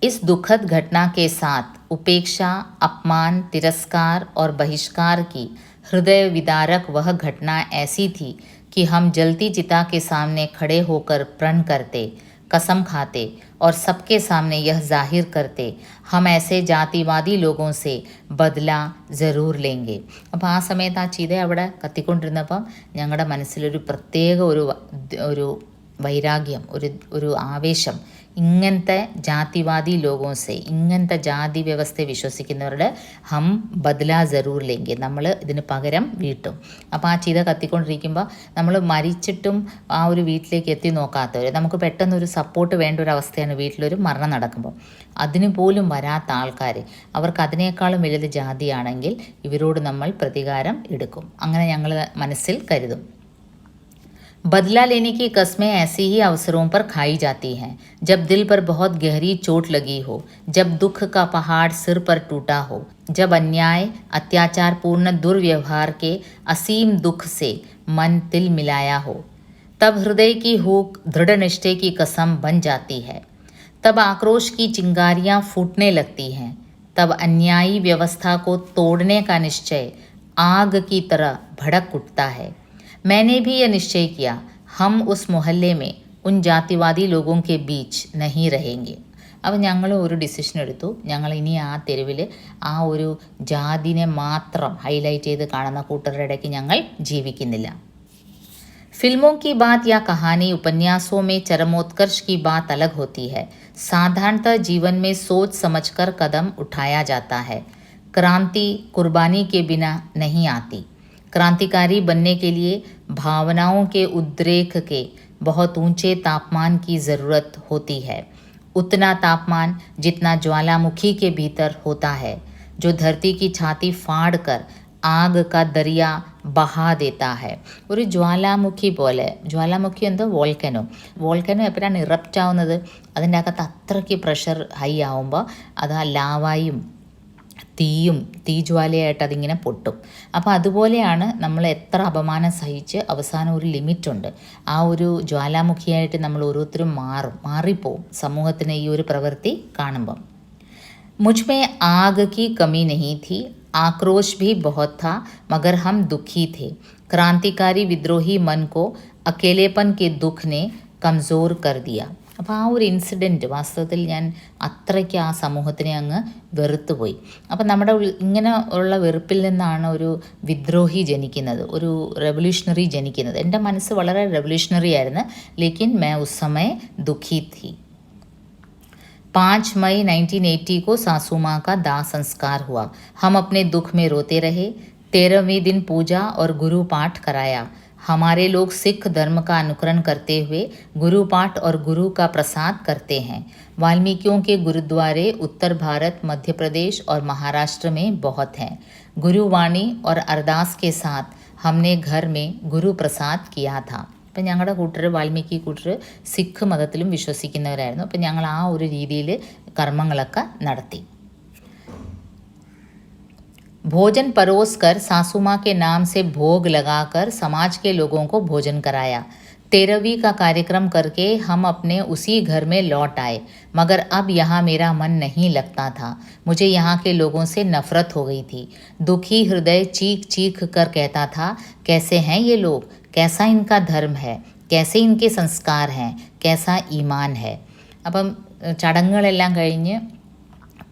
इस दुखद घटना के साथ उपेक्षा, अपमान, तिरस्कार और बहिष्कार की हृदय विदारक वह घटना ऐसी थी कि हम जलती चिता के सामने खड़े होकर प्रण करते, कसम खाते और सबके सामने यह जाहिर करते, हम ऐसे जातिवादी लोगों से बदला ज़रूर लेंगे. അപ്പോൾ ആ സമയത്ത് ആ ചിത അവിടെ കത്തിക്കൊണ്ടിരുന്നപ്പം ഞങ്ങളുടെ മനസ്സിലൊരു പ്രത്യേക ഒരു വൈരാഗ്യം, ഒരു ആവേശം, ഇങ്ങനത്തെ ജാതിവാദി ലോകോസെ, ഇങ്ങനത്തെ ജാതി വ്യവസ്ഥയെ വിശ്വസിക്കുന്നവരുടെ ഹം ബദ്ല ജറൂർ ലെങ്കെ, നമ്മൾ ഇതിന് പകരം വീട്ടും. അപ്പോൾ ആ ചിത കത്തിക്കൊണ്ടിരിക്കുമ്പോൾ നമ്മൾ മരിച്ചിട്ടും ആ ഒരു വീട്ടിലേക്ക് എത്തി നോക്കാത്തവർ, നമുക്ക് പെട്ടെന്നൊരു സപ്പോർട്ട് വേണ്ട ഒരു അവസ്ഥയാണ് വീട്ടിലൊരു മരണം നടക്കുമ്പോൾ. അതിന് പോലും വരാത്ത ആൾക്കാർ, അവർക്ക് അതിനേക്കാളും വലുത് ജാതിയാണെങ്കിൽ ഇവരോട് നമ്മൾ പ്രതികാരം എടുക്കും. അങ്ങനെ ഞങ്ങൾ മനസ്സിൽ കരുതും. बदला लेने की कस्में ऐसे ही अवसरों पर खाई जाती हैं जब दिल पर बहुत गहरी चोट लगी हो, जब दुख का पहाड़ सिर पर टूटा हो, जब अन्याय अत्याचार पूर्ण दुर्व्यवहार के असीम दुख से मन तिल मिलाया हो. तब हृदय की हुक दृढ़ निश्चय की कसम बन जाती है. तब आक्रोश की चिंगारियां फूटने लगती हैं. तब अन्यायी व्यवस्था को तोड़ने का निश्चय आग की तरह भड़क उठता है. मैंने भी यह निश्चय किया, हम उस मोहल्ले में उन जातिवादी लोगों के बीच नहीं रहेंगे. അപ്പോൾ ഞങ്ങൾ ഒരു ഡിസിഷൻ എടുത്തു, ഞങ്ങൾ ഇനി ആ തെരുവിൽ ആ ഒരു ജാതിനെ മാത്രം ഹൈലൈറ്റ് ചെയ്ത് കാണുന്ന കൂട്ടരുടെ ഇടയ്ക്ക് ഞങ്ങൾ ജീവിക്കുന്നില്ല. फिल्मों की बात या कहानी, उपन्यासों में चरमोत्कर्ष की बात अलग होती है. साधारणतः जीवन में सोच समझकर कदम उठाया जाता है. क्रांति कुर्बानी के बिना नहीं आती. क्रांतिकारी बनने के लिए भावनाओं के उद्रेक के बहुत ऊंचे तापमान की ज़रूरत होती है. उतना तापमान जितना ज्वालामुखी के भीतर होता है, जो धरती की छाती फाड़ कर आग का दरिया बहा देता है. ഒരു ജ്വാലാമുഖി പോലെ, ജ്വാലാമുഖി എന്തോ വോൾക്കനോ എപ്പോഴാണ് ഇറപ്റ്റ് ആവുന്നത്, അതിൻ്റെ അകത്ത് അത്രയ്ക്ക് പ്രഷർ ഹൈ ആവുമ്പോൾ അത് ആ ലാവായും തീജ്വാലയായിട്ട് അതിങ്ങനെ പൊട്ടും. അപ്പോൾ അതുപോലെയാണ് നമ്മൾ എത്ര അപമാനം സഹിച്ച് അവസാനം ഒരു ലിമിറ്റുണ്ട്. ആ ഒരു ജ്വാലാമുഖിയായിട്ട് നമ്മൾ ഓരോരുത്തരും മാറിപ്പോവും സമൂഹത്തിന് ഈ ഒരു പ്രവൃത്തി കാണുമ്പം. മുജ്മേ ആഗ് കി കമി നഹീ थी, आक्रोश भी बहुत था, मगर हम दुखी थे. क्रांतिकारी विद्रोही मन को अकेलेपन के दुख ने कमज़ोर कर दिया. അപ്പോൾ ആ ഒരു ഇൻസിഡൻറ്റ് വാസ്തവത്തിൽ ഞാൻ അത്രയ്ക്ക് ആ സമൂഹത്തിനെ അങ്ങ് വെറുത്തുപോയി. അപ്പം നമ്മുടെ ഇങ്ങനെ ഉള്ള വെറുപ്പിൽ നിന്നാണ് ഒരു വിദ്രോഹി ജനിക്കുന്നത്, ഒരു റെവല്യൂഷണറി ജനിക്കുന്നത്. എൻ്റെ മനസ്സ് വളരെ റെവല്യൂഷണറി ആയിരുന്നു. ലേക്കിൻ മേ ഉസ് സമയ ദുഃഖി थी. 5 मई 1980 को सासू माँ का दाह संस्कार हुआ. हम अपने दुख में रोते रहे. 13वें दिन पूजा और गुरु पाठ कराया. हमारे लोग सिख धर्म का अनुकरण करते हुए गुरु पाठ और गुरु का प्रसाद करते हैं. वाल्मीकियों के गुरुद्वारे उत्तर भारत, मध्य प्रदेश और महाराष्ट्र में बहुत हैं. गुरुवाणी और अरदास के साथ हमने घर में गुरु प्रसाद किया था. അപ്പം ഞങ്ങളുടെ കൂട്ടർ, വാൽമീകി കൂട്ടർ സിഖ് മതത്തിലും വിശ്വസിക്കുന്നവരായിരുന്നു. അപ്പം ഞങ്ങൾ ആ ഒരു രീതിയിൽ കർമ്മങ്ങളൊക്കെ നടത്തി. भोजन परोस कर सासू माँ के नाम से भोग लगाकर समाज के लोगों को भोजन कराया. 13वीं का कार्यक्रम करके हम अपने उसी घर में लौट आए, मगर अब यहाँ मेरा मन नहीं लगता था. मुझे यहाँ के लोगों से नफरत हो गई थी. दुखी हृदय चीख चीख कर कहता था, कैसे हैं ये लोग, कैसा इनका धर्म है, कैसे इनके संस्कार हैं, कैसा ईमान है. അപ്പം ചടങ്ങുകളെല്ലാം കഴിഞ്ഞ്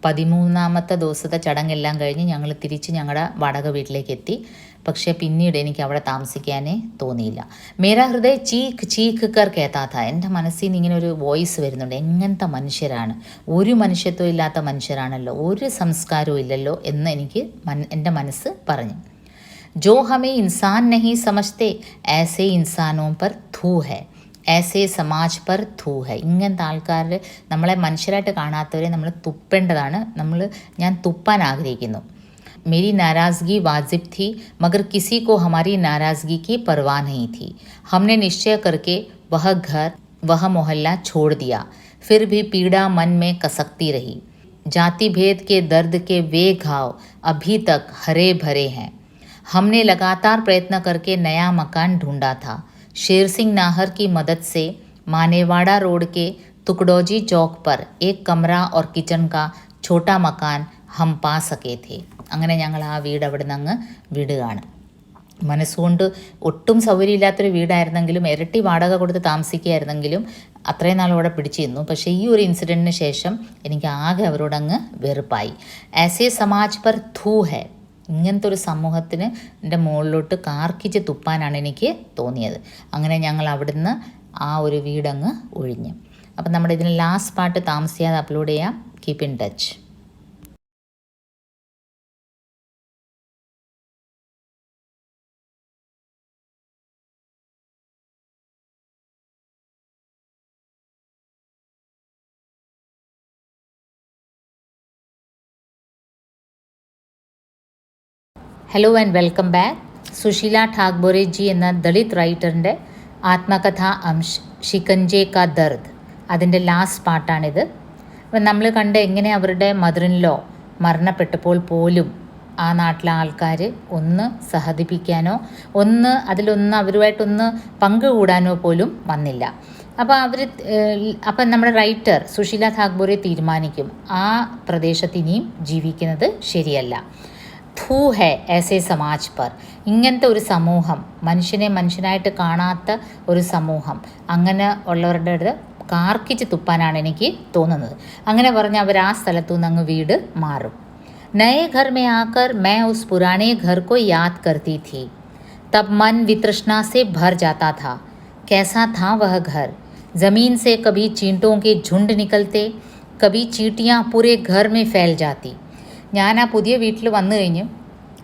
13ാമത്തെ ദിവസത്തെ ചടങ്ങെല്ലാം കഴിഞ്ഞ് ഞങ്ങൾ തിരിച്ച് ഞങ്ങളുടെ വാടക വീട്ടിലേക്ക് എത്തി. പക്ഷേ പിന്നീട് എനിക്ക് അവിടെ താമസിക്കാനേ തോന്നിയില്ല. മേരാ ഹൃദയ ചീഖ് ചീഖ് കർ കേത്താ ഥാ. എൻ്റെ മനസ്സിൽ നിന്ന് ഇങ്ങനെ ഒരു വോയിസ് വരുന്നുണ്ട്, എങ്ങനത്തെ മനുഷ്യരാണ്, ഒരു മനുഷ്യത്വം ഇല്ലാത്ത മനുഷ്യരാണല്ലോ, ഒരു സംസ്കാരവും ഇല്ലല്ലോ എന്ന് എനിക്ക് എൻ്റെ മനസ്സ് പറഞ്ഞു. जो हमें इंसान नहीं समझते ऐसे इंसानों पर थू है, ऐसे समाज पर थू है. ഇങ്ങനത്തെ ആൾക്കാർ, നമ്മളെ മനുഷ്യരായിട്ട് കാണാത്തവരെ നമ്മൾ തുപ്പേണ്ടതാണ്. ഞാൻ തുപ്പാൻ ആഗ്രഹിക്കുന്നു. मेरी नाराज़गी वाजिब थी मगर किसी को हमारी नाराज़गी की परवाह नहीं थी. हमने निश्चय करके वह घर वह मोहल्ला छोड़ दिया. फिर भी पीड़ा मन में कसकती रही. जाति भेद के दर्द के वे घाव अभी तक हरे भरे हैं. हमने लगातार प्रयत्न करके नया मकान ढूंढा था. शेर सिंह नाहर की मदद से मानेवाड़ा रोड के तुकडोजी चौक पर एक कमरा और किचन का छोटा मकान हम पा सके थे. അങ്ങനെ ഞങ്ങൾ ആ വീട് അവിടെ നിന്ന് അങ്ങ് വിടുകയാണ്. മനസ്സുകൊണ്ട് ഒട്ടും സൗകര്യമില്ലാത്തൊരു വീടായിരുന്നെങ്കിലും, ഇരട്ടി വാടക കൊടുത്ത് താമസിക്കുകയായിരുന്നെങ്കിലും അത്രയും നാൾ അവിടെ പിടിച്ചു നിന്നു. പക്ഷേ ഈ ഒരു ഇൻസിഡൻറ്റിന് ശേഷം എനിക്ക് ആകെ അവരോടങ്ങ് വെറുപ്പായി. ആസേ സമാജ് പർ ഥൂ ഹെ. ഇങ്ങനത്തെ ഒരു സമൂഹത്തിന് എൻ്റെ മുകളിലോട്ട് കാർക്കിച്ച് തുപ്പാനാണ് എനിക്ക് തോന്നിയത്. അങ്ങനെ ഞങ്ങൾ അവിടുന്ന് ആ ഒരു വീടങ്ങ് ഒഴിഞ്ഞു. അപ്പം നമ്മുടെ ഇതിന് ലാസ്റ്റ് പാർട്ട് താമസിയാതെ അപ്ലോഡ് ചെയ്യാം. Keep in touch. Hello and welcome back. Sushila Takbhore ji എന്ന ദളിത് റൈറ്ററിൻ്റെ ആത്മകഥാ അംശ് ഷിക്കഞ്ചെ കാ ദർദ്, അതിൻ്റെ ലാസ്റ്റ് പാർട്ടാണിത്. അപ്പം നമ്മൾ കണ്ട് എങ്ങനെ അവരുടെ മദറിൻലോ മരണപ്പെട്ടപ്പോൾ പോലും ആ നാട്ടിലെ ആൾക്കാർ ഒന്ന് സഹതിപ്പിക്കാനോ അതിലൊന്ന് അവരുമായിട്ടൊന്ന് പങ്കുകൂടാനോ പോലും വന്നില്ല. അപ്പം നമ്മുടെ റൈറ്റർ സുശീല ഠാക്ബോറെ തീരുമാനിക്കും ആ പ്രദേശത്ത് ഇനിയും ജീവിക്കുന്നത് ശരിയല്ല. ഥൂ ഹെ ഏസേ സമാജ് പർ. ഇങ്ങനത്തെ ഒരു സമൂഹം, മനുഷ്യനെ മനുഷ്യനായിട്ട് കാണാത്ത ഒരു സമൂഹം, അങ്ങനെ ഉള്ളവരുടെ അടുത്ത് കാർക്കിച്ച് തുപ്പാനാണ് എനിക്ക് തോന്നുന്നത്. അങ്ങനെ പറഞ്ഞ് അവർ ആ സ്ഥലത്തു നിന്ന് അങ്ങ് വീട് മാറും. നയേ ഘർ മേ ആകർ मैं उस पुराने घर को याद करती थी. तब मन वितृष्णा से भर जाता था. कैसा था वह घर. ज़मीन से कभी चींटों के झुंड निकलते, कभी चींटियाँ पूरे घर में फैल जाती. ഞാൻ ആ പുതിയ വീട്ടിൽ വന്നു കഴിഞ്ഞ്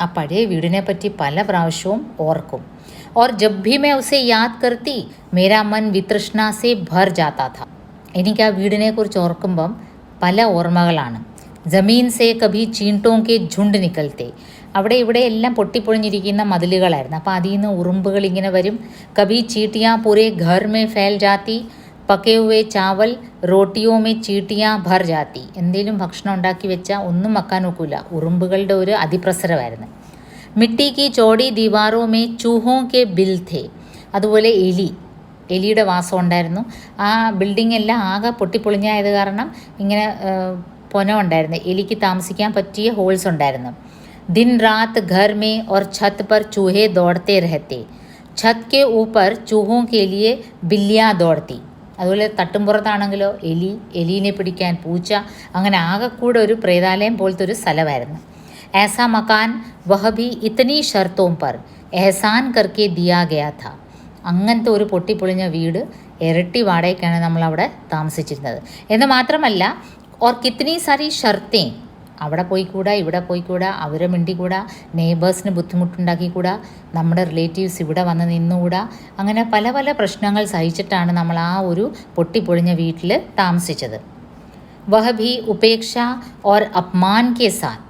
ആ പഴയ വീടിനെ പറ്റി പല പ്രാവശ്യവും ഓർക്കും. और जब भी मैं उसे याद करती मेरा मन वितृष्णा से भर जाता था. എനിക്ക് ആ വീടിനെ കുറിച്ച് ഓർക്കുമ്പം പല ഓർമ്മകളാണ്. ജമീൻ സേ കഭി ചീൻട്ടോं के झुंड निकलते. അവിടെ ഇവിടെ എല്ലാം പൊട്ടിപ്പൊളിഞ്ഞിരിക്കുന്ന മതിലുകളായിരുന്നു. അപ്പോൾ അതിൽ നിന്ന് ഉറുമ്പുകൾ ഇങ്ങനെ വരും. കഭി ചീട്ടിയാ പൂരെ ഘർ മേ ഫേൽ ജാത്തി. പക്കെ ഹുവേ ചാവൽ റോട്ടിയോ മേ ചീട്ടിയാ ഭർ ജാത്തി. എന്തെങ്കിലും ഭക്ഷണം ഉണ്ടാക്കി വെച്ചാൽ ഒന്നും വെക്കാൻ നോക്കില്ല, ഉറുമ്പുകളുടെ ഒരു അതിപ്രസരമായിരുന്നു. മിട്ടി കി ചോടി ദീവാറോ മേ ചൂഹോ കെ ബിൽ ഥേ. അതുപോലെ എലിയുടെ വാസം ഉണ്ടായിരുന്നു. ആ ബിൽഡിംഗ് എല്ലാം ആകെ പൊട്ടിപ്പൊളിഞ്ഞായത് കാരണം ഇങ്ങനെ പൊനം ഉണ്ടായിരുന്നു, എലിക്ക് താമസിക്കാൻ പറ്റിയ ഹോൾസ് ഉണ്ടായിരുന്നു. दिन रात घर में और छत पर चूहे दौड़ते रहते. छत के ऊपर चूहों के लिए बिल्लियाँ दौड़ती. അതുപോലെ തട്ടുംപുറത്താണെങ്കിലോ എലീനെ പിടിക്കാൻ പൂച്ച, അങ്ങനെ ആകെക്കൂടെ ഒരു പ്രേതാലയം പോലത്തെ ഒരു സ്ഥലമായിരുന്നു. ऐसा मकान वह भी इतनी शर्तों पर एहसान करके दिया गया था. അങ്ങനത്തെ ഒരു പൊട്ടിപ്പൊളിഞ്ഞ വീട് ഇരട്ടി വാടകയ്ക്കാണ് നമ്മളവിടെ താമസിച്ചിരുന്നത്. എന്ന് മാത്രമല്ല, और कितनी सारी शर्तें. അവിടെ പോയിക്കൂടാ, ഇവിടെ പോയിക്കൂടാ, അവരെ മിണ്ടിക്കൂടാ, നെയ്ബേഴ്സിന് ബുദ്ധിമുട്ടുണ്ടാക്കിക്കൂടാ, നമ്മുടെ റിലേറ്റീവ്സ് ഇവിടെ വന്ന് നിന്നുകൂടാ, അങ്ങനെ പല പല പ്രശ്നങ്ങൾ സഹിച്ചിട്ടാണ് നമ്മൾ ആ ഒരു പൊട്ടിപ്പൊളിഞ്ഞ വീട്ടിൽ താമസിച്ചത്. വഹ ഭി ഉപേക്ഷ और अपमान के साथ.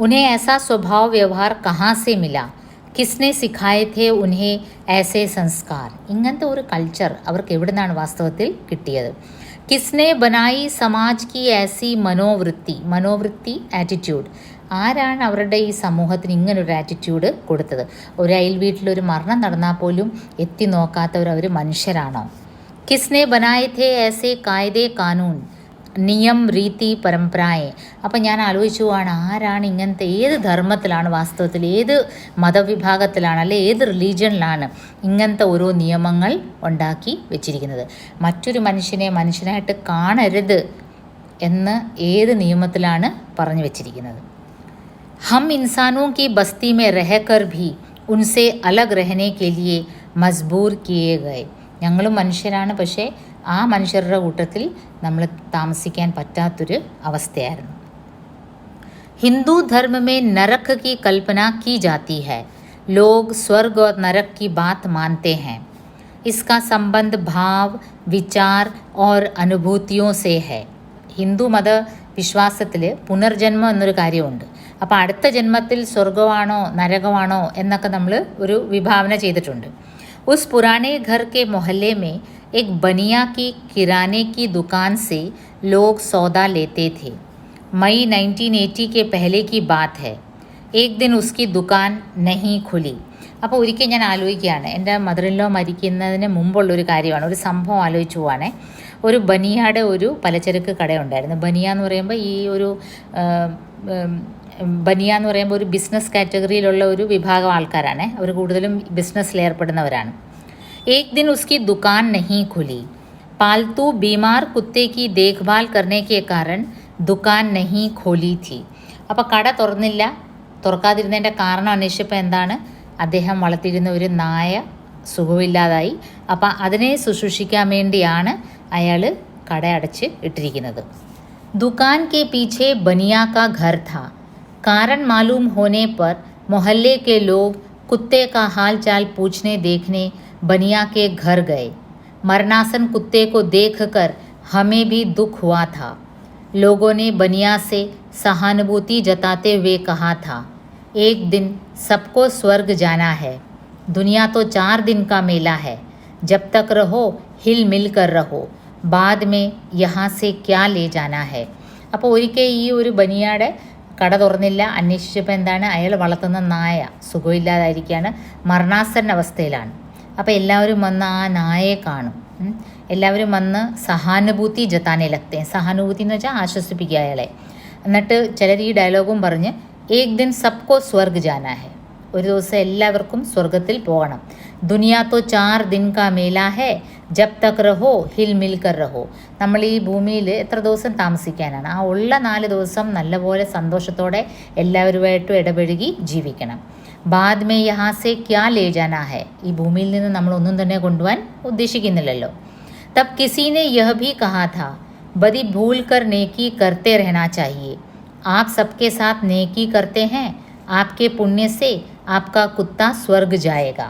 उन्हें ऐसा स्वभाव व्यवहार कहाँ से मिला. किसने सिखाए थे उन्हें ऐसे संस्कार. ഇങ്ങനത്തെ ഒരു കൾച്ചർ അവർക്ക് എവിടെ നിന്നാണ് വാസ്തവത്തിൽ കിട്ടിയത്. किसने बनाई समाज की ऐसी മനോവൃത്തി ആറ്റിറ്റ്യൂഡ്. ആരാണ് അവരുടെ ഈ സമൂഹത്തിന് ഇങ്ങനൊരു ആറ്റിറ്റ്യൂഡ് കൊടുത്തത്. ഒരു അയൽ വീട്ടിലൊരു മരണം നടന്നാൽ പോലും എത്തി നോക്കാത്തവർ അവർ മനുഷ്യരാണോ. കിസ്നെ ബനായെ ഥേ ऐसे कायदे कानून. നിയം രീതി പരമ്പരായെ. അപ്പം ഞാൻ ആലോചിച്ചു പോവാണ്, ആരാണ് ഇങ്ങനത്തെ, ഏത് ധർമ്മത്തിലാണ് വാസ്തവത്തിൽ, ഏത് മതവിഭാഗത്തിലാണ്, അല്ലെ ഏത് റിലീജിയനിലാണ് ഇങ്ങനത്തെ ഓരോ നിയമങ്ങൾ ഉണ്ടാക്കി വെച്ചിരിക്കുന്നത്. മറ്റൊരു മനുഷ്യനെ മനുഷ്യനായിട്ട് കാണരുത് എന്ന് ഏത് നിയമത്തിലാണ് പറഞ്ഞു വെച്ചിരിക്കുന്നത്? हम इंसानों की बस्ती में रहकर भी उनसे अलग रहने के लिए മജ്ബൂർ കിയേ ഗയേ. ഞങ്ങളും മനുഷ്യരാണ്, പക്ഷേ ആ മനുഷ്യരുടെ കൂട്ടത്തിൽ നമ്മൾ താമസിക്കാൻ പറ്റാത്തൊരു അവസ്ഥയായിരുന്നു. हिंदू धर्म में नरक की कल्पना की जाती है. लोग स्वर्ग और नरक की बात मानते हैं. इसका संबंध भाव, विचार और अनुभूतियों से है. ഹിന്ദു മത വിശ്വാസത്തിൽ പുനർജന്മം എന്നൊരു കാര്യമുണ്ട്. അപ്പോൾ അടുത്ത ജന്മത്തിൽ സ്വർഗമാണോ നരകമാണോ എന്നൊക്കെ നമ്മൾ ഒരു വിഭാവന ചെയ്തിട്ടുണ്ട്. ഉസ് പുരാനെ ഘർ കെ മൊഹല്ലെ में एक बनिया की किराने की दुकान से लोग सौदा लेते थे. मई 1980 के पहले की बात है. एक दिन उसकी दुकान नहीं खुली. അപ്പോൾ ഒരിക്കൽ ഞാൻ ആലോചിക്കുകയാണ്, എൻ്റെ മദറിൻലോ മരിക്കുന്നതിന് മുമ്പുള്ളൊരു കാര്യമാണ്, ഒരു സംഭവം ആലോചിച്ചു പോവാണേ. ഒരു ബനിയയുടെ ഒരു പലചരക്ക് കടയുണ്ടായിരുന്നു. ബനിയ എന്ന് പറയുമ്പോൾ ഈ ഒരു ബനിയ എന്ന് പറയുമ്പോൾ ഒരു ബിസിനസ് കാറ്റഗറിയിലുള്ള ഒരു വിഭാഗം ആൾക്കാരാണ്. അവർ കൂടുതലും ബിസിനസ്സിൽ ഏർപ്പെടുന്നവരാണ്. एक दिन उसकी दुकान नहीं खुली. पालतू बीमार कुत्ते की देखभाल करने के कारण दुकान नहीं खोली थी. അപ്പോൾ കട തുറക്കാതിരുന്നതിൻ്റെ കാരണം അന്വേഷിച്ചപ്പോൾ എന്താണ്, അദ്ദേഹം വളർത്തിയിരുന്ന ഒരു നായ സുഖമില്ലാതായി. അപ്പം അതിനെ ശുശ്രൂഷിക്കാൻ വേണ്ടിയാണ് അയാൾ കട അടച്ച് ഇട്ടിരിക്കുന്നത്. दुकान के पीछे बनिया का घर था. कारण मालूम होने पर मोहल्ले के लोग कुत्ते का हाल चाल पूछने देखने बनिया के घर गए. मरनासन कुत्ते को देखकर हमें भी दुख हुआ था. लोगों ने बनिया से सहानुभूति जताते हुए कहा था, एक दिन सबको स्वर्ग जाना है. दुनिया तो 4 दिन का मेला है. जब तक रहो हिल मिल कर रहो. बाद में यहाँ से क्या ले जाना है. അപ്പോൾ ഒരിക്കൽ ഈ ഒരു ബനിയയുടെ കട തുറന്നില്ല. അന്വേഷിച്ചപ്പോൾ എന്താണ്, അയാൾ വളർത്തുന്ന നായ സുഖമില്ലാതായിരിക്കുകയാണ്, മരണാസന്ന അവസ്ഥയിലാണ്. അപ്പോൾ എല്ലാവരും വന്ന് ആ നായയെ കാണും. എല്ലാവരും വന്ന് സഹാനുഭൂതി ജത്താനെ ലഗ്തേ. സഹാനുഭൂതി എന്ന് വെച്ചാൽ ആശ്വസിപ്പിക്കുക അയാളെ. എന്നിട്ട് ചിലർ ഈ ഡയലോഗും പറഞ്ഞ്, ഏക് ദിൻ സബ്കോ സ്വർഗ് ജാനാ ഹെ. ഒരു ദിവസം എല്ലാവർക്കും സ്വർഗത്തിൽ പോകണം. ദുനിയാ തോ 4 ദിൻ കാ മേല ഹെ. ജബ് തക് രഹോ ഹിൽ മിൽ കർ രഹോ. നമ്മൾ ഈ ഭൂമിയിൽ എത്ര ദിവസം താമസിക്കാനാണ്? ആ ഉള്ള 4 ദിവസം നല്ലപോലെ സന്തോഷത്തോടെ എല്ലാവരുമായിട്ടും ഇടപഴകി ജീവിക്കണം. ബാദ് മേ യഹാ സെ ക്യാ ലേ ജാനാ ഹെ. ഈ ഭൂമിയിൽ നിന്ന് നമ്മൾ ഒന്നും തന്നെ കൊണ്ടുപോകാൻ ഉദ്ദേശിക്കുന്നില്ലല്ലോ. തബ് കിസീനെ യഹ് ഭി കഹാ ഥാ, ബദി ഭൂൽ കർ നേക്കി കർത്തെ രഹനാ ചാഹിയെ. ആപ് സബ്കെ സാത്ത് നേക്കി കർത്തെ ഹൈ, ആപ്കെ പുണ്യ സെ ആപ്കാ കുത്ത സ്വർഗ് ജായേഗ.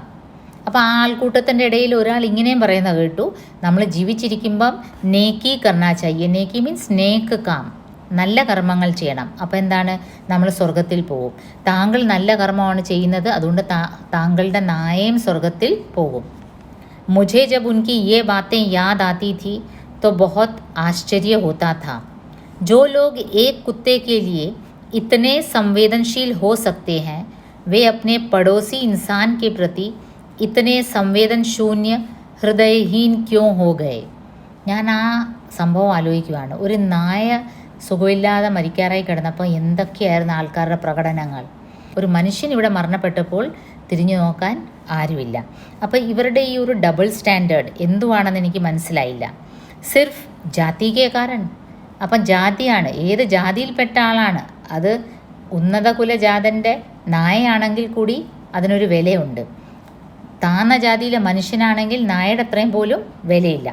അപ്പോൾ ആ ആൾക്കൂട്ടത്തിൻ്റെ ഇടയിൽ ഒരാൾ ഇങ്ങനെയും പറയുന്നത് കേട്ടു, നമ്മൾ ജീവിച്ചിരിക്കുമ്പം നേക്കി കർണാ ചാഹിയെ. നേക്കി മീൻസ് നേക്ക് കാം, നല്ല കർമ്മങ്ങൾ ചെയ്യണം. അപ്പോൾ എന്താണ്, നമ്മൾ സ്വർഗത്തിൽ പോകും. താങ്കൾ നല്ല കർമ്മമാണ് ചെയ്യുന്നത്, അതുകൊണ്ട് താങ്കളുടെ നായയും സ്വർഗത്തിൽ പോകും. मुझे जब उनकी ये बातें याद आती थी तो बहुत आश्चर्य होता था. जो लोग एक कुत्ते के लिए इतने संवेदनशील हो सकते हैं, वे अपने पड़ोसी इंसान के प्रति इतने संवेदन शून्य हृदयहीन क्यों हो गए. ഞാൻ ആ സംഭവം ആലോചിക്കുകയാണ്. ഒരു നായ സുഖമില്ലാതെ മരിക്കാറായി കിടന്നപ്പോൾ എന്തൊക്കെയായിരുന്നു ആൾക്കാരുടെ പ്രകടനങ്ങൾ. ഒരു മനുഷ്യൻ ഇവിടെ മരണപ്പെട്ടപ്പോൾ തിരിഞ്ഞു നോക്കാൻ ആരുമില്ല. അപ്പോൾ ഇവരുടെ ഈ ഒരു ഡബിൾ സ്റ്റാൻഡേർഡ് എന്തുവാണെന്ന് എനിക്ക് മനസ്സിലായില്ല. സിർഫ് ജാതി കെ കാരൻ. അപ്പം ജാതിയാണ്, ഏത് ജാതിയിൽപ്പെട്ട ആളാണ്, അത് ഉന്നത കുലജാതൻ്റെ നായയാണെങ്കിൽ കൂടി അതിനൊരു വിലയുണ്ട്. താന്ന ജാതിയിലെ മനുഷ്യനാണെങ്കിൽ നായയുടെ അത്രയും പോലും വിലയില്ല.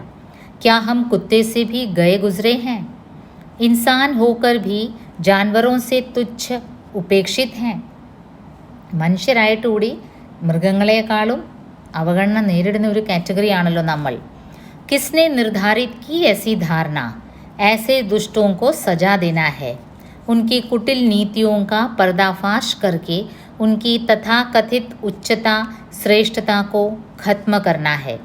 ക്യാ ഹം കുത്തേ സെ ഭി ഗയെ ഗുസ്രേ ഹൈ. ഇൻസാൻ ഹോക്കർ ഭി ജാൻവറോं से തുച്ഛ ഉപേക്ഷിത് ഹൈ. മനുഷ്യരായിട്ട് കൂടി മൃഗങ്ങളെക്കാളും അവഗണന നേരിടുന്ന ഒരു കാറ്റഗറിയാണല്ലോ നമ്മൾ. കിസ്നെ നിർധാരിത് की ऐसी धारणा. ऐसे दुष्टों को सजा देना है. उनकी कुटिल नीतियों का पर्दाफाश करके उनकी तथाकथित उच्चता श्रेष्ठता को खत्म करना है.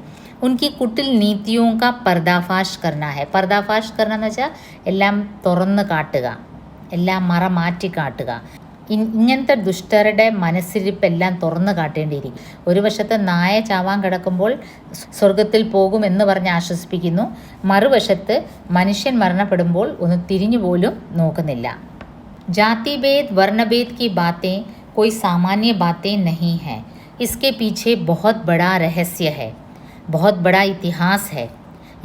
उनकी कुटिल नीतियों का पर्दाफाश करना है. पर्दाफാഷ് करना എന്ന് വെച്ചാൽ എല്ലാം തുറന്ന് കാട്ടുക, എല്ലാം മറ മാറ്റി കാട്ടുക. ഇങ്ങനത്തെ ദുഷ്ടരുടെ മനസ്സിരിപ്പെല്ലാം തുറന്നു കാട്ടേണ്ടിയിരിക്കും. ഒരു വശത്ത് നായ ചാവാൻ കിടക്കുമ്പോൾ സ്വർഗത്തിൽ പോകുമെന്ന് പറഞ്ഞ് ആശ്വസിപ്പിക്കുന്നു, മറുവശത്ത് മനുഷ്യൻ മരണപ്പെടുമ്പോൾ ഒന്ന് തിരിഞ്ഞു പോലും നോക്കുന്നില്ല. जातिभेद वर्णभेद की बातें कोई सामान्य बातें नहीं हैं. इसके पीछे बहुत बड़ा रहस्य है, बहुत बड़ा इतिहास है.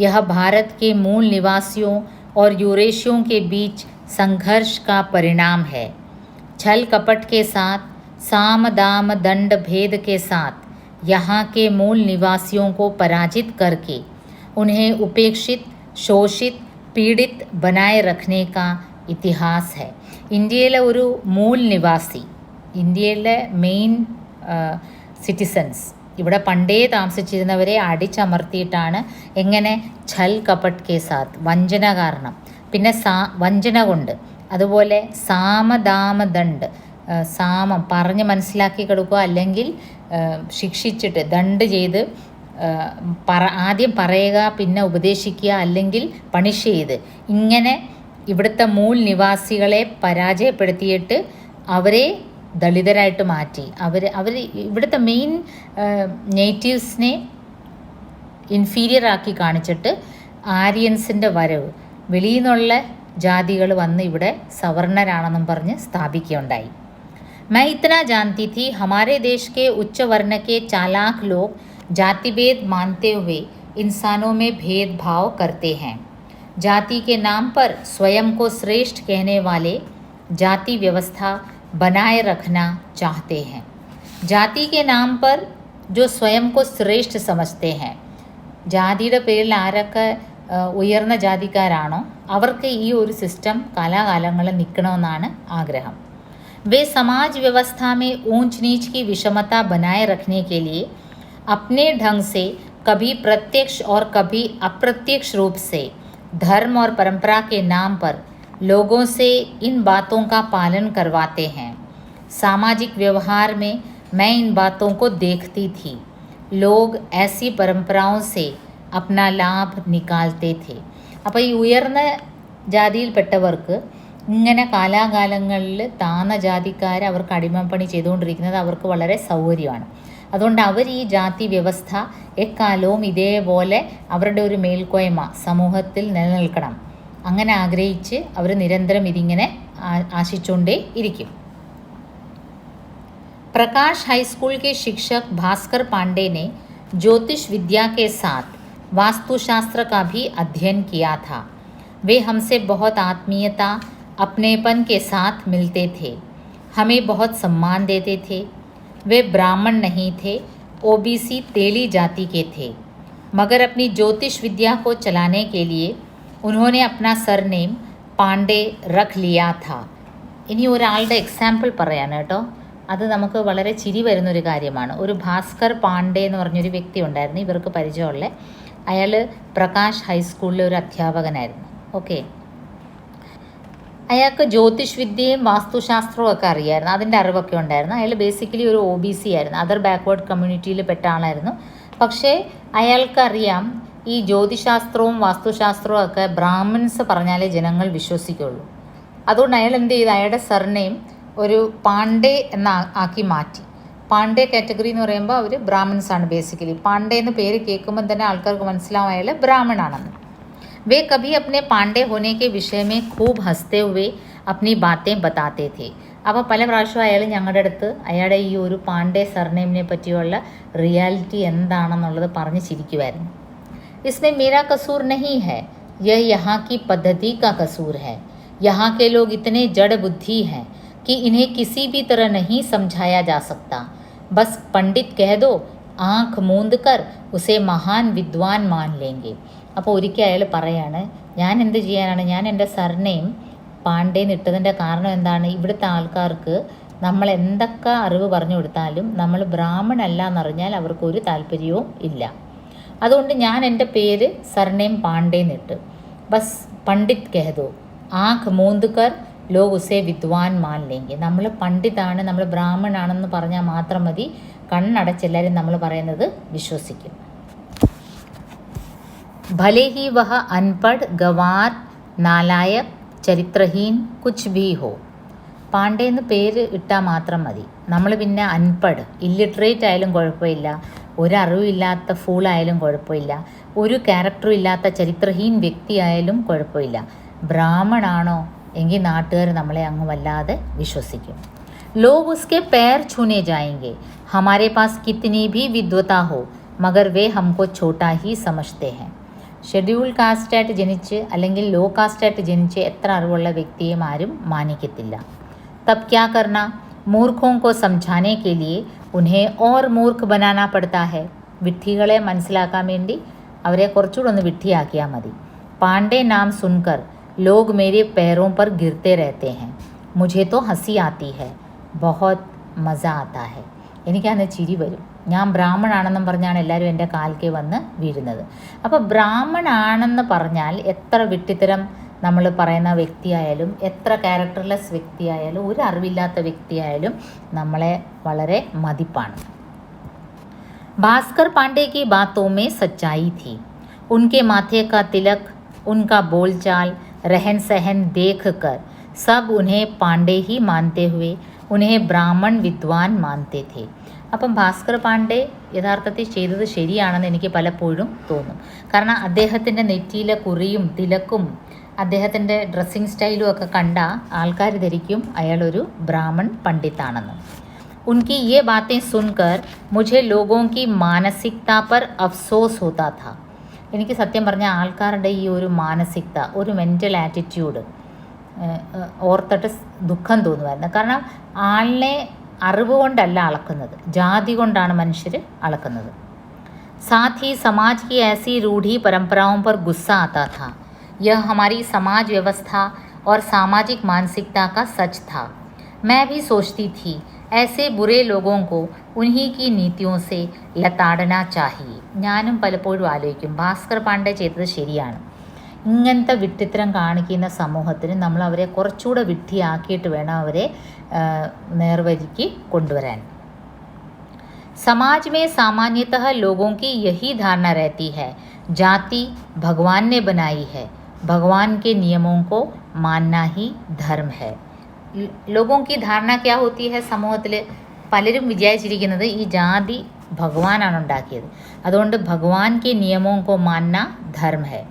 यह भारत के मूल निवासियों और यूरेशियों के बीच संघर्ष का परिणाम है. छल कपट के साथ, साम दाम दंड भेद के साथ यहाँ के मूल निवासियों को पराजित करके उन्हें उपेक्षित, शोषित, पीड़ित बनाए रखने का ഇതിഹാസ് ഹെ. ഇന്ത്യയിലെ ഒരു മൂൽ നിവാസി, ഇന്ത്യയിലെ മെയിൻ സിറ്റിസൺസ്, ഇവിടെ പണ്ടേ താമസിച്ചിരുന്നവരെ അടിച്ചമർത്തിയിട്ടാണ് എങ്ങനെ ഛൽ കപട്ട് കെ സാത്ത്, വഞ്ചന കാരണം, പിന്നെ വഞ്ചന കൊണ്ട്, അതുപോലെ സാമദാമദണ്ഡ്, സാമം പറഞ്ഞ് മനസ്സിലാക്കി കൊടുക്കുക, അല്ലെങ്കിൽ ശിക്ഷിച്ചിട്ട് ദണ്ഡ് ചെയ്ത് ആദ്യം പറയുക പിന്നെ ഉപദേശിക്കുക, അല്ലെങ്കിൽ പണിഷ് ചെയ്ത്, ഇങ്ങനെ ഇവിടുത്തെ മൂൽ നിവാസികളെ പരാജയപ്പെടുത്തിയിട്ട് അവരെ ദളിതരായിട്ട് മാറ്റി. അവർ ഇവിടുത്തെ മെയിൻ നേറ്റീവ്സിനെ ഇൻഫീരിയർ ആക്കി കാണിച്ചിട്ട് ആര്യൻസിൻ്റെ വരവ്, വെളിയിൽ നിന്നുള്ള ജാതികൾ വന്ന് ഇവിടെ സവർണരാണെന്നും പറഞ്ഞ് സ്ഥാപിക്കുകയുണ്ടായി. मैं इतना जानती थी हमारे देश के उच्च वर्ण के चालाक लोग जातिभेद मानते हुए इंसानों में भेदभाव करते हैं. जाति के नाम पर स्वयं को श्रेष्ठ कहने वाले जाति व्यवस्था बनाए रखना चाहते हैं. जाति के नाम पर जो स्वयं को श्रेष्ठ समझते हैं, ജാതിയുടെ പേരിൽ ആരൊക്കെ ഉയർന്ന ജാതിക്കാരാണോ അവർക്ക് ഈ ഒരു സിസ്റ്റം കാലാകാലങ്ങളിൽ നിൽക്കണമെന്നാണ് ആഗ്രഹം. वे समाज व्यवस्था में ऊंच नीच की विषमता बनाए रखने के लिए अपने ढंग से कभी प्रत्यक्ष और कभी अप्रत्यक्ष रूप से धर्म और परंपरा के नाम पर लोगों से इन बातों का पालन करवाते हैं. सामाजिक व्यवहार में मैं इन बातों को देखती थी. लोग ऐसी परंपराओं से अपना लाभ निकालते थे. അപ്പോൾ ഈ ഉയർന്ന ജാതിയിൽപ്പെട്ടവർക്ക് ഇങ്ങനെ കാലാകാലങ്ങളിൽ താഴ്ന്ന ജാതിക്കാർ അവർക്ക് അടിമപ്പണി ചെയ്തുകൊണ്ടിരിക്കുന്നത് അവർക്ക് വളരെ സൗകര്യമാണ്. അതുകൊണ്ട് അവർ ഈ ജാതി വ്യവസ്ഥ എക്കാലവും ഇതേപോലെ അവരുടെ ഒരു മേൽക്കോയ്മ സമൂഹത്തിൽ നിലനിൽക്കണം, അങ്ങനെ ആഗ്രഹിച്ച് അവർ നിരന്തരം ഇതിങ്ങനെ ആശിച്ചുകൊണ്ടേ ഇരിക്കും. प्रकाश हाई स्कूल के शिक्षक भास्कर पांडे ने ज्योतिष विद्या के साथ वास्तुशास्त्र का भी अध्ययन किया था. वे हमसे बहुत आत्मीयता, अपनेपन के साथ मिलते थे, हमें बहुत सम्मान देते थे. वे ब्राह्मण नहीं थे, ओबीसी तेली जाति के थे, मगर अपनी ज्योतिष विद्या को चलाने के लिए उन्होंने अपना सरनेम पांडे रख लिया था. ഇനി ഒരാളുടെ എക്സാമ്പിൾ പറയാണ് കേട്ടോ, അത് നമുക്ക് വളരെ ചിരി വരുന്നൊരു കാര്യമാണ്. ഒരു ഭാസ്കർ പാണ്ഡെ എന്ന് പറഞ്ഞൊരു വ്യക്തി ഉണ്ടായിരുന്നു, ഇവർക്ക് പരിചയമുള്ള. അയാൾ പ്രകാശ് ഹൈസ്കൂളിലെ ഒരു അധ്യാപകനായിരുന്നു. ഓക്കെ, അയാൾക്ക് ജ്യോതിഷ് വിദ്യയും വാസ്തുശാസ്ത്രവും ഒക്കെ അറിയായിരുന്നു, അതിൻ്റെ അറിവൊക്കെ ഉണ്ടായിരുന്നു. അയാൾ ബേസിക്കലി ഒരു OBC ആയിരുന്നു, അതർ ബാക്ക്വേർഡ് കമ്മ്യൂണിറ്റിയിൽ പെട്ട ആളായിരുന്നു. പക്ഷേ അയാൾക്കറിയാം ഈ ജ്യോതിശാസ്ത്രവും വാസ്തുശാസ്ത്രവും ഒക്കെ ബ്രാഹ്മിൻസ് പറഞ്ഞാലേ ജനങ്ങൾ വിശ്വസിക്കുള്ളൂ. അതുകൊണ്ട് അയാൾ എന്ത് ചെയ്തു, അയാളുടെ സർനെയിം ഒരു പാണ്ഡെ എന്ന ആക്കി മാറ്റി. പാണ്ഡെ കാറ്റഗറി എന്ന് പറയുമ്പോൾ അവർ ബ്രാഹ്മിൻസ് ആണ് ബേസിക്കലി. പാണ്ഡെ എന്ന് പേര് കേൾക്കുമ്പോൾ തന്നെ ആൾക്കാർക്ക് മനസ്സിലാവും അയാൾ ബ്രാഹ്മണാണെന്ന്. वे कभी अपने पांडे होने के विषय में खूब हंसते हुए अपनी बातें बताते थे. അപ്പോൾ പല പ്രാവശ്യം അയാൾ ഞങ്ങളുടെ അടുത്ത് അയാളുടെ ഈ ഒരു പാണ്ഡെ സർനെയിമിനെ പറ്റിയുള്ള റിയാലിറ്റി എന്താണെന്നുള്ളത് പറഞ്ഞ് ചിരിക്കുമായിരുന്നു. इसमें मेरा कसूर नहीं है, यह यहाँ की पद्धति का कसूर है. यहाँ के लोग इतने जड़ बुद्धि हैं कि इन्हें किसी भी तरह नहीं समझाया जा सकता. बस पंडित कह दो, आँख मूंद कर उसे महान विद्वान मान लेंगे. അപ്പോൾ ഒരിക്കൽ അയാൾ പറയാണ്, ഞാൻ എന്ത് ചെയ്യാനാണ്, ഞാൻ എൻ്റെ സർനെയിം പാണ്ഡെ ഇട്ടതിൻ്റെ കാരണം എന്താണ്, ഇവിടുത്തെ ആൾക്കാർക്ക് നമ്മൾ എന്തൊക്കെ അറിവ് പറഞ്ഞു കൊടുത്താലും നമ്മൾ ബ്രാഹ്മണല്ല എന്നറിഞ്ഞാൽ അവർക്കൊരു താല്പര്യവും ഇല്ല. അതുകൊണ്ട് ഞാൻ എൻ്റെ പേര് സർനെയിം പാണ്ഡെ ഇട്ട്. ബസ് പണ്ഡിറ്റ് കെഹദോ, ആഖ് മൂന്ത് കർ ലോഗ് ഉസേ വിദ്വാൻ മാൻ ലേങ്കെ. നമ്മൾ പണ്ഡിതാണ്, നമ്മൾ ബ്രാഹ്മണാണെന്ന് പറഞ്ഞാൽ മാത്രം മതി, കണ്ണടച്ചെല്ലാവരും നമ്മൾ പറയുന്നത് വിശ്വസിക്കും. भले ही वह अनपढ़, गंवार, नालायक, चरित्रहीन कुछ भी हो, പാണ്ഡെ എന്ന് പേര് ഇട്ടാൽ മാത്രം മതി. നമ്മൾ പിന്നെ അൺപഡ്, ഇല്ലിറ്ററേറ്റ് ആയാലും കുഴപ്പമില്ല, ഒരറിവില്ലാത്ത ഫൂളായാലും കുഴപ്പമില്ല, ഒരു ക്യാരക്ടറും ഇല്ലാത്ത ചരിത്രഹീൻ വ്യക്തിയായാലും കുഴപ്പമില്ല. ബ്രാഹ്മണാണോ എങ്കിൽ നാട്ടുകാർ നമ്മളെ അങ്ങ് വല്ലാതെ വിശ്വസിക്കും. ലോഗ് ഉസ്കെ पैर छूने जाएंगे, हमारे पास कितनी भी विद्वता हो मगर वे हमको छोटा ही समझते हैं. ഷെഡ്യൂൾ കാസ്റ്റായിട്ട് ജനിച്ച് അല്ലെങ്കിൽ ലോ കാസ്റ്റായിട്ട് ജനിച്ച് എത്ര അറിവുള്ള വ്യക്തിയും ആരും മാനിക്കത്തില്ല. തബ് ക്യാ കർണ, മൂർഖോं को समझाने के लिए उन्हें और मूर्ख बनाना पड़ता है. വിഡ്ഢികളെ മനസ്സിലാക്കാൻ വേണ്ടി അവരെ കുറച്ചുകൂടെ ഒന്ന് വിഡ്ഢിയാക്കിയാൽ മതി. പാണ്ഡെ നാം സുൻകർ लोग मेरे पैरों पर गिरते रहते हैं, मुझे तो हंसी आती है, बहुत മസ ആത്താ ഹെ. എനിക്കന്ന് ചിരി വരും. ഞാൻ ബ്രാഹ്മണാണെന്നും പറഞ്ഞാണ് എല്ലാവരും എൻ്റെ കാൽക്കേ വന്ന് വീഴുന്നത്. അപ്പോൾ ബ്രാഹ്മണാണെന്ന് പറഞ്ഞാൽ എത്ര വിട്ടിത്തരം നമ്മൾ പറയുന്ന വ്യക്തിയായാലും, എത്ര ക്യാരക്ടർലെസ് വ്യക്തിയായാലും, ഒരു അറിവില്ലാത്ത വ്യക്തിയായാലും നമ്മളെ വളരെ മതിപ്പാണ്. ഭാസ്കർ പാണ്ഡെ की बातों में सच्चाई थी. उनके माथे का तिलक, उनका बोलचाल, रहन सहन देख कर सब उन्हें पांडे ही मानते हुए उन्हें ബ്രാഹ്മൺ വിദ്വാൻ മാനത്തെ थे. അപ്പം ഭാസ്കർ പാണ്ഡെ യഥാർത്ഥത്തിൽ ചെയ്തത് ശരിയാണെന്ന് എനിക്ക് പലപ്പോഴും തോന്നും. കാരണം അദ്ദേഹത്തിൻ്റെ നെറ്റിയിലെ കുറിയും തിലക്കും അദ്ദേഹത്തിൻ്റെ ഡ്രസ്സിങ് സ്റ്റൈലും ഒക്കെ കണ്ട ആൾക്കാർ ധരിക്കും അയാളൊരു ബ്രാഹ്മൺ പണ്ഡിത്താണെന്ന്. उनकी ये बातें सुनकर मुझे लोगों की मानसिकता पर अफसोस होता था. എനിക്ക് സത്യം പറഞ്ഞാൽ ആൾക്കാരുടെ ഈ ഒരു മാനസികത, ഒരു മെൻ്റൽ ആറ്റിറ്റ്യൂഡ് ഓർത്തിട്ട് ദുഃഖം തോന്നുമായിരുന്നു. കാരണം ആളിനെ അറിവ് കൊണ്ടല്ല അളക്കുന്നത്, ജാതി കൊണ്ടാണ് മനുഷ്യർ അളക്കുന്നത്. साथ ही समाज की ऐसी रूढ़ी परंपराओं पर गुस्सा आता था. यह हमारी समाज व्यवस्था और सामाजिक मानसिकता का सच था. मैं भी सोचती थी ऐसे बुरे लोगों को उन्हीं की नीतियों से लताड़ना चाहिए. ഞാനും പലപ്പോഴും ആലോചിക്കും ഭാസ്കർ പാണ്ഡെ ചെയ്തത് ശരിയാണ്. ഇങ്ങനത്തെ വിഡ്ഢിത്തരം കാണിക്കുന്ന സമൂഹത്തിന് നമ്മൾ അവരെ കുറച്ചുകൂടെ വിഡ്ഢിയാക്കിയിട്ട് വേണം അവരെ നേർവഴിക്ക് കൊണ്ടുവരാൻ. समाज में सामान्यतः लोगों की यही धारणा रहती है, जाति भगवान ने बनाई है, भगवान के नियमों को मानना ही धर्म है. लोगों की धारणा क्या होती है? സമൂഹത്തിൽ പലരും വിചാരിച്ചിരിക്കുന്നത് ഈ ജാതി ഭഗവാനാണ് ഉണ്ടാക്കിയത്, അതുകൊണ്ട് ഭഗവാൻ के नियमों को मानना धर्म है.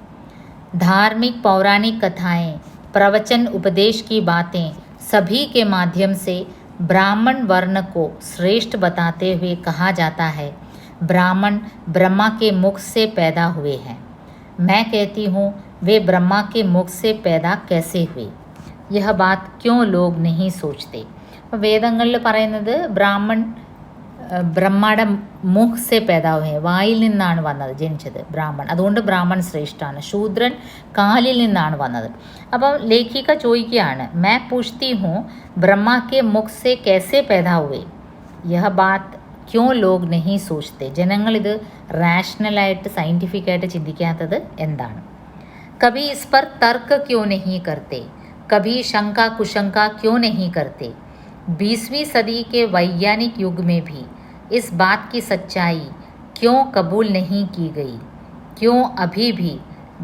धार्मिक पौराणिक कथाएं, प्रवचन, उपदेश की बातें सभी के माध्यम से ब्राह्मण वर्ण को श्रेष्ठ बताते हुए कहा जाता है, ब्राह्मण ब्रह्मा के मुख से पैदा हुए हैं. मैं कहती हूँ वे ब्रह्मा के मुख से पैदा कैसे हुए? यह बात क्यों लोग नहीं सोचते? വേദങ്ങളിൽ പറയുന്നത് ബ്രാഹ്മൺ ബ്രഹ്മയുടെ മുഖ് സെ പേദാവ് ഹെ, വായിൽ നിന്നാണ് വന്നത്, ജനിച്ചത് ബ്രാഹ്മൺ, അതുകൊണ്ട് ബ്രാഹ്മൺ ശ്രേഷ്ഠാണ്. ശൂദ്രൻ കാലിൽ നിന്നാണ് വന്നത്. അപ്പം ലേഖിക ചോദിക്കുകയാണ്, मैं पूछती हूँ ब्रह्मा के मुख से कैसे पैदा हुए? यह बात क्यों लोग नहीं सोचते? ജനങ്ങൾ ഇത് റാഷണലായിട്ട് സയൻറ്റിഫിക്കായിട്ട് ചിന്തിക്കാത്തത് എന്താണ്? कभी इस पर तर्क क्यों नहीं करते? कभी शंका कुशंका क्यों नहीं करते? 20वीं सदी के वैज्ञानिक युग में भी इस बात की सच्चाई क्यों कबूल नहीं की गई? क्यों अभी भी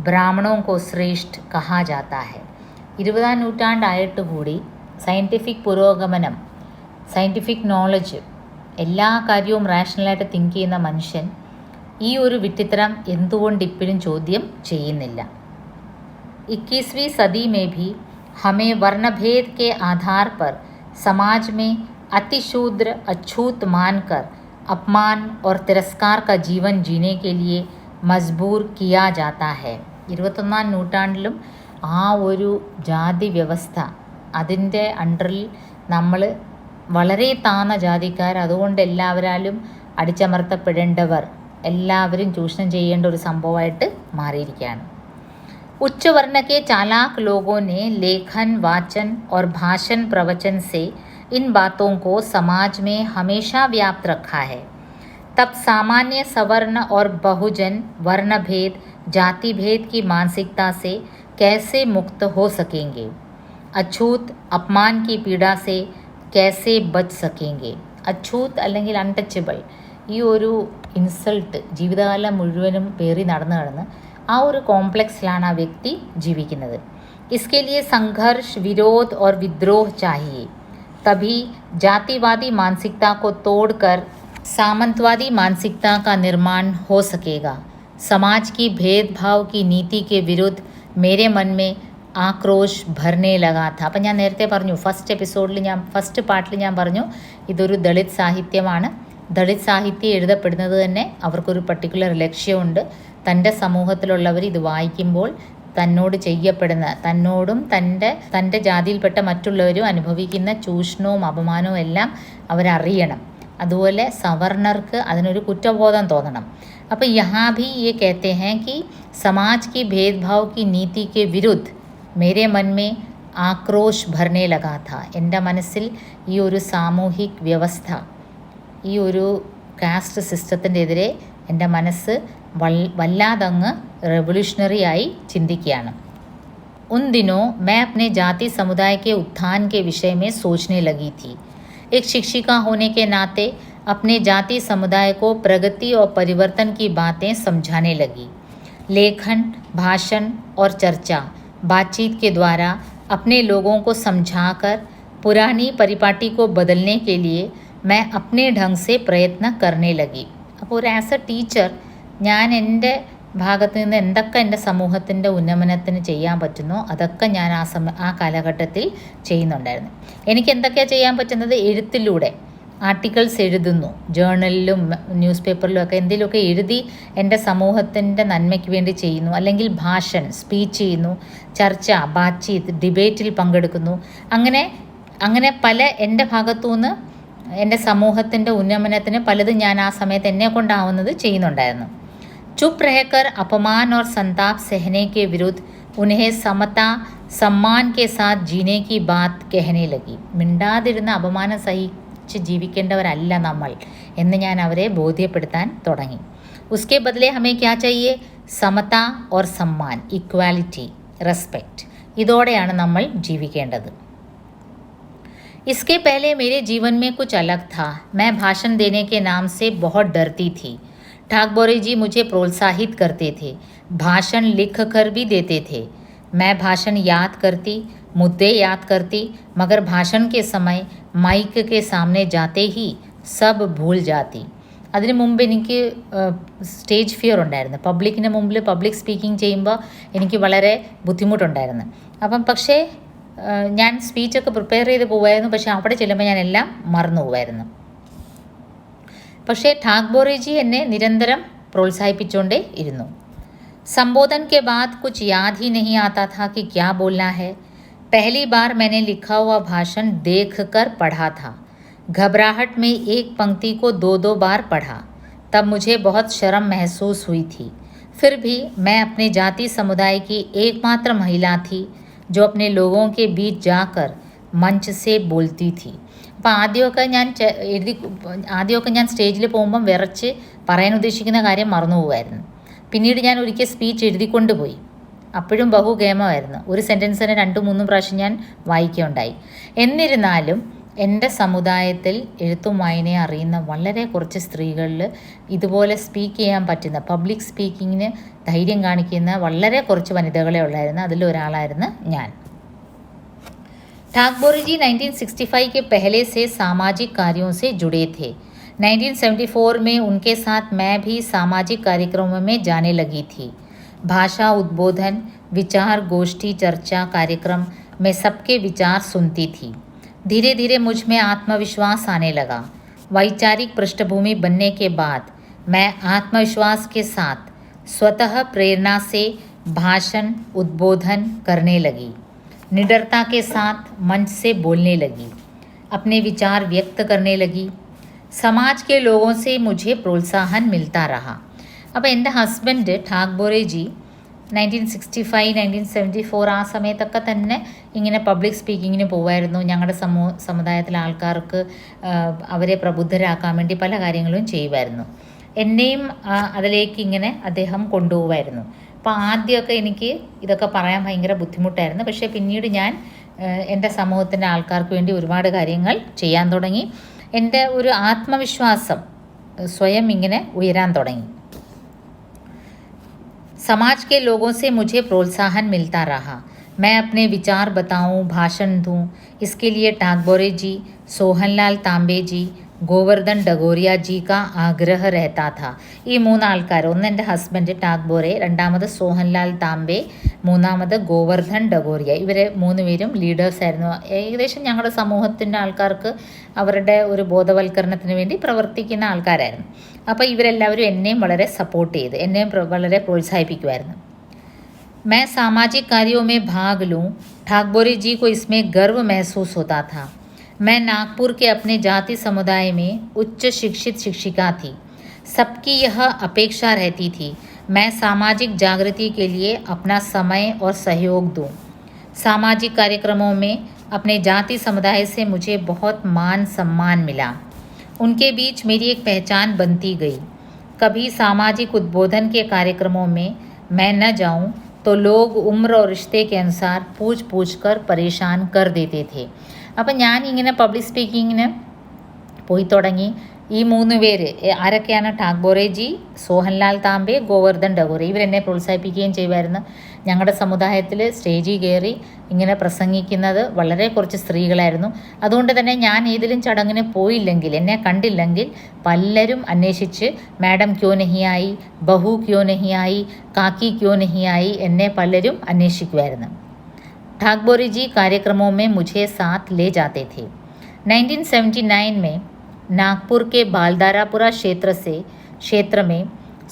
ब्राह्मणों को श्रेष्ठ कहा जाता है? 20ാം നൂറ്റാണ്ടായിട്ട് കൂടി സയൻറ്റിഫിക് പുരോഗമനം, സയൻറ്റിഫിക് നോളജ്, എല്ലാ കാര്യവും റാഷണലായിട്ട് തിങ്ക് ചെയ്യുന്ന മനുഷ്യൻ ഈ ഒരു വിഡ്ഢിത്തരം എന്തുകൊണ്ട് ഇപ്പോഴും ചോദ്യം ചെയ്യുന്നില്ല? 21वीं सदी में भी हमें वर्णभेद के आधार पर समाज में अतिशूद्र अछूत मानकर अपमान और तिरस्कार का जीवन जीने के लिए मजबूर किया जाता है. 21ാം നൂറ്റാണ്ടിലും ആ ഒരു ജാതി വ്യവസ്ഥ, അതിൻ്റെ അണ്ടറിൽ നമ്മൾ വളരെ താന്ന ജാതിക്കാർ, അതുകൊണ്ട് എല്ലാവരാലും അടിച്ചമർത്തപ്പെടേണ്ടവർ, എല്ലാവരും ചൂഷണം ചെയ്യേണ്ട ഒരു സംഭവമായിട്ട് മാറിയിരിക്കുകയാണ്. उच्च वर्ण के चालाक लोगों ने लेखन, वाचन और भाषण प्रवचन से इन बातों को समाज में हमेशा व्याप्त रखा है. तब सामान्य सवर्ण और बहुजन वर्ण भेद, जाति भेद की मानसिकता से कैसे मुक्त हो सकेंगे? अछूत अपमान की पीड़ा से कैसे बच सकेंगे? അച്ഛൂത്ത് അല്ലെങ്കിൽ അൺടച്ചബിൾ, ഈ ഒരു ഇൻസൾട്ട് ജീവിതകാലം മുഴുവനും പേറി നടന്ന് ആ ഒരു കോംപ്ലക്സിലാണ് ആ വ്യക്തി ജീവിക്കുന്നത്. इसके लिए संघर्ष, विरोध और विद्रोह चाहिए. तभी जातिवादी मानसिकता को तोड़कर सामंतवादी मानसिकता का निर्माण हो सकेगा. समाज की भेदभाव की नीति के विरुद्ध मेरे मन में ആക്രോശ് ഭർനെ ലഗാ ഥ. അപ്പം ഞാൻ നേരത്തെ പറഞ്ഞു, ഫസ്റ്റ് പാർട്ടിൽ ഞാൻ പറഞ്ഞു ഇതൊരു ദളിത് സാഹിത്യമാണ്. ദളിത് സാഹിത്യം എഴുതപ്പെടുന്നത് തന്നെ അവർക്കൊരു പർട്ടിക്കുലർ ലക്ഷ്യമുണ്ട്. തൻ്റെ സമൂഹത്തിലുള്ളവർ ഇത് വായിക്കുമ്പോൾ തന്നോട് ചെയ്യപ്പെടുന്ന, തന്നോടും തൻ്റെ ജാതിയിൽപ്പെട്ട മറ്റുള്ളവരും അനുഭവിക്കുന്ന ചൂഷണവും അപമാനവും എല്ലാം അവരറിയണം. അതുപോലെ സവർണർക്ക് അതിനൊരു കുറ്റബോധം തോന്നണം. അപ്പോൾ യഹാ ഭി യെ कहते हैं कि समाज की भेदभाव की नीति के विरुद्ध मेरे मन में ആക്രോശ് ഭർനെ ലഗാ ഥ. എൻ്റെ മനസ്സിൽ ഈ ഒരു സാമൂഹിക് വ്യവസ്ഥ, ഈ ഒരു കാസ്റ്റ് സിസ്റ്റത്തിൻ്റെ എതിരെ എൻ്റെ മനസ്സ് വല്ലാതങ്ങ് റെവല്യൂഷണറി ആയി ചിന്തിക്കുകയാണ്. उन दिनों मैं अपने जाति समुदाय के उत्थान के विषय में सोचने लगी थी. एक शिक्षिका होने के नाते अपने जाति समुदाय को प्रगति और परिवर्तन की बातें समझाने लगी. लेखन, भाषण और चर्चा, बातचीत के द्वारा अपने लोगों को समझाकर पुरानी परिपाटी को बदलने के लिए मैं अपने ढंग से प्रयत्न करने लगी. അപ്പോൾ ആസ് എ ടീച്ചർ ഞാൻ എൻ്റെ ഭാഗത്ത് നിന്ന് എന്തൊക്കെ എൻ്റെ സമൂഹത്തിൻ്റെ ഉന്നമനത്തിന് ചെയ്യാൻ പറ്റുന്നോ അതൊക്കെ ഞാൻ ആ കാലഘട്ടത്തിൽ ചെയ്യുന്നുണ്ടായിരുന്നു. എനിക്ക് എന്തൊക്കെയാണ് ചെയ്യാൻ പറ്റുന്നത്? എഴുത്തിലൂടെ ആർട്ടിക്കിൾസ് എഴുതുന്നു, ജേർണലിലും ന്യൂസ് പേപ്പറിലും ഒക്കെ എന്തെങ്കിലുമൊക്കെ എഴുതി എൻ്റെ സമൂഹത്തിൻ്റെ നന്മയ്ക്ക് വേണ്ടി ചെയ്യുന്നു. അല്ലെങ്കിൽ ഭാഷൺ, സ്പീച്ച് ചെയ്യുന്നു, ചർച്ച, ബാത്ചീത്ത്, ഡിബേറ്റിൽ പങ്കെടുക്കുന്നു. അങ്ങനെ പല എൻ്റെ ഭാഗത്തുനിന്ന് എൻ്റെ സമൂഹത്തിൻ്റെ ഉന്നമനത്തിന് പലതും ഞാൻ ആ സമയത്ത് എന്നെ കൊണ്ടാവുന്നത് ചെയ്യുന്നുണ്ടായിരുന്നു. चुप रहकर अपमान और संताप सहने के विरुद्ध उन्हें समता सम्मान के साथ जीने की बात कहने लगी. മിണ്ടാതിരുന്ന അപമാനം സഹിച്ച് ജീവിക്കേണ്ടവരല്ല നമ്മൾ എന്ന് ഞാൻ അവരെ ബോധ്യപ്പെടുത്താൻ തുടങ്ങി. उसके बदले हमें क्या चाहिए? സമത और सम्मान, इक्वालिटी, रेस्पेक्ट. ഇതോടെയാണ് നമ്മൾ ജീവിക്കേണ്ടത്. इसके पहले मेरे जीवन में कुछ अलग था. मैं भाषण देने के नाम से बहुत डरती थी. ठाकबोरे जी मुझे प्रोत्साहित करते थे, भाषण लिख कर भी देते थे. मैं भाषण याद करती, मुद्दे याद करती, मगर भाषण के समय माइक के सामने जाते ही सब भूल जाती. അതിന് മുമ്പ് എനിക്ക് സ്റ്റേജ് ഫിയർ ഉണ്ടായിരുന്നു. പബ്ലിക്കിന് മുമ്പിൽ പബ്ലിക് സ്പീക്കിംഗ് ചെയ്യുമ്പോൾ എനിക്ക് വളരെ ബുദ്ധിമുട്ടുണ്ടായിരുന്നു. പക്ഷേ ഞാൻ സ്പീച്ചൊക്കെ പ്രിപ്പയർ ചെയ്ത് പോവായിരുന്നു. പക്ഷേ അവിടെ ചെല്ലുമ്പോൾ ഞാൻ എല്ലാം മറന്നു പോവായിരുന്നു. പക്ഷേ ठाकबोरे जी എന്നെ നിരന്തരം പ്രോത്സാഹിപ്പിച്ചുകൊണ്ടേ ഇരുന്നു. संबोधन के बाद कुछ याद ही नहीं आता था कि क्या बोलना है. पहली बार मैंने लिखा हुआ भाषण देखकर पढ़ा था. घबराहट में एक पंक्ति को 2-2 बार पढ़ा. तब मुझे बहुत शर्म महसूस हुई थी. फिर भी मैं अपने जाति समुदाय की एकमात्र महिला थी जो अपने लोगों के बीच जाकर मंच से बोलती थी. അപ്പോൾ ആദ്യമൊക്കെ ഞാൻ സ്റ്റേജിൽ പോകുമ്പം വിറച്ച് പറയാൻ ഉദ്ദേശിക്കുന്ന കാര്യം മറന്നു പോകുമായിരുന്നു. പിന്നീട് ഞാൻ ഒരിക്കൽ സ്പീച്ച് എഴുതിക്കൊണ്ട് പോയി. അപ്പോഴും ബഹുഗേമമായിരുന്നു. ഒരു സെൻറ്റൻസിന് 2-3 പ്രാവശ്യം ഞാൻ വായിക്കുകയുണ്ടായി. എന്നിരുന്നാലും എൻ്റെ സമുദായത്തിൽ എഴുത്തും വായനയും അറിയുന്ന വളരെ കുറച്ച് സ്ത്രീകളിൽ ഇതുപോലെ സ്പീക്ക് ചെയ്യാൻ പറ്റുന്ന, പബ്ലിക് സ്പീക്കിങ്ങിന് ധൈര്യം കാണിക്കുന്ന വളരെ കുറച്ച് വനിതകളെ ഉള്ളായിരുന്നു. അതിലൊരാളായിരുന്നു ഞാൻ. ठाकबोरे जी 1965 के पहले से सामाजिक कार्यों से जुड़े थे. 1974 में उनके साथ मैं भी सामाजिक कार्यक्रमों में जाने लगी थी. भाषा उद्बोधन, विचार गोष्ठी, चर्चा कार्यक्रम में सबके विचार सुनती थी. धीरे धीरे मुझ में आत्मविश्वास आने लगा. वैचारिक पृष्ठभूमि बनने के बाद मैं आत्मविश्वास के साथ स्वतः प्रेरणा से भाषण उद्बोधन करने लगी. निडरता के साथ मंच से बोलने लगी, अपने विचार व्यक्त करने लगी. समाज के लोगों से मुझे प्रोत्साहन मिलता रहा. അപ്പോൾ എൻ്റെ ഹസ്ബൻഡ് ठाकबोरे जी 1965, 1974 ആ സമയത്തൊക്കെ തന്നെ ഇങ്ങനെ പബ്ലിക് സ്പീക്കിങ്ങിന് പോകുമായിരുന്നു. ഞങ്ങളുടെ സമുദായത്തിലെ ആൾക്കാർക്ക് അവരെ പ്രബുദ്ധരാക്കാൻ വേണ്ടി പല കാര്യങ്ങളും ചെയ്യുമായിരുന്നു. എന്നെയും അതിലേക്ക് ഇങ്ങനെ അദ്ദേഹം കൊണ്ടുപോകുമായിരുന്നു. അപ്പോൾ ആദ്യമൊക്കെ എനിക്ക് ഇതൊക്കെ പറയാൻ ഭയങ്കര ബുദ്ധിമുട്ടായിരുന്നു. പക്ഷേ പിന്നീട് ഞാൻ എൻ്റെ സമൂഹത്തിൻ്റെ ആൾക്കാർക്ക് വേണ്ടി ഒരുപാട് കാര്യങ്ങൾ ചെയ്യാൻ തുടങ്ങി. എൻ്റെ ഒരു ആത്മവിശ്വാസം സ്വയം ഇങ്ങനെ ഉയരാൻ തുടങ്ങി. समाज के लोगों से मुझे प्रोत्साहन मिलता रहा. मैं अपने विचार बताऊं, भाषण दूं, इसके लिए ടാഗോറെ जी, सोहनलाल तांबे जी, ഗോവർദ്ധൻ ഡഗോറിയ ജി കാ ആഗ്രഹ രഹത്താ ഥാ. ഈ മൂന്നാൾക്കാർ, ഒന്ന് എൻ്റെ ഹസ്ബൻഡ് ടാഗോറെ, രണ്ടാമത് സോഹൻലാൽ താംബെ, മൂന്നാമത് ഗോവർദ്ധൻ ഡഗോറിയ. ഇവരെ മൂന്ന് പേരും ലീഡേഴ്സ് ആയിരുന്നു. ഏകദേശം ഞങ്ങളുടെ സമൂഹത്തിൻ്റെ ആൾക്കാർക്ക് അവരുടെ ഒരു ബോധവൽക്കരണത്തിന് വേണ്ടി പ്രവർത്തിക്കുന്ന ആൾക്കാരായിരുന്നു. അപ്പോൾ ഇവരെല്ലാവരും എന്നെയും വളരെ സപ്പോർട്ട് ചെയ്ത്, എന്നെയും വളരെ പ്രോത്സാഹിപ്പിക്കുമായിരുന്നു. मैं सामाजिक कार्यों में भाग लूं, ठाकुर जी को इसमें गर्व महसूस होता था. मैं नागपुर के अपने जाति समुदाय में उच्च शिक्षित शिक्षिका थी. सबकी यह अपेक्षा रहती थी मैं सामाजिक जागृति के लिए अपना समय और सहयोग दूं. सामाजिक कार्यक्रमों में अपने जाति समुदाय से मुझे बहुत मान सम्मान मिला. उनके बीच मेरी एक पहचान बनती गई. कभी सामाजिक उद्बोधन के कार्यक्रमों में मैं न जाऊं तो लोग उम्र और रिश्ते के अनुसार पूछ कर परेशान कर देते थे. അപ്പം ഞാനിങ്ങനെ പബ്ലിക് സ്പീക്കിങ്ങിന് പോയി തുടങ്ങി. ഈ മൂന്ന് പേര് ആരൊക്കെയാണ്? ടാഗോറെ ജി, സോഹൻലാൽ താംബെ, ഗോവർദ്ധൻ ഡഗോറെ. ഇവരെന്നെ പ്രോത്സാഹിപ്പിക്കുകയും ചെയ്യുമായിരുന്നു. ഞങ്ങളുടെ സമുദായത്തിൽ സ്റ്റേജിൽ കയറി ഇങ്ങനെ പ്രസംഗിക്കുന്നത് വളരെ കുറച്ച് സ്ത്രീകളായിരുന്നു. അതുകൊണ്ട് തന്നെ ഞാൻ ഏതിലും ചടങ്ങിന് പോയില്ലെങ്കിൽ, എന്നെ കണ്ടില്ലെങ്കിൽ പലരും അന്വേഷിച്ച് മാഡം ക്യോ നഹിയായി, ബഹു ക്യോ നഹിയായി, കാക്കി ക്യോ നഹിയായി എന്നെ പലരും അന്വേഷിക്കുമായിരുന്നു. ठागोरे जी कार्यक्रमों में मुझे साथ ले जाते थे. 1979 में नागपुर के बालदारापुरा क्षेत्र में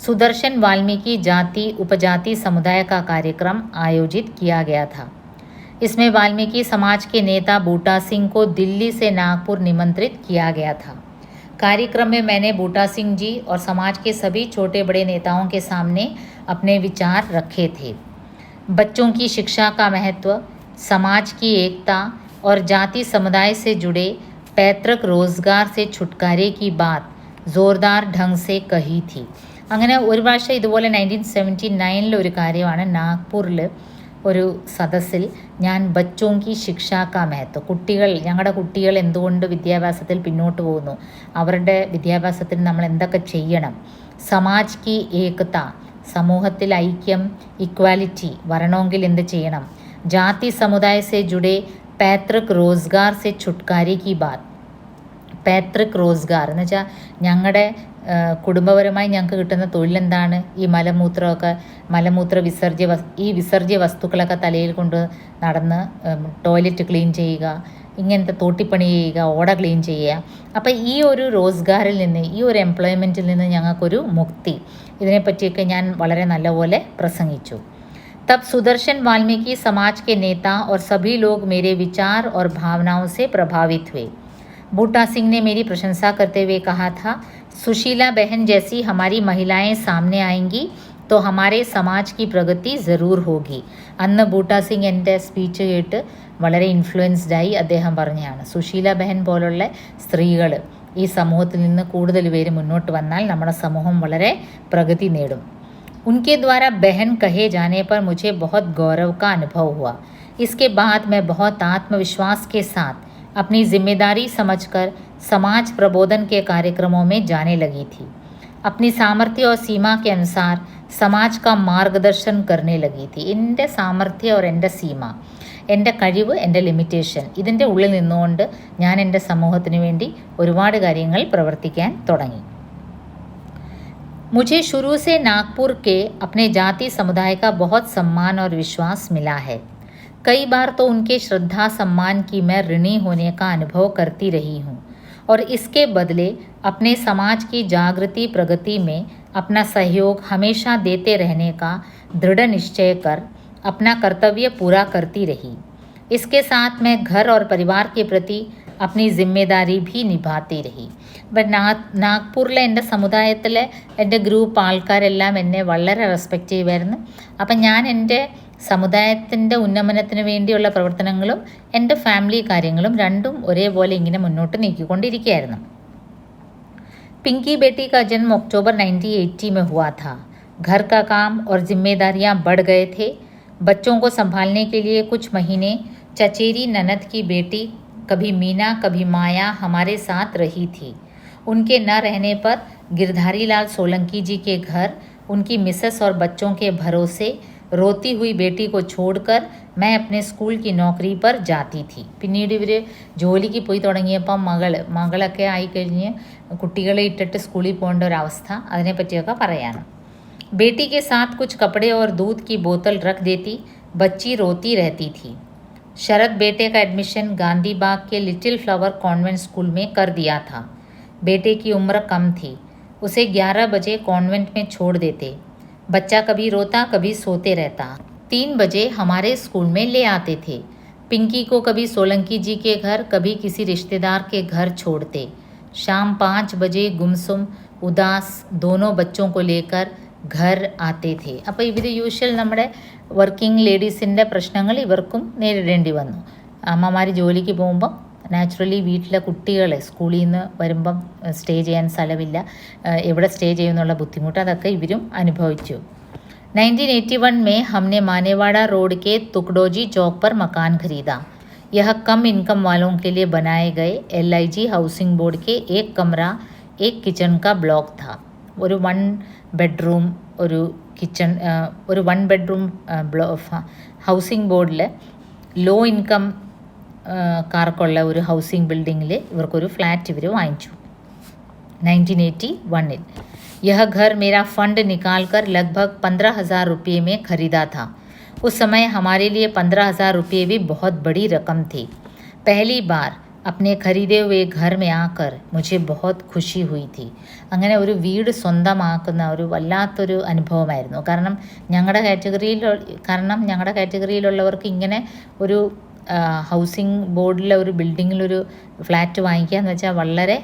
सुदर्शन वाल्मीकि जाति उपजाति समुदाय का कार्यक्रम आयोजित किया गया था. इसमें वाल्मीकि समाज के नेता बूटा सिंह को दिल्ली से नागपुर निमंत्रित किया गया था. कार्यक्रम में मैंने बूटा सिंह जी और समाज के सभी छोटे बड़े नेताओं के सामने अपने विचार रखे थे. बच्चों की शिक्षा का महत्व, समाज की एकता और जाति समुदाय से जुड़े पैतृक रोजगार से छुटकारे की बात जोरदार ढंग से कही थी. അങ്ങനെ ഒരു പ്രാവശ്യം ഇതുപോലെ 1979 ഒരു കാര്യമാണ്, നാഗ്പൂരിൽ ഒരു സദസ്സിൽ ഞാൻ ബച്ചോं की शिक्षा का महत्व, ഞങ്ങളുടെ കുട്ടികൾ എന്തുകൊണ്ട് വിദ്യാഭ്യാസത്തിൽ പിന്നോട്ട് പോകുന്നു, അവരുടെ വിദ്യാഭ്യാസത്തിന് നമ്മൾ എന്തൊക്കെ ചെയ്യണം, സമാജ് കി ഏകത, സമൂഹത്തിൽ ഐക്യം, ഇക്വാലിറ്റി വരണമെങ്കിൽ എന്ത് ചെയ്യണം, जाति समुदाय से जुड़े पैतृक रोजगार से छुटकारे की बात. पैतृक रोजगार എന്ന് വെച്ചാൽ ഞങ്ങളുടെ കുടുംബപരമായി ഞങ്ങൾക്ക് കിട്ടുന്ന തൊഴിലെന്താണ്? ഈ മലമൂത്ര വിസർജ്യ വസ്തുക്കളൊക്കെ തലയിൽ കൊണ്ട് നടന്ന് ടോയ്ലറ്റ് ക്ലീൻ ചെയ്യുക, ഇങ്ങനത്തെ തോട്ടിപ്പണി ചെയ്യുക, ഓട ക്ലീൻ ചെയ്യുക. അപ്പോൾ ഈ ഒരു റോസ്ഗാറിൽ നിന്ന്, ഈ ഒരു എംപ്ലോയ്മെൻറ്റിൽ നിന്ന് ഞങ്ങൾക്കൊരു മുക്തി, ഇതിനെപ്പറ്റിയൊക്കെ ഞാൻ വളരെ നല്ലപോലെ പ്രസംഗിച്ചു. तब सुदर्शन वाल्मीकि समाज के नेता और सभी लोग मेरे विचार और भावनाओं से प्रभावित हुए. बूटा सिंह ने मेरी प्रशंसा करते हुए कहा था, सुशीला बहन जैसी हमारी महिलाएं सामने आएंगी तो हमारे समाज की प्रगति ज़रूर होगी. അന്ന് ബൂട്ടാ സിംഗ് എൻ്റെ സ്പീച്ച് കേട്ട് വളരെ ഇൻഫ്ലുവൻസ്ഡായി. അദ്ദേഹം പറഞ്ഞാണ്, സുശീല ബഹൻ പോലുള്ള സ്ത്രീകൾ ഈ സമൂഹത്തിൽ നിന്ന് കൂടുതൽ പേര് മുന്നോട്ട് വന്നാൽ നമ്മുടെ സമൂഹം വളരെ പ്രഗതി നേടും. उनके द्वारा बहन कहे जाने पर मुझे बहुत गौरव का अनुभव हुआ. इसके बाद मैं बहुत आत्मविश्वास के साथ अपनी जिम्मेदारी समझकर समाज प्रबोधन के कार्यक्रमों में जाने लगी थी. अपनी सामर्थ्य और सीमा के अनुसार समाज का मार्गदर्शन करने लगी थी. എൻ്റെ സാമർഥ്യം और എൻ്റെ സീമ, എൻ്റെ കഴിവ്, എൻ്റെ ലിമിറ്റേഷൻ, ഇതിൻ്റെ ഉള്ളിൽ നിന്നുകൊണ്ട് ഞാൻ എൻ്റെ സമൂഹത്തിന് വേണ്ടി ഒരുപാട് കാര്യങ്ങൾ പ്രവർത്തിക്കാൻ തുടങ്ങി. मुझे शुरू से नागपुर के अपने जाति समुदाय का बहुत सम्मान और विश्वास मिला है. कई बार तो उनके श्रद्धा सम्मान की मैं ऋणी होने का अनुभव करती रही हूँ और इसके बदले अपने समाज की जागृति प्रगति में अपना सहयोग हमेशा देते रहने का दृढ़ निश्चय कर अपना कर्तव्य पूरा करती रही. इसके साथ मैं घर और परिवार के प्रति अपनी जिम्मेदारी भी निभाती रही. ബട്ട് നാഗ്പൂരിലെ എൻ്റെ സമുദായത്തിലെ എൻ്റെ ഗ്രൂപ്പ് ആൾക്കാരെല്ലാം എന്നെ വളരെ റെസ്പെക്റ്റ് ചെയ്യുമായിരുന്നു. അപ്പം ഞാൻ എൻ്റെ സമുദായത്തിൻ്റെ ഉന്നമനത്തിന് വേണ്ടിയുള്ള പ്രവർത്തനങ്ങളും എൻ്റെ ഫാമിലി കാര്യങ്ങളും രണ്ടും ഒരേപോലെ ഇങ്ങനെ മുന്നോട്ട് നീക്കിക്കൊണ്ടിരിക്കുകയായിരുന്നു. पिंकी बेटी का जन्म अक्टूबर 1980 में हुआ था. घर का काम और जिम्मेदारियां बढ़ गए थे. बच्चों को संभालने के लिए कुछ महीने चचेरी ननद की बेटी कभी मीना कभी माया हमारे साथ रही थी. उनके न रहने पर गिरधारी लाल सोलंकी जी के घर उनकी मिसेस और बच्चों के भरोसे रोती हुई बेटी को छोड़कर मैं अपने स्കൂൾ की नौकरी पर जाती थी. പിന്നീട് ഇവർ ജോലിക്ക് പോയി തുടങ്ങിയപ്പം മകളൊക്കെ ആയിക്കഴിഞ്ഞ് കുട്ടികളെ ഇട്ടിട്ട് സ്കൂളിൽ പോകേണ്ട ഒരവസ്ഥ, അതിനെപ്പറ്റിയൊക്കെ പറയാണ്. बेटी के साथ कुछ कपड़े और दूध की बोतल रख देती. बच्ची रोती रहती थी. शरद बेटे का एडमिशन गांधी बाग के लिटिल फ्लावर कॉन्वेंट स्कूल में कर दिया था. बेटे की उम्र कम थी. उसे 11 बजे कॉन्वेंट में छोड़ देते. बच्चा कभी रोता कभी सोते रहता. 3 बजे हमारे स्कूल में ले आते थे. पिंकी को कभी सोलंकी जी के घर, कभी किसी रिश्तेदार के घर छोड़ते. शाम 5 बजे गुमसुम उदास दोनों बच्चों को लेकर घर आते थे. അപ്പോൾ ഇവർ യൂഷ്വൽ നമ്മുടെ വർക്കിംഗ് ലേഡീസിൻ്റെ പ്രശ്നങ്ങൾ ഇവർക്കും നേരിടേണ്ടി വന്നു. അമ്മമാർ ജോലിക്ക് പോകുമ്പം നാച്ചുറലി വീട്ടിലെ കുട്ടികൾ സ്കൂളിൽ നിന്ന് വരുമ്പം സ്റ്റേ ചെയ്യാൻ സ്ഥലമില്ല, എവിടെ സ്റ്റേ ചെയ്യുമെന്നുള്ള ബുദ്ധിമുട്ട് അതൊക്കെ ഇവരും അനുഭവിച്ചു. 1981 में हमने मानेवाड़ा रोड के तुकडोजी चौक पर मकान खरीदा. यह कम इनकम वालों के लिए बनाए गए LIG हाउसिंग बोर्ड के एक कमरा एक किचन का ब्लॉक था. ഒരു 1 ബെഡ്റൂം ഒരു കിച്ചൺ, ഒരു 1 ബെഡ്റൂം ഹൗസിംഗ് ബോർഡിൽ ലോ ഇൻകം കാർക്കുള്ള ഒരു ഹൗസിംഗ് ബിൽഡിങ്ങിൽ ഇവർക്കൊരു ഫ്ലാറ്റ് ഇവർ വാങ്ങിച്ചു 1981. यह घर मेरा फंड निकालकर लगभग 15,000 रुपये में खरीदा था. उस समय हमारे लिए 15,000 रुपये भी बहुत बड़ी रकम थी. पहली बार अपने खरीदे हुए घर में आकर मुझे बहुत खुशी हुई थी. അങ്ങനെ ഒരു വീട് സ്വന്തമാക്കുന്ന ഒരു വല്ലാത്തൊരു അനുഭവമായിരുന്നു. കാരണം ഞങ്ങളുടെ കാറ്റഗറിയിലുള്ളവർക്ക് ഇങ്ങനെ ഒരു ഹൗസിംഗ് ബോർഡിലെ ഒരു ബിൽഡിങ്ങിലൊരു ഫ്ലാറ്റ് വാങ്ങിക്കുക എന്ന് വെച്ചാൽ വളരെ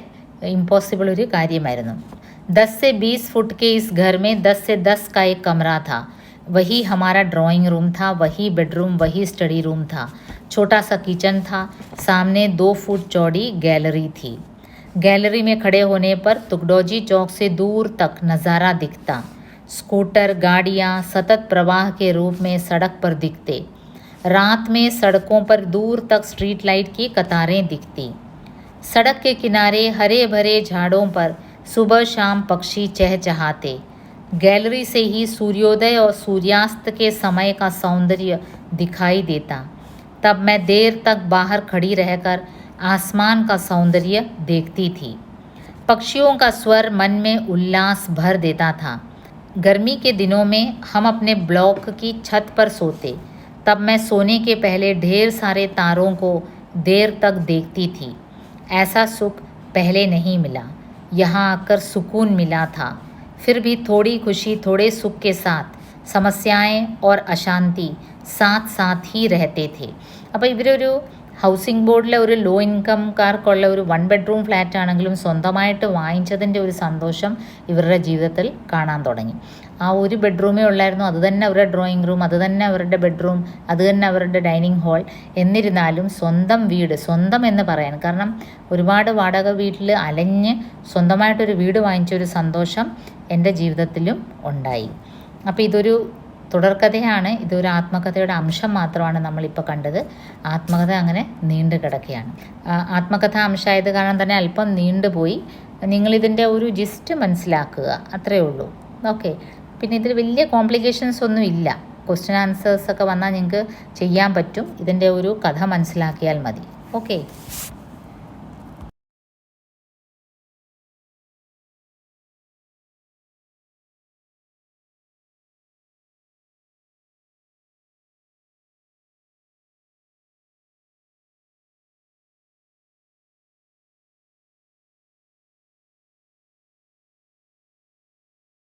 ഇമ്പോസിബിൾ ഒരു കാര്യമായിരുന്നു. 10 से 20 फुट के इस घर में 10 से 10 का एक कमरा था. वही हमारा ड्राइंग रूम था, वही बेडरूम, वही स्टडी रूम था. छोटा सा किचन था. सामने 2 फुट चौड़ी गैलरी थी. गैलरी में खड़े होने पर तुकडोजी चौक से दूर तक नज़ारा दिखता. स्कूटर गाड़ियाँ सतत प्रवाह के रूप में सड़क पर दिखते. रात में सड़कों पर दूर तक स्ट्रीट लाइट की कतारें दिखती. सड़क के किनारे हरे भरे झाड़ों पर सुबह शाम पक्षी चहचहाते. गैलरी से ही सूर्योदय और सूर्यास्त के समय का सौंदर्य दिखाई देता. तब मैं देर तक बाहर खड़ी रहकर आसमान का सौंदर्य देखती थी. पक्षियों का स्वर मन में उल्लास भर देता था. गर्मी के दिनों में हम अपने ब्लॉक की छत पर सोते. तब मैं सोने के पहले ढेर सारे तारों को देर तक देखती थी. ऐसा सुख पहले नहीं मिला. यहाँ आकर सुकून मिला था. फिर भी थोड़ी खुशी थोड़े सुख के साथ समस्याएं और अशांति साथ साथ ही रहते थे. അപ്പോൾ ഇവരൊരു ഹൗസിംഗ് ബോർഡിലെ ഒരു ലോ ഇൻകംകാർക്കുള്ള ഒരു 1 ബെഡ്റൂം ഫ്ലാറ്റ് ആണെങ്കിലും സ്വന്തമായിട്ട് വാങ്ങിച്ചതിൻ്റെ ഒരു സന്തോഷം ഇവരുടെ ജീവിതത്തിൽ കാണാൻ തുടങ്ങി. ആ ഒരു ബെഡ്റൂമേ ഉള്ളായിരുന്നു, അത് തന്നെ അവരുടെ ഡ്രോയിങ് റൂം, അത് തന്നെ അവരുടെ ബെഡ്റൂം, അത് തന്നെ അവരുടെ ഡൈനിങ് ഹാൾ. എന്നിരുന്നാലും സ്വന്തം വീട്, സ്വന്തം എന്ന് പറയാൻ, കാരണം ഒരുപാട് വാടക വീട്ടിൽ അലഞ്ഞ് സ്വന്തമായിട്ടൊരു വീട് വാങ്ങിച്ചൊരു സന്തോഷം എൻ്റെ ജീവിതത്തിലും ഉണ്ടായി. അപ്പോൾ ഇതൊരു തുടർക്കഥയാണ്, ഇതൊരു ആത്മകഥയുടെ അംശം മാത്രമാണ് നമ്മളിപ്പോൾ കണ്ടത്. ആത്മകഥ അങ്ങനെ നീണ്ടു കിടക്കുകയാണ്. ആത്മകഥ അംശമായത് കാരണം തന്നെ അല്പം നീണ്ടുപോയി. നിങ്ങളിതിൻ്റെ ഒരു ജിസ്റ്റ് മനസ്സിലാക്കുക, അത്രയേ ഉള്ളൂ. ഓക്കെ. പിന്നെ ഇതിൽ വലിയ കോംപ്ലിക്കേഷൻസ് ഒന്നും ഇല്ല. ക്വസ്റ്റ്യൻ ആൻസേഴ്സൊക്കെ വന്നാൽ നിങ്ങൾക്ക് ചെയ്യാൻ പറ്റും. ഇതിൻ്റെ ഒരു കഥ മനസ്സിലാക്കിയാൽ മതി. ഓക്കെ.